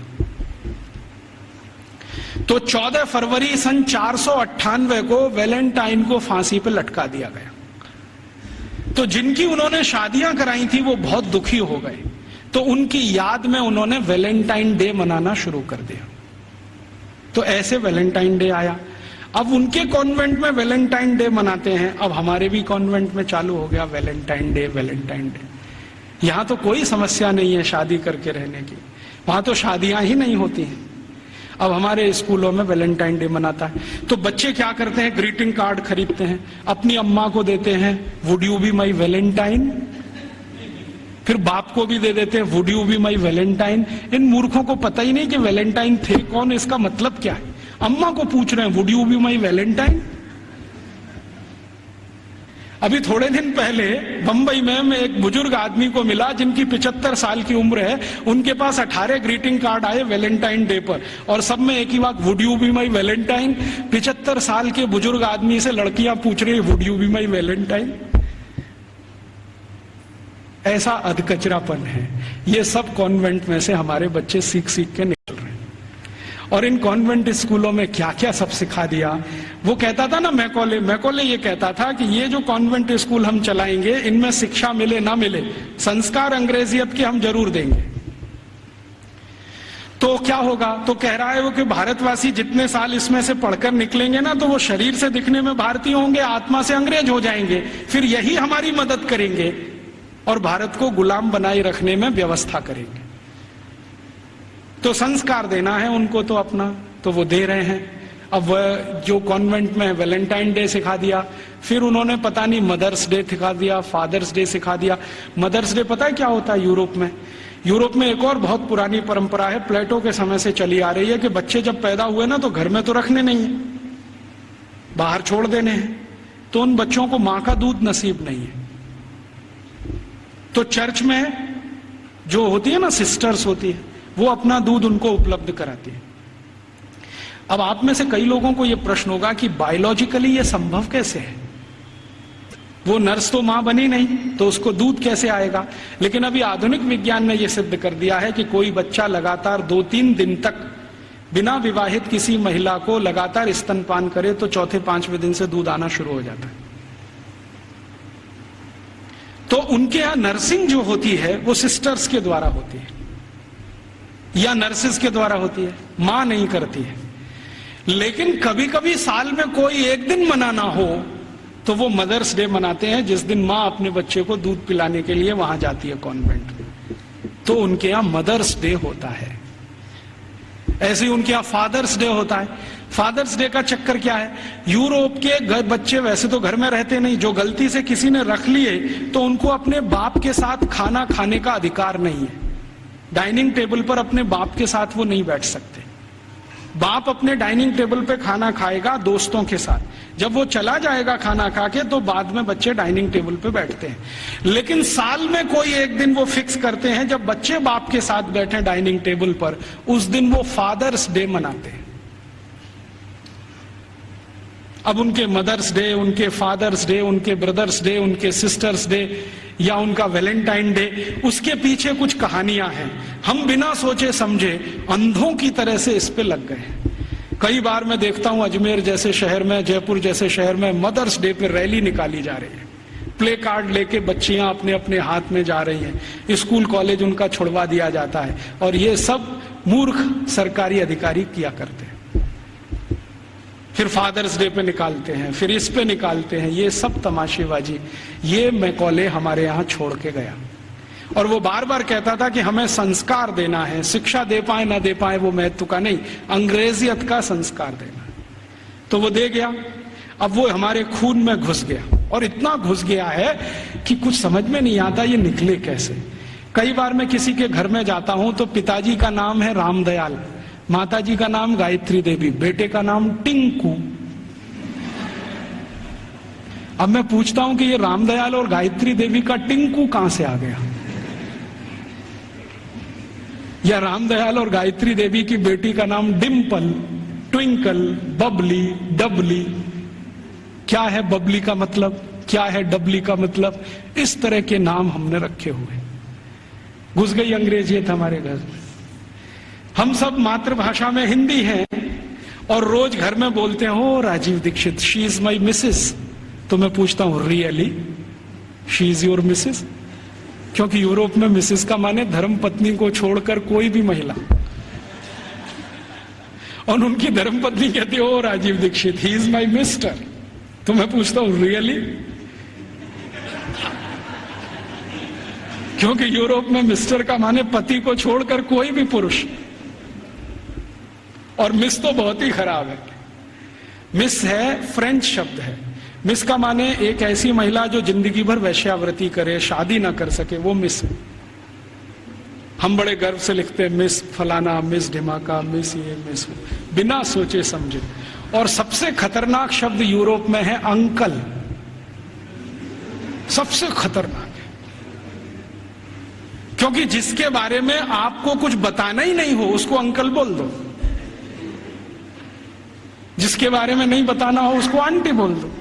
तो 14 फरवरी सन 498 को वैलेंटाइन को फांसी पर लटका दिया गया। तो जिनकी उन्होंने शादियां कराई थी वो बहुत दुखी हो गए, तो उनकी याद में उन्होंने वैलेंटाइन डे मनाना शुरू कर दिया। तो ऐसे वैलेंटाइन डे आया। अब उनके कॉन्वेंट में वैलेंटाइन डे मनाते हैं, अब हमारे भी कॉन्वेंट में चालू हो गया वैलेंटाइन डे, वैलेंटाइन डे। यहां तो कोई समस्या नहीं है शादी करके रहने की, वहां तो शादियां ही नहीं होती हैं। अब हमारे स्कूलों में वैलेंटाइन डे मनाता है, तो बच्चे क्या करते हैं, ग्रीटिंग कार्ड खरीदते हैं, अपनी अम्मा को देते हैं, would you be my valentine, फिर बाप को भी दे देते हैं, would you be my valentine. इन मूर्खों को पता ही नहीं कि वैलेंटाइन थे कौन, इसका मतलब क्या है। अम्मा को पूछ रहे हैं would you be my Valentine. अभी थोड़े दिन पहले बंबई में मैं एक बुजुर्ग आदमी को मिला जिनकी 75 साल की उम्र है, उनके पास 18 ग्रीटिंग कार्ड आए वैलेंटाइन डे पर, और सब में एक ही बात, would you be my Valentine. 75 साल के बुजुर्ग आदमी से लड़कियां पूछ रही है would you be my Valentine. ऐसा अधकचरापन है। ये सब कॉन्वेंट में से हमारे बच्चे सीख सीख के निकल रहे हैं। और इन कॉन्वेंट स्कूलों में क्या क्या सब सिखा दिया। वो कहता था ना मैकॉले ये कहता था कि ये जो कॉन्वेंट स्कूल हम चलाएंगे, इनमें शिक्षा मिले ना मिले, संस्कार अंग्रेजियत के हम जरूर देंगे। तो क्या होगा, तो कह रहा है वो कि भारतवासी जितने साल इसमें से पढ़कर निकलेंगे ना, तो वो शरीर से दिखने में भारतीय होंगे, आत्मा से अंग्रेज हो जाएंगे। फिर यही हमारी मदद करेंगे और भारत को गुलाम बनाए रखने में व्यवस्था करेंगे। तो संस्कार देना है उनको तो अपना, तो वो दे रहे हैं। अब जो कॉन्वेंट में वैलेंटाइन डे सिखा दिया, फिर उन्होंने पता नहीं मदर्स डे सिखा दिया, फादर्स डे सिखा दिया। मदर्स डे पता है क्या होता है यूरोप में? यूरोप में एक और बहुत पुरानी परंपरा है, प्लेटो के समय से चली आ रही है, कि बच्चे जब पैदा हुए ना तो घर में तो रखने नहीं है, बाहर छोड़ देने हैं। तो उन बच्चों को मां का दूध नसीब नहीं है, तो चर्च में जो होती है ना, सिस्टर्स होती है, वो अपना दूध उनको उपलब्ध कराती है। अब आप में से कई लोगों को यह प्रश्न होगा कि बायोलॉजिकली ये संभव कैसे है? वो नर्स तो मां बनी नहीं, तो उसको दूध कैसे आएगा? लेकिन अभी आधुनिक विज्ञान ने यह सिद्ध कर दिया है कि कोई बच्चा लगातार 2-3 दिन तक बिना विवाहित किसी महिला को लगातार स्तनपान करे तो चौथे 5वें दिन से दूध आना शुरू हो जाता है। तो उनके यहां नर्सिंग जो होती है वो सिस्टर्स के द्वारा होती है या नर्सेस के द्वारा होती है, मां नहीं करती है। लेकिन कभी कभी साल में कोई एक दिन मनाना हो तो वो मदर्स डे मनाते हैं, जिस दिन मां अपने बच्चे को दूध पिलाने के लिए वहां जाती है कॉन्वेंट में, तो उनके यहां मदर्स डे होता है। ऐसे ही उनके यहां फादर्स डे होता है। फादर्स डे का चक्कर क्या है, यूरोप के बच्चे वैसे तो घर में रहते नहीं, जो गलती से किसी ने रख लिए तो उनको अपने बाप के साथ खाना खाने का अधिकार नहीं है। डाइनिंग टेबल पर अपने बाप के साथ वो नहीं बैठ सकते। बाप अपने डाइनिंग टेबल पे खाना खाएगा दोस्तों के साथ, जब वो चला जाएगा खाना खा के तो बाद में बच्चे डाइनिंग टेबल पे बैठते हैं। लेकिन साल में कोई एक दिन वो फिक्स करते हैं जब बच्चे बाप के साथ बैठे डाइनिंग टेबल पर, उस दिन वो फादर्स डे मनाते हैं। अब उनके मदर्स डे, उनके फादर्स डे, उनके ब्रदर्स डे, उनके सिस्टर्स डे या उनका वैलेंटाइन डे, उसके पीछे कुछ कहानियां हैं। हम बिना सोचे समझे अंधों की तरह से इस पे लग गए। कई बार मैं देखता हूं अजमेर जैसे शहर में, जयपुर जैसे शहर में मदर्स डे पे रैली निकाली जा रही है, प्ले कार्ड लेके बच्चियां अपने अपने हाथ में जा रही हैं, स्कूल कॉलेज उनका छुड़वा दिया जाता है, और ये सब मूर्ख सरकारी अधिकारी किया करते हैं। फिर फादर्स डे पे निकालते हैं, फिर इस पे निकालते हैं, ये सब तमाशेबाजी। ये मैकॉले हमारे यहाँ छोड़ के गया, और वो बार बार कहता था कि हमें संस्कार देना है, शिक्षा दे पाए ना दे पाए वो महत्व का नहीं, अंग्रेजियत का संस्कार देना है। तो वो दे गया। अब वो हमारे खून में घुस गया, और इतना घुस गया है कि कुछ समझ में नहीं आता ये निकले कैसे। कई बार मैं किसी के घर में जाता हूं तो पिताजी का नाम है रामदयाल, माताजी का नाम गायत्री देवी, बेटे का नाम टिंकू। अब मैं पूछता हूं कि ये रामदयाल और गायत्री देवी का टिंकू कहां से आ गया, या रामदयाल और गायत्री देवी की बेटी का नाम डिम्पल, ट्विंकल, बबली, डबली। क्या है बबली का मतलब, क्या है डबली का मतलब? इस तरह के नाम हमने रखे हुए। घुस गई अंग्रेजियत हमारे घर। हम सब मातृभाषा में हिंदी हैं और रोज घर में बोलते हैं, हो Rajiv Dixit, she is my missus. तो मैं पूछता हूं, really she is your missus? क्योंकि यूरोप में मिसेस का माने धर्म पत्नी को छोड़कर कोई भी महिला, और उनकी धर्म पत्नी कहती है, oh Rajiv Dixit, he is my mister. तो मैं पूछता हूं, रियली? क्योंकि यूरोप में मिस्टर का माने पति को छोड़कर कोई भी पुरुष, और मिस तो बहुत ही खराब है। मिस है फ्रेंच शब्द है। मिस का माने एक ऐसी महिला जो जिंदगी भर वैश्यावृत्ति करे, शादी ना कर सके, वो मिस है। हम बड़े गर्व से लिखते हैं मिस फलाना, मिस ढिमाका, मिस ये, मिस वो, बिना सोचे समझे। और सबसे खतरनाक शब्द यूरोप में है अंकल, सबसे खतरनाक है। क्योंकि जिसके बारे में आपको कुछ बताना ही नहीं हो उसको अंकल बोल दो, जिसके बारे में नहीं बताना हो उसको आंटी बोल दो।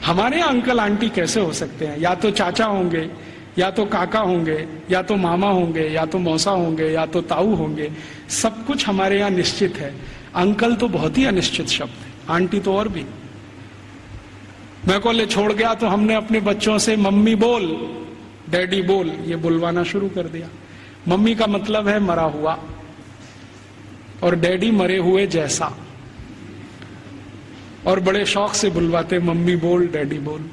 हमारे यहां अंकल आंटी कैसे हो सकते हैं? या तो चाचा होंगे, या तो काका होंगे, या तो मामा होंगे, या तो मौसा होंगे, या तो ताऊ होंगे। सब कुछ हमारे यहाँ निश्चित है। अंकल तो बहुत ही अनिश्चित शब्द है, आंटी तो और भी। मैं को ले छोड़ गया तो हमने अपने बच्चों से मम्मी बोल, डैडी बोल, ये बुलवाना शुरू कर दिया। मम्मी का मतलब है मरा हुआ, और डैडी मरे हुए जैसा, और बड़े शौक से बुलवाते मम्मी बोल, डैडी बोल।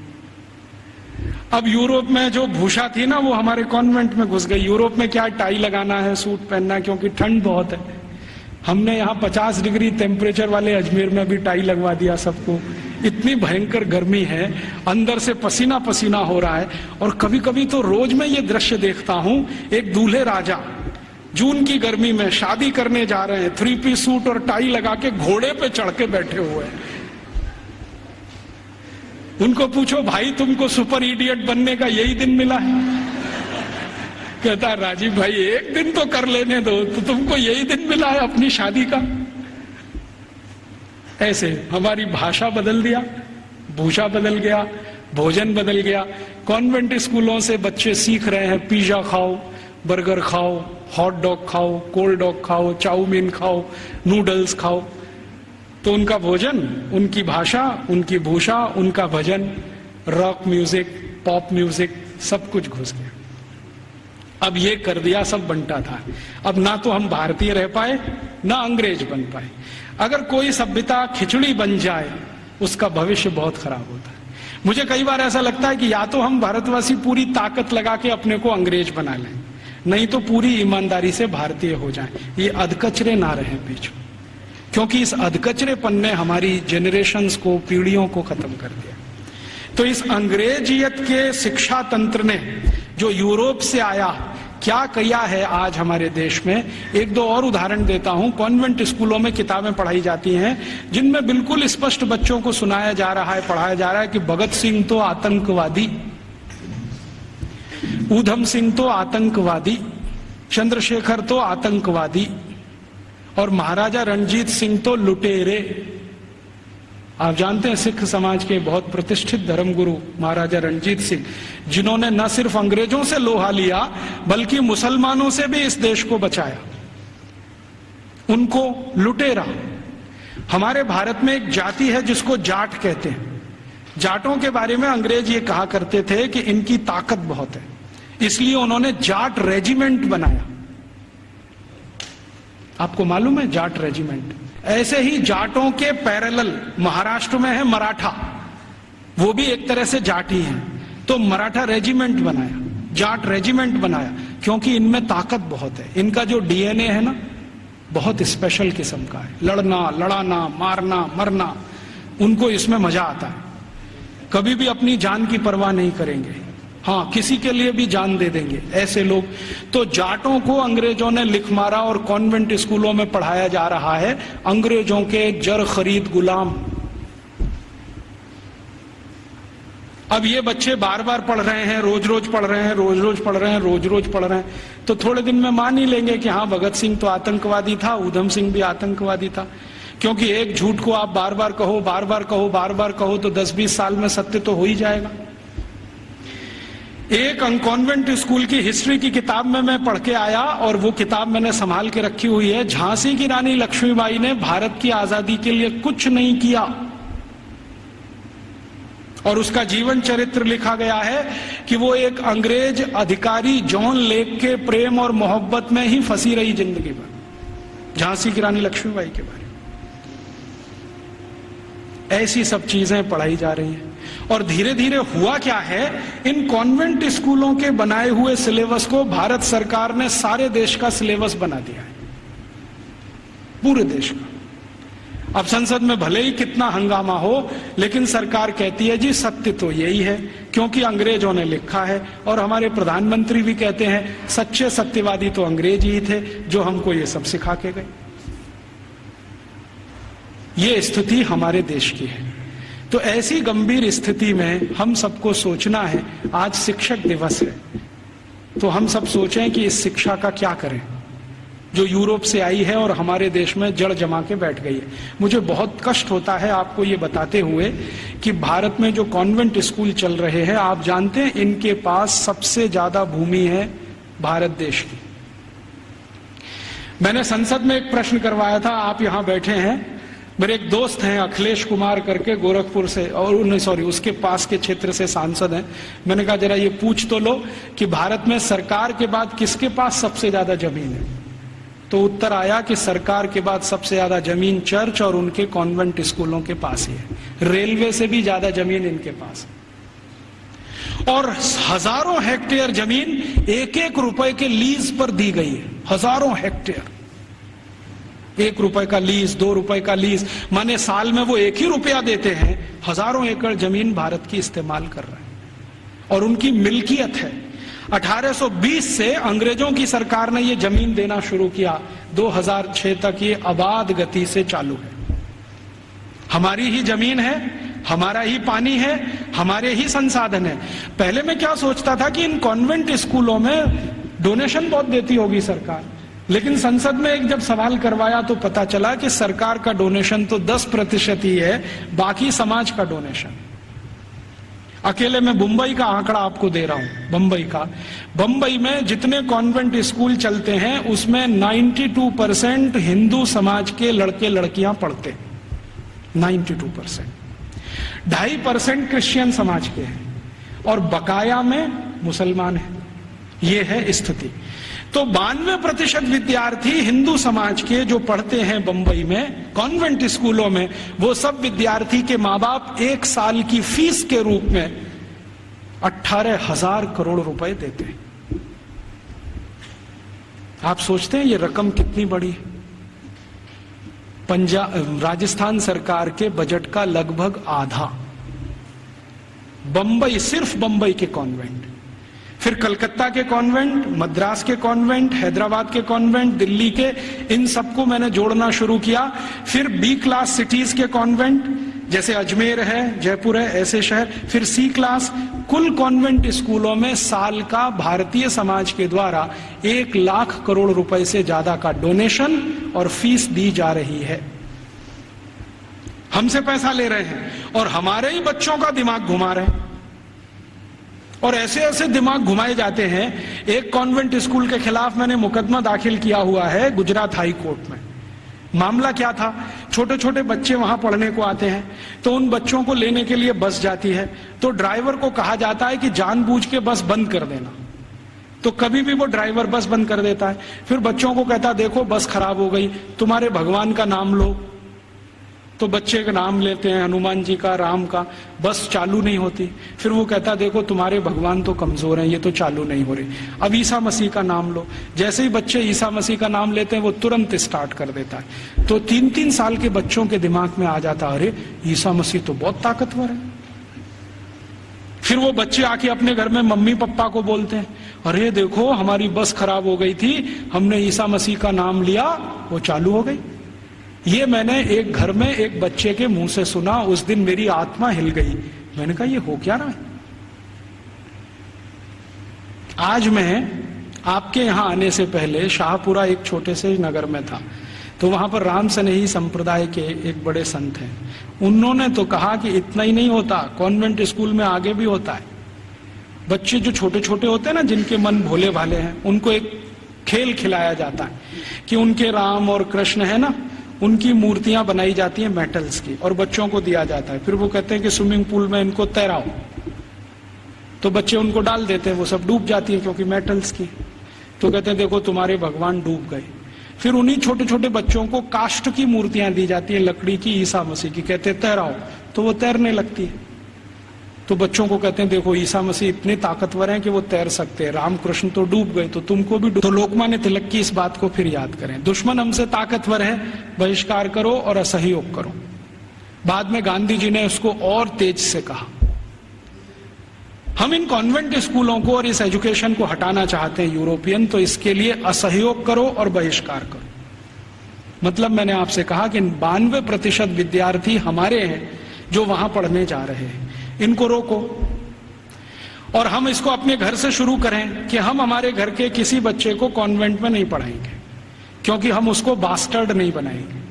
अब यूरोप में जो भूषा थी ना, वो हमारे कॉन्वेंट में घुस गई। यूरोप में क्या टाई लगाना है, सूट पहनना है, क्योंकि ठंड बहुत है। हमने यहाँ 50 डिग्री टेम्परेचर वाले अजमेर में भी टाई लगवा दिया सबको। इतनी भयंकर गर्मी है, अंदर से पसीना पसीना हो रहा है। और कभी कभी तो रोज मैं ये दृश्य देखता हूं, एक दूल्हे राजा जून की गर्मी में शादी करने जा रहे हैं, 3 पीस सूट और टाई लगा के घोड़े पे चढ़ के बैठे हुए हैं। उनको पूछो भाई तुमको सुपर इडियट बनने का यही दिन मिला है? कहता है राजीव भाई एक दिन तो कर लेने दो, तो तुमको यही दिन मिला है अपनी शादी का? ऐसे हमारी भाषा बदल दिया, भूषा बदल गया, भोजन बदल गया। कॉन्वेंट स्कूलों से बच्चे सीख रहे हैं पिज्जा खाओ, बर्गर खाओ, हॉट डॉग खाओ, कोल्ड डॉग खाओ, चाउमीन खाओ, नूडल्स खाओ। तो उनका भोजन, उनकी भाषा, उनकी भूषा, उनका भजन, रॉक म्यूजिक, पॉप म्यूजिक, सब कुछ घुस गया। अब ये कर दिया सब बंटा था। अब ना तो हम भारतीय रह पाए, ना अंग्रेज बन पाए। अगर कोई सभ्यता खिचड़ी बन जाए उसका भविष्य बहुत खराब होता है। मुझे कई बार ऐसा लगता है कि या तो हम भारतवासी पूरी ताकत लगा के अपने को अंग्रेज बना लें, नहीं तो पूरी ईमानदारी से भारतीय हो जाएं। ये अधकचरे ना रहे बीच में, क्योंकि इस अधकचरेपन ने हमारी जनरेशन्स को, पीढ़ियों को खत्म कर दिया। तो इस अंग्रेजियत के शिक्षा तंत्र ने जो यूरोप से आया, क्या किया है आज हमारे देश में। एक दो और उदाहरण देता हूं। कॉन्वेंट स्कूलों में किताबें पढ़ाई जाती हैं जिनमें बिल्कुल स्पष्ट बच्चों को सुनाया जा रहा है, पढ़ाया जा रहा है कि भगत सिंह तो आतंकवादी, ऊधम सिंह तो आतंकवादी, चंद्रशेखर तो आतंकवादी, और महाराजा रणजीत सिंह तो लुटेरे। आप जानते हैं सिख समाज के बहुत प्रतिष्ठित धर्मगुरु महाराजा रणजीत सिंह, जिन्होंने न सिर्फ अंग्रेजों से लोहा लिया बल्कि मुसलमानों से भी इस देश को बचाया, उनको लुटेरा। हमारे भारत में एक जाति है जिसको जाट कहते हैं। जाटों के बारे में अंग्रेज ये कहा करते थे कि इनकी ताकत बहुत है, इसलिए उन्होंने जाट रेजिमेंट बनाया। आपको मालूम है जाट रेजिमेंट? ऐसे ही जाटों के पैरेलल महाराष्ट्र में है मराठा, वो भी एक तरह से जाट ही हैं। तो मराठा रेजिमेंट बनाया, जाट रेजिमेंट बनाया, क्योंकि इनमें ताकत बहुत है। इनका जो डीएनए है ना, बहुत स्पेशल किस्म का है। लड़ना, लड़ाना, मारना, मरना, उनको इसमें मजा आता है। कभी भी अपनी जान की परवाह नहीं करेंगे, हाँ किसी के लिए भी जान दे देंगे ऐसे लोग। तो जाटों को अंग्रेजों ने लिख मारा और कॉन्वेंट स्कूलों में पढ़ाया जा रहा है अंग्रेजों के जर खरीद गुलाम। अब ये बच्चे बार बार पढ़ रहे हैं, रोज रोज पढ़ रहे हैं, रोज रोज पढ़ रहे हैं, रोज रोज पढ़ रहे हैं, तो थोड़े दिन में मान ही लेंगे कि हाँ भगत सिंह तो आतंकवादी था, ऊधम सिंह भी आतंकवादी था। क्योंकि एक झूठ को आप बार बार कहो, बार बार कहो, बार बार कहो, तो 10-20 साल में सत्य तो हो ही जाएगा। एक कॉन्वेंट स्कूल की हिस्ट्री की किताब में मैं पढ़ के आया, और वो किताब मैंने संभाल के रखी हुई है। झांसी की रानी लक्ष्मीबाई ने भारत की आजादी के लिए कुछ नहीं किया, और उसका जीवन चरित्र लिखा गया है कि वो एक अंग्रेज अधिकारी जॉन लेक के प्रेम और मोहब्बत में ही फंसी रही जिंदगी भर। झांसी की रानी लक्ष्मीबाई के बारे में ऐसी सब चीजें पढ़ाई जा रही हैं। और धीरे धीरे हुआ क्या है, इन कॉन्वेंट स्कूलों के बनाए हुए सिलेबस को भारत सरकार ने सारे देश का सिलेबस बना दिया है, पूरे देश का। अब संसद में भले ही कितना हंगामा हो, लेकिन सरकार कहती है जी सत्य तो यही है, क्योंकि अंग्रेजों ने लिखा है। और हमारे प्रधानमंत्री भी कहते हैं सच्चे सत्यवादी तो अंग्रेज ही थे जो हमको ये सब सिखा के गए। ये स्थिति हमारे देश की है। तो ऐसी गंभीर स्थिति में हम सबको सोचना है, आज शिक्षक दिवस है, तो हम सब सोचें कि इस शिक्षा का क्या करें जो यूरोप से आई है और हमारे देश में जड़ जमा के बैठ गई है। मुझे बहुत कष्ट होता है आपको ये बताते हुए कि भारत में जो कॉन्वेंट स्कूल चल रहे हैं, आप जानते हैं इनके पास सबसे ज्यादा भूमि है भारत देश की। मैंने संसद में एक प्रश्न करवाया था, आप यहां बैठे हैं, मेरे एक दोस्त हैं अखिलेश कुमार करके गोरखपुर से, और सॉरी उसके पास के क्षेत्र से सांसद हैं। मैंने कहा जरा ये पूछ तो लो कि भारत में सरकार के बाद किसके पास सबसे ज्यादा जमीन है। तो उत्तर आया कि सरकार के बाद सबसे ज्यादा जमीन चर्च और उनके कॉन्वेंट स्कूलों के पास ही है। रेलवे से भी ज्यादा जमीन इनके पास है। और हजारों हेक्टेयर जमीन एक एक रुपए के लीज पर दी गई है। हजारों हेक्टेयर, 1 रुपए का लीज, 2 रुपए का लीज, माने साल में वो 1 ही रुपया देते हैं, हजारों एकड़ जमीन भारत की इस्तेमाल कर रहे हैं और उनकी मिल्कियत है। 1820 से अंग्रेजों की सरकार ने ये जमीन देना शुरू किया, 2006 तक ये आबाद गति से चालू है। हमारी ही जमीन है, हमारा ही पानी है, हमारे ही संसाधन है। पहले मैं क्या सोचता था कि इन कॉन्वेंट स्कूलों में डोनेशन बहुत देती होगी सरकार, लेकिन संसद में एक जब सवाल करवाया तो पता चला कि सरकार का डोनेशन तो 10% ही है, बाकी समाज का डोनेशन। अकेले मैं मुंबई का आंकड़ा आपको दे रहा हूं। बंबई में जितने कॉन्वेंट स्कूल चलते हैं उसमें 92% हिंदू समाज के लड़के लड़कियां पढ़ते हैं, 92%। 2.5% क्रिश्चियन समाज के हैं और बकाया में मुसलमान हैं। ये है स्थिति। तो 92% विद्यार्थी हिंदू समाज के जो पढ़ते हैं बंबई में कॉन्वेंट स्कूलों में, वो सब विद्यार्थी के माँ बाप 1 साल की फीस के रूप में 18,000 करोड़ रुपए देते हैं। आप सोचते हैं ये रकम कितनी बड़ी है? राजस्थान सरकार के बजट का लगभग आधा बंबई, सिर्फ बंबई के कॉन्वेंट, फिर कलकत्ता के कॉन्वेंट, मद्रास के कॉन्वेंट, हैदराबाद के कॉन्वेंट, दिल्ली के, इन सबको मैंने जोड़ना शुरू किया। फिर B क्लास सिटीज के कॉन्वेंट जैसे अजमेर है, जयपुर है, ऐसे शहर, फिर C क्लास। कुल कॉन्वेंट स्कूलों में साल का भारतीय समाज के द्वारा 1 लाख करोड़ रुपए से ज्यादा का डोनेशन और फीस दी जा रही है। हमसे पैसा ले रहे हैं और हमारे ही बच्चों का दिमाग घुमा रहे हैं। और ऐसे ऐसे दिमाग घुमाए जाते हैं। एक कॉन्वेंट स्कूल के खिलाफ मैंने मुकदमा दाखिल किया हुआ है गुजरात हाई कोर्ट में। मामला क्या था, छोटे छोटे बच्चे वहां पढ़ने को आते हैं, तो उन बच्चों को लेने के लिए बस जाती है, तो ड्राइवर को कहा जाता है कि जानबूझ के बस बंद कर देना। तो कभी भी वो ड्राइवर बस बंद कर देता है। फिर बच्चों को कहता है देखो बस खराब हो गई, तुम्हारे भगवान का नाम लो। तो बच्चे का नाम लेते हैं, हनुमान जी का, राम का, बस चालू नहीं होती। फिर वो कहता देखो तुम्हारे भगवान तो कमजोर हैं, ये तो चालू नहीं हो रही। अब ईसा मसीह का नाम लो। जैसे ही बच्चे ईसा मसीह का नाम लेते हैं वो तुरंत स्टार्ट कर देता है। तो 3-3 साल के बच्चों के दिमाग में आ जाता अरे ईसा मसीह तो बहुत ताकतवर है। फिर वो बच्चे आके अपने घर में मम्मी पापा को बोलते हैं अरे देखो हमारी बस खराब हो गई थी, हमने ईसा मसीह का नाम लिया, वो चालू हो गई। ये मैंने एक घर में एक बच्चे के मुंह से सुना। उस दिन मेरी आत्मा हिल गई। मैंने कहा ये हो क्या रहा है। आज मैं आपके यहां आने से पहले शाहपुरा एक छोटे से नगर में था, तो वहां पर राम सनेही संप्रदाय के एक बड़े संत हैं। उन्होंने तो कहा कि इतना ही नहीं होता, कॉन्वेंट स्कूल में आगे भी होता है। बच्चे जो छोटे छोटे होते हैं ना, जिनके मन भोले भाले हैं, उनको एक खेल खिलाया जाता है कि उनके राम और कृष्ण है ना, उनकी मूर्तियां बनाई जाती हैं मेटल्स की और बच्चों को दिया जाता है। फिर वो कहते हैं कि स्विमिंग पूल में इनको तैराओ, तो बच्चे उनको डाल देते हैं, वो सब डूब जाती है क्योंकि मेटल्स की। तो कहते हैं देखो तुम्हारे भगवान डूब गए। फिर उन्हीं छोटे छोटे बच्चों को काष्ठ की मूर्तियां दी जाती हैं, लकड़ी की, ईसा मसीह की, कहते हैं तैराओ, तो वो तैरने लगती है। तो बच्चों को कहते हैं देखो ईसा मसीह इतने ताकतवर हैं कि वो तैर सकते हैं, रामकृष्ण तो डूब गए तो तुमको भी तो लोकमान्य तिलक की इस बात को फिर याद करें, दुश्मन हमसे ताकतवर है, बहिष्कार करो और असहयोग करो। बाद में गांधी जी ने उसको और तेज से कहा। हम इन कॉन्वेंट स्कूलों को और इस एजुकेशन को हटाना चाहते हैं यूरोपियन, तो इसके लिए असहयोग करो और बहिष्कार करो। मतलब मैंने आपसे कहा कि 92% विद्यार्थी हमारे हैं जो वहां पढ़ने जा रहे हैं, इनको रोको। और हम इसको अपने घर से शुरू करें कि हम हमारे घर के किसी बच्चे को कॉन्वेंट में नहीं पढ़ाएंगे, क्योंकि हम उसको बास्टर्ड नहीं बनाएंगे।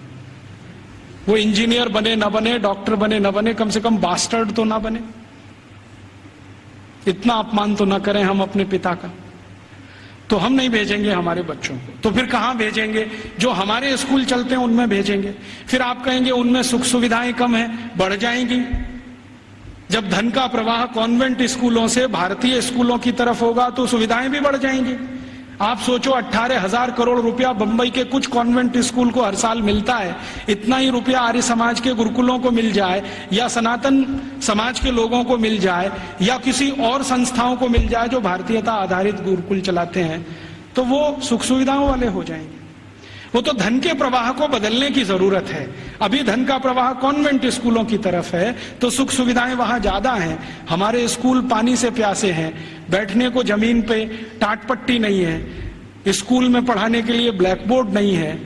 वो इंजीनियर बने ना बने, डॉक्टर बने ना बने, कम से कम बास्टर्ड तो ना बने। इतना अपमान तो ना करें हम अपने पिता का। तो हम नहीं भेजेंगे हमारे बच्चों को। तो फिर कहां भेजेंगे? जो हमारे स्कूल चलते हैं उनमें भेजेंगे। फिर आप कहेंगे उनमें सुख सुविधाएं कम है, बढ़ जाएंगी। जब धन का प्रवाह कॉन्वेंट स्कूलों से भारतीय स्कूलों की तरफ होगा तो सुविधाएं भी बढ़ जाएंगी। आप सोचो 18,000 करोड़ रुपया बंबई के कुछ कॉन्वेंट स्कूल को हर साल मिलता है, इतना ही रुपया आर्य समाज के गुरुकुलों को मिल जाए, या सनातन समाज के लोगों को मिल जाए, या किसी और संस्थाओं को मिल जाए जो भारतीयता आधारित गुरुकुल चलाते हैं, तो वो सुख सुविधाओं वाले हो जाएंगे। वो तो धन के प्रवाह को बदलने की जरूरत है। अभी धन का प्रवाह कॉन्वेंट स्कूलों की तरफ है तो सुख सुविधाएं वहां ज्यादा हैं। हमारे स्कूल पानी से प्यासे हैं, बैठने को जमीन पे टाटपट्टी नहीं है, स्कूल में पढ़ाने के लिए ब्लैक बोर्ड नहीं है,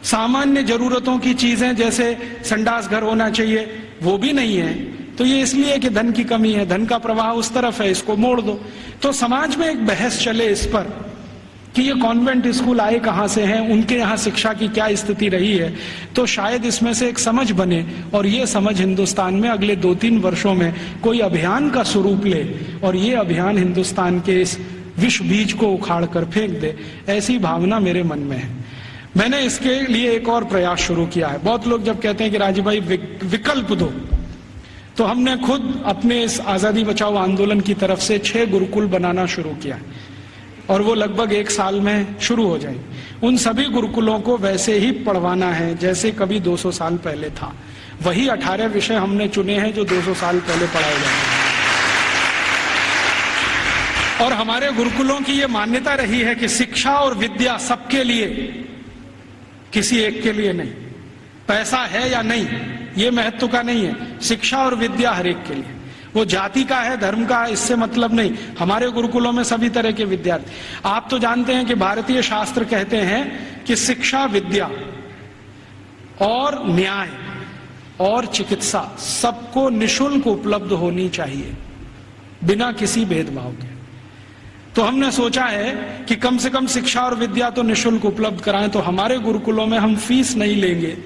सामान्य जरूरतों की चीजें जैसे संडास घर होना चाहिए वो भी नहीं है। तो ये इसलिए कि धन की कमी है, धन का प्रवाह उस तरफ है, इसको मोड़ दो। तो समाज में एक बहस चले इस पर कि ये कॉन्वेंट स्कूल आए कहां से हैं, उनके यहाँ शिक्षा की क्या स्थिति रही है, तो शायद इसमें से एक समझ बने और ये समझ हिंदुस्तान में अगले 2-3 वर्षों में कोई अभियान का स्वरूप ले और ये अभियान हिंदुस्तान के इस विष बीज को उखाड़ कर फेंक दे, ऐसी भावना मेरे मन में है। मैंने इसके लिए एक और प्रयास शुरू किया है। बहुत लोग जब कहते हैं कि राजीव भाई विकल्प दो, तो हमने खुद अपने इस आजादी बचाओ आंदोलन की तरफ से 6 गुरुकुल बनाना शुरू किया है और वो लगभग 1 साल में शुरू हो जाएंगे। उन सभी गुरुकुलों को वैसे ही पढ़वाना है जैसे कभी 200 साल पहले था। वही 18 विषय हमने चुने हैं जो 200 साल पहले पढ़ाए जाते हैं। और हमारे गुरुकुलों की ये मान्यता रही है कि शिक्षा और विद्या सबके लिए, किसी एक के लिए नहीं। पैसा है या नहीं ये महत्व का नहीं है, शिक्षा और विद्या हर एक के लिए। वो जाति का है, धर्म का है, इससे मतलब नहीं। हमारे गुरुकुलों में सभी तरह के विद्यार्थी। आप तो जानते हैं कि भारतीय शास्त्र कहते हैं कि शिक्षा, विद्या और न्याय और चिकित्सा सबको निशुल्क उपलब्ध होनी चाहिए, बिना किसी भेदभाव के। तो हमने सोचा है कि कम से कम शिक्षा और विद्या तो निशुल्क उपलब्ध कराएं। तो हमारे गुरुकुलों में हम फीस नहीं लेंगे,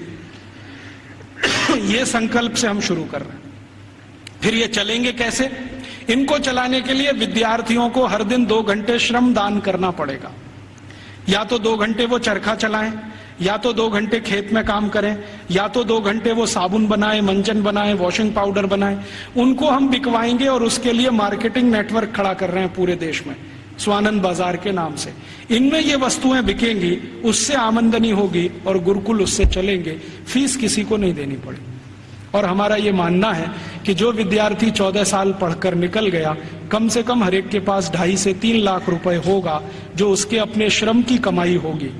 ये संकल्प से हम शुरू कर रहे हैं। फिर ये चलेंगे कैसे? इनको चलाने के लिए विद्यार्थियों को हर दिन 2 घंटे श्रम दान करना पड़ेगा। या तो 2 घंटे वो चरखा चलाएं, या तो 2 घंटे खेत में काम करें, या तो 2 घंटे वो साबुन बनाएं, मंजन बनाएं, वॉशिंग पाउडर बनाएं। उनको हम बिकवाएंगे और उसके लिए मार्केटिंग नेटवर्क खड़ा कर रहे हैं पूरे देश में, स्वानंद बाजार के नाम से। इनमें ये वस्तुएं बिकेंगी, उससे आमदनी होगी और गुरुकुल उससे चलेंगे, फीस किसी को नहीं देनी पड़ेगी। और हमारा ये मानना है कि जो विद्यार्थी 14 साल पढ़कर निकल गया, कम से कम हर एक के पास 2.5 से 3 लाख रुपए होगा जो उसके अपने श्रम की कमाई होगी।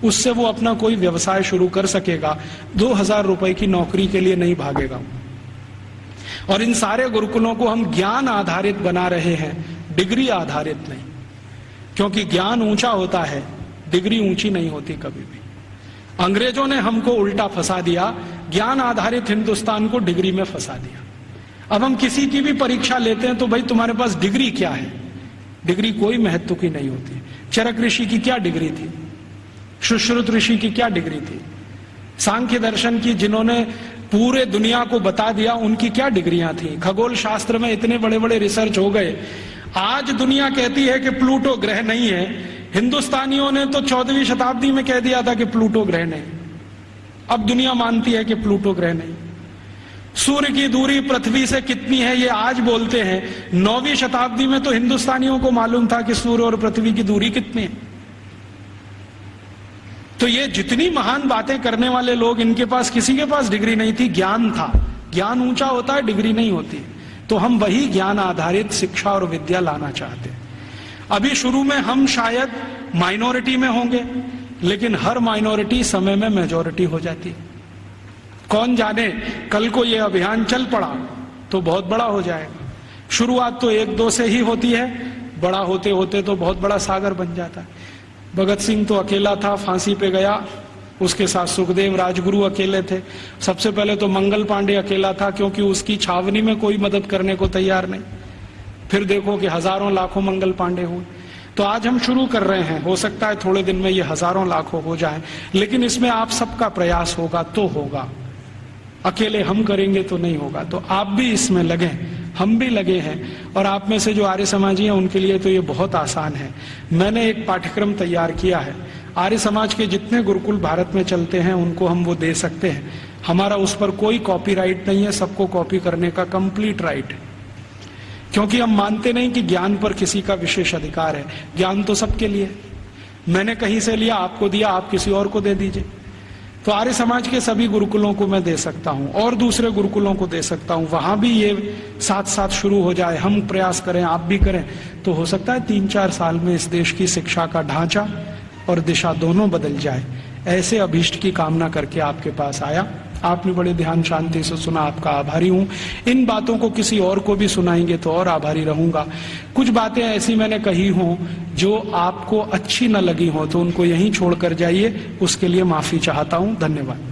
उससे वो अपना कोई व्यवसाय शुरू कर सकेगा, 2,000 रुपए की नौकरी के लिए नहीं भागेगा। और इन सारे गुरुकुलों को हम ज्ञान आधारित बना रहे हैं, डिग्री आधारित नहीं, क्योंकि ज्ञान ऊंचा होता है, डिग्री ऊंची नहीं होती कभी भी। अंग्रेजों ने हमको उल्टा फंसा दिया, ज्ञान आधारित हिंदुस्तान को डिग्री में फंसा दिया। अब हम किसी की भी परीक्षा लेते हैं तो भाई तुम्हारे पास डिग्री क्या है? डिग्री कोई महत्व की नहीं होती। चरक ऋषि की क्या डिग्री थी? सुश्रुत ऋषि की क्या डिग्री थी? सांख्य दर्शन की जिन्होंने पूरे दुनिया को बता दिया, उनकी क्या डिग्रियां थी? खगोल शास्त्र में इतने बड़े बड़े रिसर्च हो गए। आज दुनिया कहती है कि प्लूटो ग्रह नहीं है, हिंदुस्तानियों ने तो 14वीं शताब्दी में कह दिया था कि प्लूटो ग्रह नहीं। अब दुनिया मानती है कि प्लूटो ग्रह नहीं। सूर्य की दूरी पृथ्वी से कितनी है ये आज बोलते हैं, 9वीं शताब्दी में तो हिंदुस्तानियों को मालूम था कि सूर्य और पृथ्वी की दूरी कितनी है। तो ये जितनी महान बातें करने वाले लोग, इनके पास किसी के पास डिग्री नहीं थी, ज्ञान था। ज्ञान ऊंचा होता है, डिग्री नहीं होती। तो हम वही ज्ञान आधारित शिक्षा और विद्या लाना चाहते हैं। अभी शुरू में हम शायद माइनॉरिटी में होंगे, लेकिन हर माइनॉरिटी समय में मेजॉरिटी हो जाती है। कौन जाने कल को ये अभियान चल पड़ा तो बहुत बड़ा हो जाएगा। शुरुआत तो 1-2 से ही होती है, बड़ा होते होते तो बहुत बड़ा सागर बन जाता है। भगत सिंह तो अकेला था, फांसी पे गया, उसके साथ सुखदेव राजगुरु अकेले थे। सबसे पहले तो मंगल पांडे अकेला था, क्योंकि उसकी छावनी में कोई मदद करने को तैयार नहीं। फिर देखो कि हजारों लाखों मंगल पांडे हुए। तो आज हम शुरू कर रहे हैं, हो सकता है थोड़े दिन में ये हजारों लाखों हो जाए, लेकिन इसमें आप सबका प्रयास होगा तो होगा। अकेले हम करेंगे तो नहीं होगा। तो आप भी इसमें लगे, हम भी लगे हैं। और आप में से जो आर्य समाजी हैं उनके लिए तो ये बहुत आसान है। मैंने एक पाठ्यक्रम तैयार किया है, आर्य समाज के जितने गुरुकुल भारत में चलते हैं उनको हम वो दे सकते हैं। हमारा उस पर कोई कॉपीराइट नहीं है, सबको कॉपी करने का कंप्लीट राइट है। क्योंकि हम मानते नहीं कि ज्ञान पर किसी का विशेष अधिकार है। ज्ञान तो सबके लिए। मैंने कहीं से लिया, आपको दिया, आप किसी और को दे दीजिए। तो आर्य समाज के सभी गुरुकुलों को मैं दे सकता हूं और दूसरे गुरुकुलों को दे सकता हूं। वहां भी ये साथ साथ शुरू हो जाए, हम प्रयास करें, आप भी करें, तो हो सकता है 3-4 साल में इस देश की शिक्षा का ढांचा और दिशा दोनों बदल जाए। ऐसे अभीष्ट की कामना करके आपके पास आया। आपने बड़े ध्यान शांति से सुना, आपका आभारी हूं। इन बातों को किसी और को भी सुनाएंगे तो और आभारी रहूंगा। कुछ बातें ऐसी मैंने कही हों जो आपको अच्छी न लगी हो तो उनको यहीं छोड़कर जाइए, उसके लिए माफी चाहता हूं। धन्यवाद।